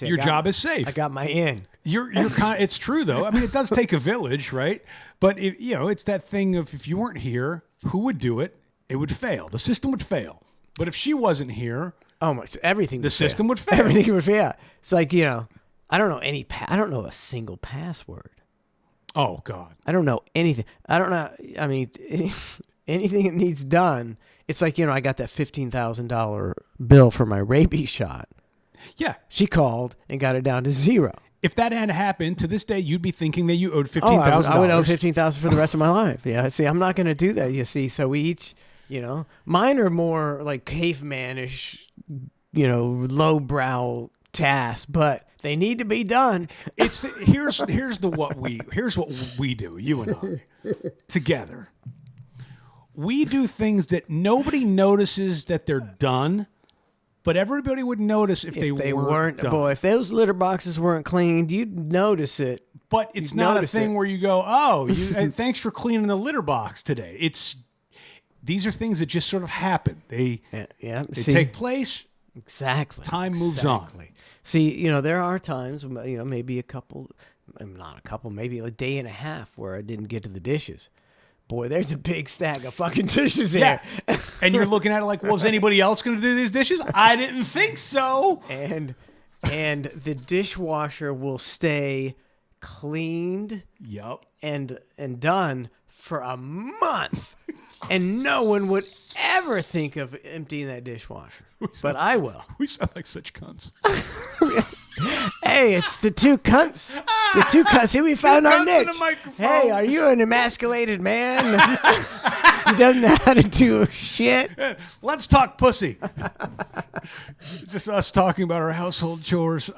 your job is safe.
I got my in.
It's true though. I mean, it does take a village, right? But it's that thing of if you weren't here, who would do it? It would fail. The system would fail. But if she wasn't here,
everything.
The system would fail.
Everything would fail. It's like I don't know I don't know a single password.
Oh God.
I don't know anything. I don't know. I mean, anything that needs done. It's like, I got that $15,000 bill for my rabies shot.
Yeah.
She called and got it down to zero.
If that had happened to this day, you'd be thinking that you owed $15,000.
I would owe $15,000 for the rest of my life. Yeah. See, I'm not going to do that. You see, so we each, mine are more like cavemanish, lowbrow tasks, but they need to be done.
Here's what we do. You and I together. We do things that nobody notices that they're done, but everybody would notice if they weren't done.
Boy, if those litter boxes weren't cleaned, you'd notice it.
But it's not a thing where you go, thanks for cleaning the litter box today. These are things that just sort of happen. They take place.
Exactly.
Time moves on.
See, there are times, maybe maybe a day and a half where I didn't get to the dishes. Boy, there's a big stack of fucking dishes here.
Yeah. And you're looking at it like, well, is anybody else going to do these dishes? I didn't think so.
And the dishwasher will stay cleaned and done for a month. And no one would ever think of emptying that dishwasher. But I will.
We sound like such cunts.
Hey, it's the two cunts. The two cunts. See, we found our niche. Hey, are you an emasculated man who doesn't know how to do shit?
Let's talk pussy. Just us talking about our household chores.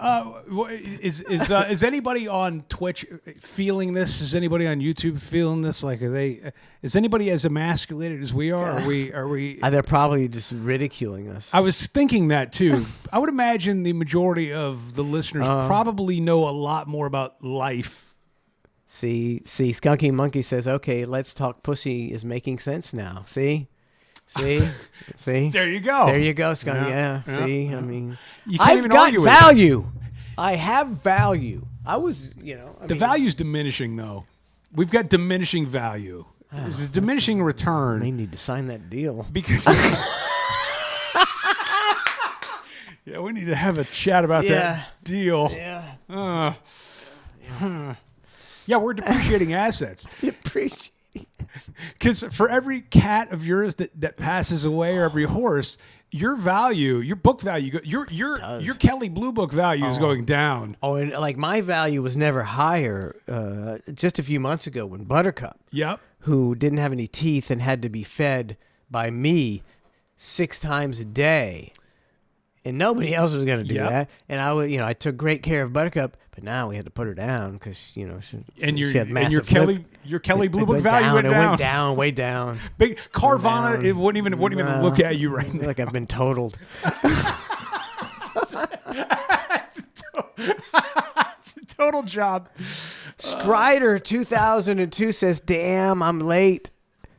Is anybody on Twitch feeling this? Is anybody on YouTube feeling this? Like, is anybody as emasculated as we are? Are we?
They're probably just ridiculing us.
I was thinking that too. I would imagine the majority of the listeners probably know a lot more about life.
See, Skunky Monkey says, okay, let's talk pussy is making sense now. See? There
you go.
There you go, Skunky. Yeah. See, I mean,
I've got
value. I have value. I was,
the value's diminishing though. We've got diminishing value. There's a diminishing return.
They need to sign that deal.
Because yeah, we need to have a chat about that deal.
Yeah.
Yeah, we're depreciating assets.
Depreciating.
Because for every cat of yours that passes away, or every horse, your value, your book value, your Kelly Blue Book value is going down.
Oh, and like my value was never higher. Just a few months ago, when Buttercup, who didn't have any teeth and had to be fed by me 6 times a day, and nobody else was going to do that. And I took great care of Buttercup, but now we had to put her down because she had massive
your Kelly Blue Book value went down.
It went down, way down.
Big Carvana, it wouldn't even look at you right now.
Like I've been totaled.
It's a total job.
Skrider 2002 says, "Damn, I'm late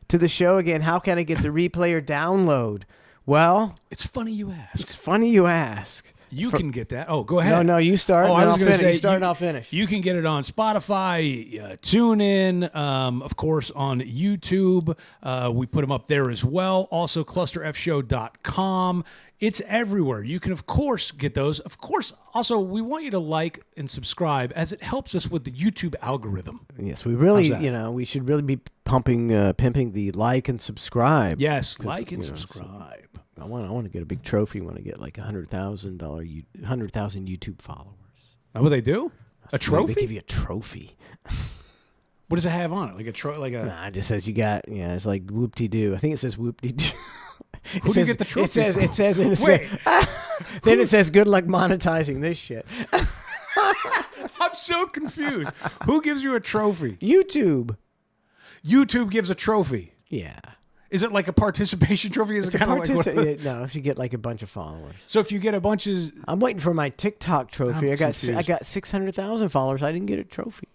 to the show again. How can I get the replay or download?" Well,
it's funny you ask. You can get that. Oh, go ahead.
No, you start.
Oh, I was
going to
say,
you start and I'll finish.
You can get it on Spotify, TuneIn, of course, on YouTube. We put them up there as well. Also, clusterfshow.com. It's everywhere. You can, of course, get those. Of course, also, we want you to like and subscribe as it helps us with the YouTube algorithm.
Yes, we really, we should really be pimping the like and subscribe.
Yes, like and subscribe.
I want to get a big trophy when I get like 100,000 YouTube followers.
That's what they do? A trophy?
They give you a trophy.
What does it have on it? Like a trophy?
Nah, it just says you got. Yeah, it's like whoop-de-doo. I think it says whoop-de-doo.
Who do you get the trophy?
It says in its then it says good luck monetizing this shit.
I'm so confused. Who gives you a trophy?
YouTube.
YouTube gives a trophy.
Yeah.
Is it like a participation trophy? Is it kind of like
no? If you get like a bunch of followers.
So if you get a bunch of,
I'm waiting for my TikTok trophy. I got 600,000 followers. I didn't get a trophy.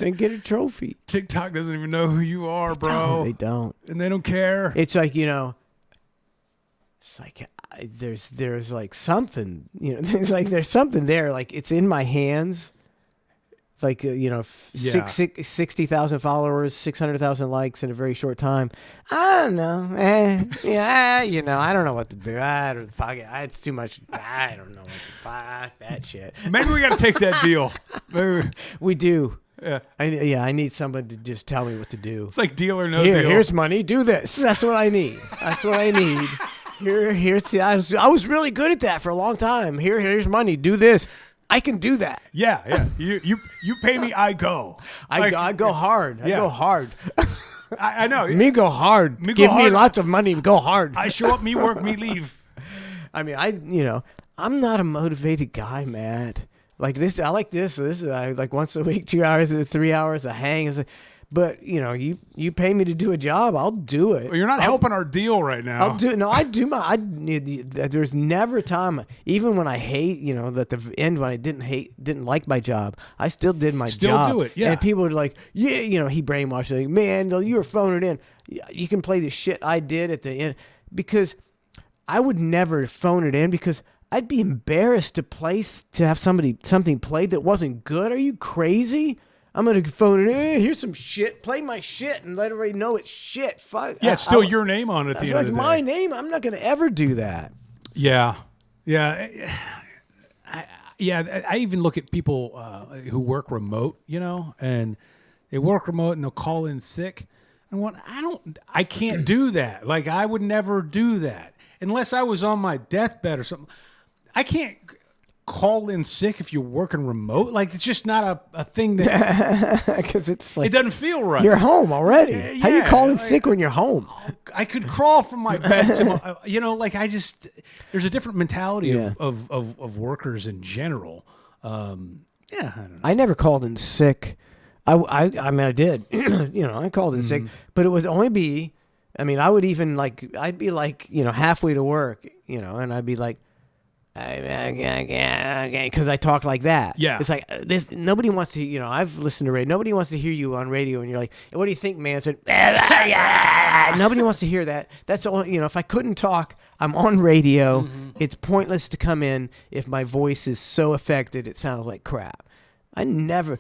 and get a trophy.
TikTok doesn't even know who you are, bro.
They don't.
And they don't care.
It's like, it's like there's like something, it's like there's something there. Like it's in my hands. Like, 60,000 followers, 600,000 likes in a very short time. I don't know. I don't know what to do. I don't fuck it. It's too much. I don't know what to fuck that shit.
Maybe we got to take that deal. Maybe.
We do.
Yeah.
I need somebody to just tell me what to do.
It's like Deal or No Deal.
Here's money. Do this. That's what I need. That's what I need. I was really good at that for a long time. Here's money. Do this. I can do that.
Yeah. You pay me, I go.
I go hard. I go hard.
I know.
Me go hard. Give me lots of money. Go hard.
I show up, me work, me leave.
I mean, I'm not a motivated guy, Matt. Like this, I like this. This is like once a week, 2 hours, 3 hours, a hang. But you pay me to do a job, I'll do it.
Well, you're not helping our deal right now.
I'll do it. No, I do there's never a time, even when I hate, at the end when I didn't like my job, I still did my job.
Still do it, yeah.
And people were like, yeah, he brainwashed me. Like, man, you were phoning it in. You can play the shit I did at the end, because I would never phone it in, because I'd be embarrassed to have something played that wasn't good. Are you crazy? I'm going to phone it in. Here's some shit. Play my shit and let everybody know it's shit. Fuck.
Yeah, it's still your name on it at the end of the day.
My name. I'm not going to ever do that.
Yeah. I even look at people who work remote, and they work remote and they'll call in sick. And I can't do that. Like, I would never do that unless I was on my deathbed or something. I can't call in sick if you're working remote. Like, it's just not a thing that,
because it's like,
it doesn't feel right.
You're home already. How you calling sick when you're home?
I could crawl from my bed to there's a different mentality of workers in general. I don't know.
I never called in sick. I mean, I did. I called in sick, but it would only I would even I'd be halfway to work, and I'd be like, because I talk like that.
Yeah.
It's like this. Nobody wants to, I've listened to radio. Nobody wants to hear you on radio and you're like, what do you think, man? So, nobody wants to hear that. That's all, if I couldn't talk, I'm on radio. Mm-hmm. It's pointless to come in if my voice is so affected it sounds like crap. I never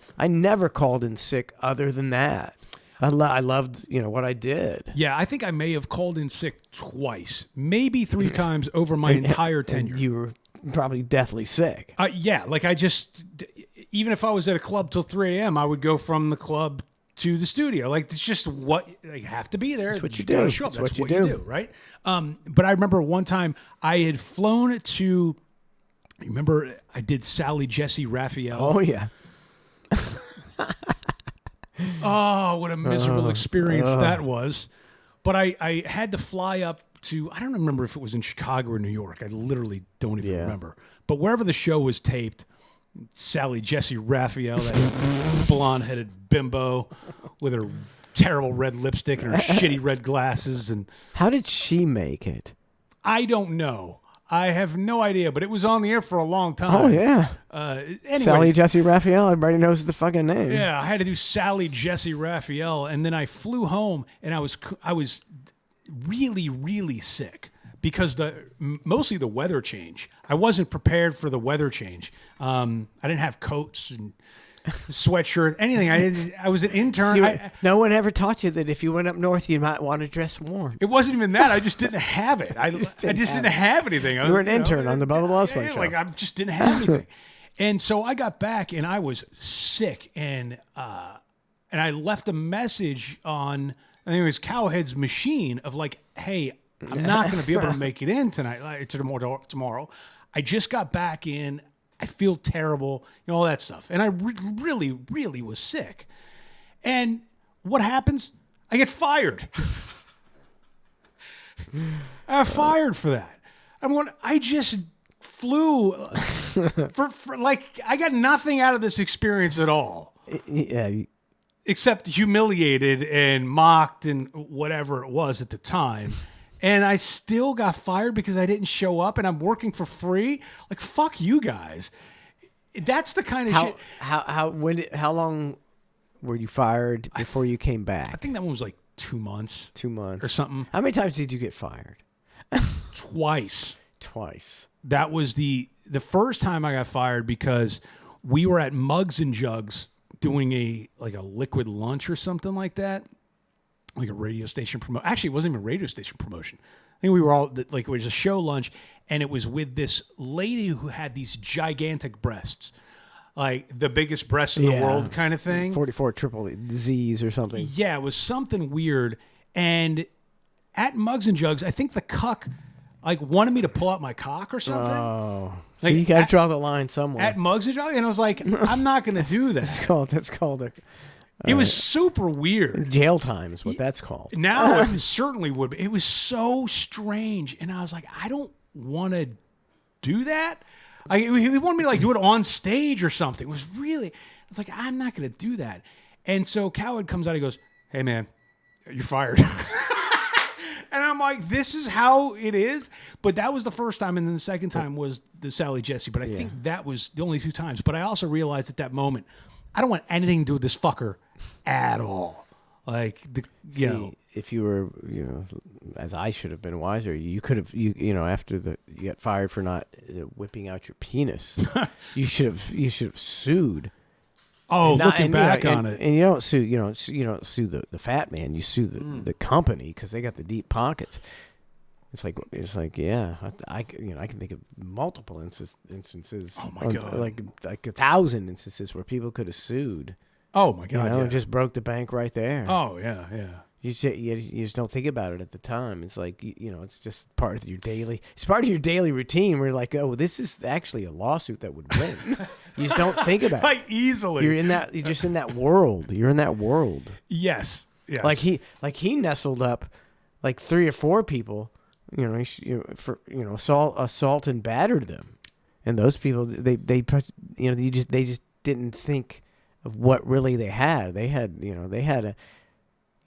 called in sick other than that. I loved, what I did.
Yeah, I think I may have called in sick twice, maybe 3 times over my entire tenure.
You were probably deathly sick.
Yeah, even if I was at a club till 3 a.m., I would go from the club to the studio. Like, it's just what you have to be there.
That's what you
gotta
do.
show up. That's what you do, right? But I remember one time I had flown to. Remember, I did Sally Jesse Raphael.
Oh yeah.
Oh, what a miserable experience that was. But I had to fly up to, I don't remember if it was in Chicago or New York. I literally don't even remember. But wherever the show was taped, Sally Jesse Raphael, that blonde-headed bimbo with her terrible red lipstick and her shitty red glasses. And
how did she make it?
I don't know. I have no idea, but it was on the air for a long time.
Oh, yeah. Sally Jesse Raphael, everybody knows the fucking name.
Yeah, I had to do Sally Jesse Raphael, and then I flew home, and I was really, really sick because mostly the weather change. I wasn't prepared for the weather change. I didn't have coats and sweatshirt, anything. I was an intern.
No one ever taught you that if you went up north, you might want to dress warm.
It wasn't even that. I just didn't have it. I just didn't have anything.
You were an intern on the Bubba Oswald show.
Like, I just didn't have anything. And so I got back and I was sick, and I left a message on, I think it was Cowhead's machine of like, hey, I'm not going to be able to make it in tonight, tomorrow. I just got back in. I feel terrible, all that stuff. And I really, really was sick. And what happens? I get fired. I got fired for that. I just flew for I got nothing out of this experience at all.
Yeah.
Except humiliated and mocked and whatever it was at the time. And I still got fired because I didn't show up, and I'm working for free. Like, fuck you guys. That's the kind of shit.
How long were you fired before you came back?
I think that one was like 2 months.
2 months.
Or something.
How many times did you get fired?
Twice.
Twice.
That was the first time I got fired because we were at Mugs and Jugs doing a liquid lunch or something like that, like a radio station promotion. Actually, it wasn't even a radio station promotion. I think we were all like, it was a show lunch, and it was with this lady who had these gigantic breasts, like the biggest breasts in the world kind of thing.
44 triple Z's or something.
Yeah, it was something weird. And at Mugs and Jugs, I think the cuck like wanted me to pull out my cock or something.
Oh, so
Like,
you got to draw the line somewhere.
At Mugs and Jugs, and I was like, I'm not going to do that.
That's called a
It was super weird.
jail time is what that's called.
Now it certainly would be. It was so strange. And I was like, I don't want to do that. He wanted me to like do it on stage or something. It was really, I was like, I'm not going to do that. And so Coward comes out, he goes, hey man, you're fired. And I'm like, this is how it is. But that was the first time. And then the second time was the Sally Jesse. But I think that was the only 2 times. But I also realized at that moment, I don't want anything to do with this fucker at all. Like, you know.
If you were, as I should have been wiser, you could have, after you got fired for not whipping out your penis, you should have sued.
Oh, looking back on it,
and you don't sue, you don't sue the fat man. You sue the company because they got the deep pockets. It's like yeah, I can think of multiple instances.
Oh my God,
like 1,000 instances where people could have sued.
Oh my God,
and just broke the bank right there.
Oh yeah.
You just don't think about it at the time. It's like it's just part of your daily. It's part of your daily routine. Where you're like, oh, this is actually a lawsuit that would win. You just don't think about
like
it.
Easily.
You're just in that world. You're in that world.
Yes.
Like he nestled up like 3 or 4 people. Assault and battered them, and those people they just didn't think of what really they had. They had they had a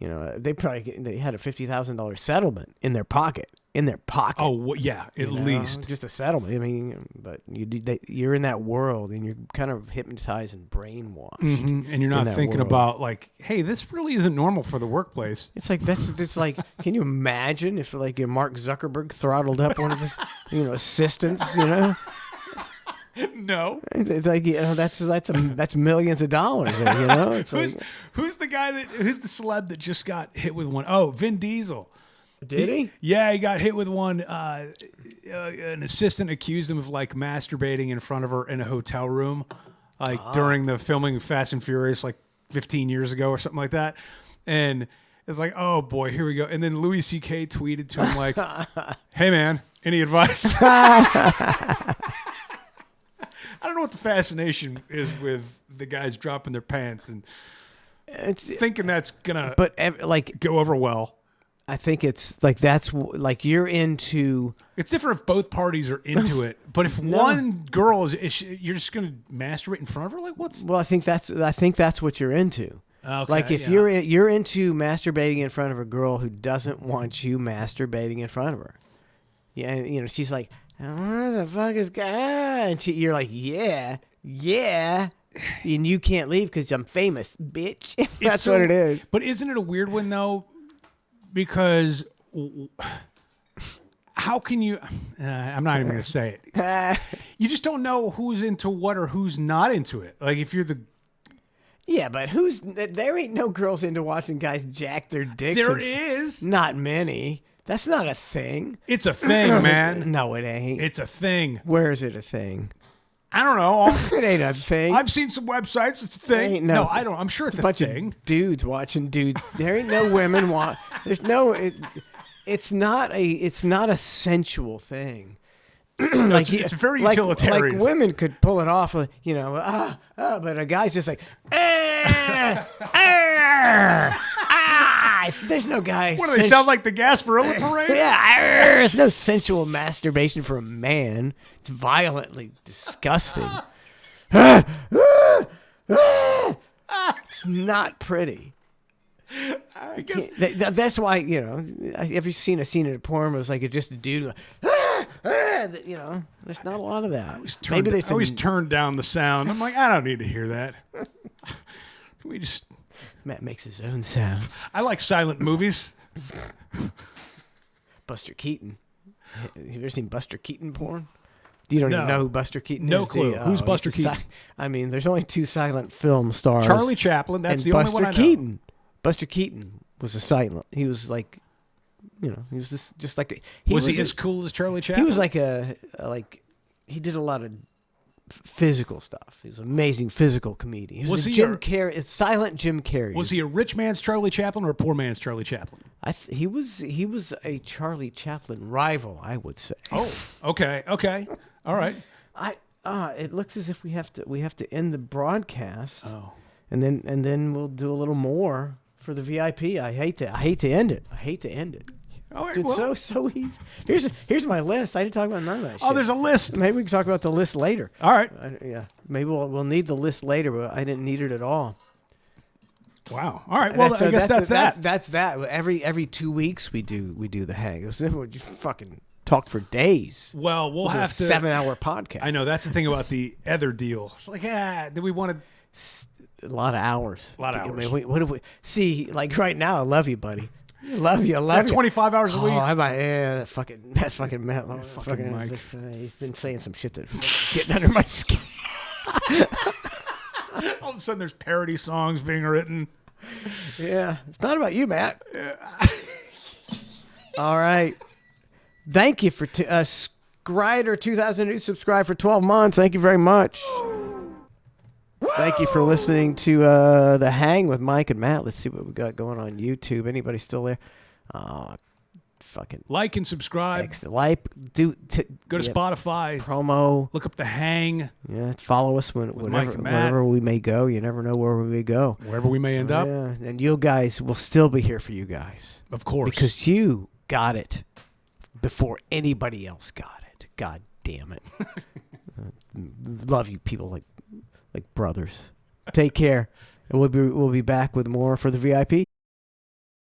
$50,000 settlement in their pocket.
Oh yeah, at least
just a settlement. I mean, but you're in that world and you're kind of hypnotized and brainwashed,
and you're not thinking about like, hey, this really isn't normal for the workplace.
It's like it's like, can you imagine if like Mark Zuckerberg throttled up one of his assistants?
No,
it's like that's millions of dollars.
Who's the guy who's the celeb that just got hit with one? Oh, Vin Diesel.
Did he?
Yeah, he got hit with one. An assistant accused him of like masturbating in front of her in a hotel room, like during the filming of Fast and Furious, like 15 years ago or something like that. And it's like, oh boy, here we go. And then Louis C.K. tweeted to him like, "Hey man, any advice?" I don't know what the fascination is with the guys dropping their pants and thinking that's gonna, go over well.
I think it's like that's like you're into.
It's different if both parties are into it, but if one girl you're just gonna masturbate in front of her, like what's?
Well, I think that's what you're into.
Okay,
like if you're into masturbating in front of a girl who doesn't want you masturbating in front of her, yeah, and she's like, what the fuck is going? And you're like, yeah, and you can't leave because I'm famous, bitch. That's what it is.
But isn't it a weird one though? Because how can you? I'm not even going to say it. You just don't know who's into what or who's not into it. Like if you're the.
Yeah, but there ain't no girls into watching guys jack their dicks.
There is.
Not many. That's not a thing.
It's a thing, man.
No, it ain't.
It's a thing.
Where is it a thing?
I don't know.
It ain't a thing.
I've seen some websites. It's a thing. No, I don't. I'm sure it's a
bunch
thing.
Of dudes watching dudes. There ain't no women There's no. It's not a sensual thing.
Like it's very utilitarian.
Like women could pull it off, but a guy's just like, there's no guy.
What do they sound like, the Gasparilla Parade?
Yeah, there's no sensual masturbation for a man. It's violently disgusting. It's not pretty.
I guess
that's why have you seen a scene in a porn where it's like it's just a dude. There's not a lot of that.
I always turned down the sound. I'm like, I don't need to hear that. We just
Matt makes his own sounds.
I like silent movies.
Buster Keaton. Have you ever seen Buster Keaton porn? You don't
No.
even know who Buster Keaton
No
is.
clue.
Do you?
Who's
Oh,
Buster
he's a
Keaton?
I mean, there's only 2 silent film stars.
Charlie Chaplin. That's
and
the only
Buster
one I know.
Keaton. Buster Keaton was a silent. He was like, he was just like
Was he as cool as Charlie Chaplin?
He was like he did a lot of physical stuff. He was an amazing physical comedian. He was
he
Jim Carrey. It's silent Jim Carrey.
Was he a rich man's Charlie Chaplin or a poor man's Charlie Chaplin?
He was a Charlie Chaplin rival, I would say.
Oh, okay, all right.
It looks as if we have to end the broadcast.
Oh,
and then we'll do a little more for the VIP. I hate to end it.
All right,
Dude,
well,
so easy. Here's my list. I didn't talk about none of that shit.
oh, there's a list.
Maybe we can talk about the list later.
All right.
Yeah. Maybe we'll need the list later, but I didn't need it at all.
Wow. All right. Well, I guess that's that.
That's that. Every 2 weeks we do the hang. We just fucking talked for days.
Well, we'll have to
7-hour podcast.
I know that's the thing about the other deal. It's like, do we want to?
A lot of hours.
A lot of
I
hours.
mean, what if we see? Like right now, I love you, buddy. I love you.
25 hours a week.
Oh, that fucking Matt.
Fucking Mike.
He's been saying some shit that's getting under my skin.
All of a sudden, there's parody songs being written.
Yeah, it's not about you, Matt. All right. Thank you for Skrider 2002 subscribe for 12 months. Thank you very much. Thank you for listening to The Hang with Mike and Matt. Let's see what we got going on YouTube. Anybody still there? Fucking
Like and subscribe.
Go
Go to Spotify.
Promo.
Look up The Hang.
Yeah, follow us
Mike
whenever
and Matt.
wherever we may go. You never know where we may go.
Wherever we may end up.
Yeah, and you guys will still be here for you guys.
Of course.
Because you got it before anybody else got it. God damn it. Love you people like brothers. Take care. And we'll be back with more for the VIP.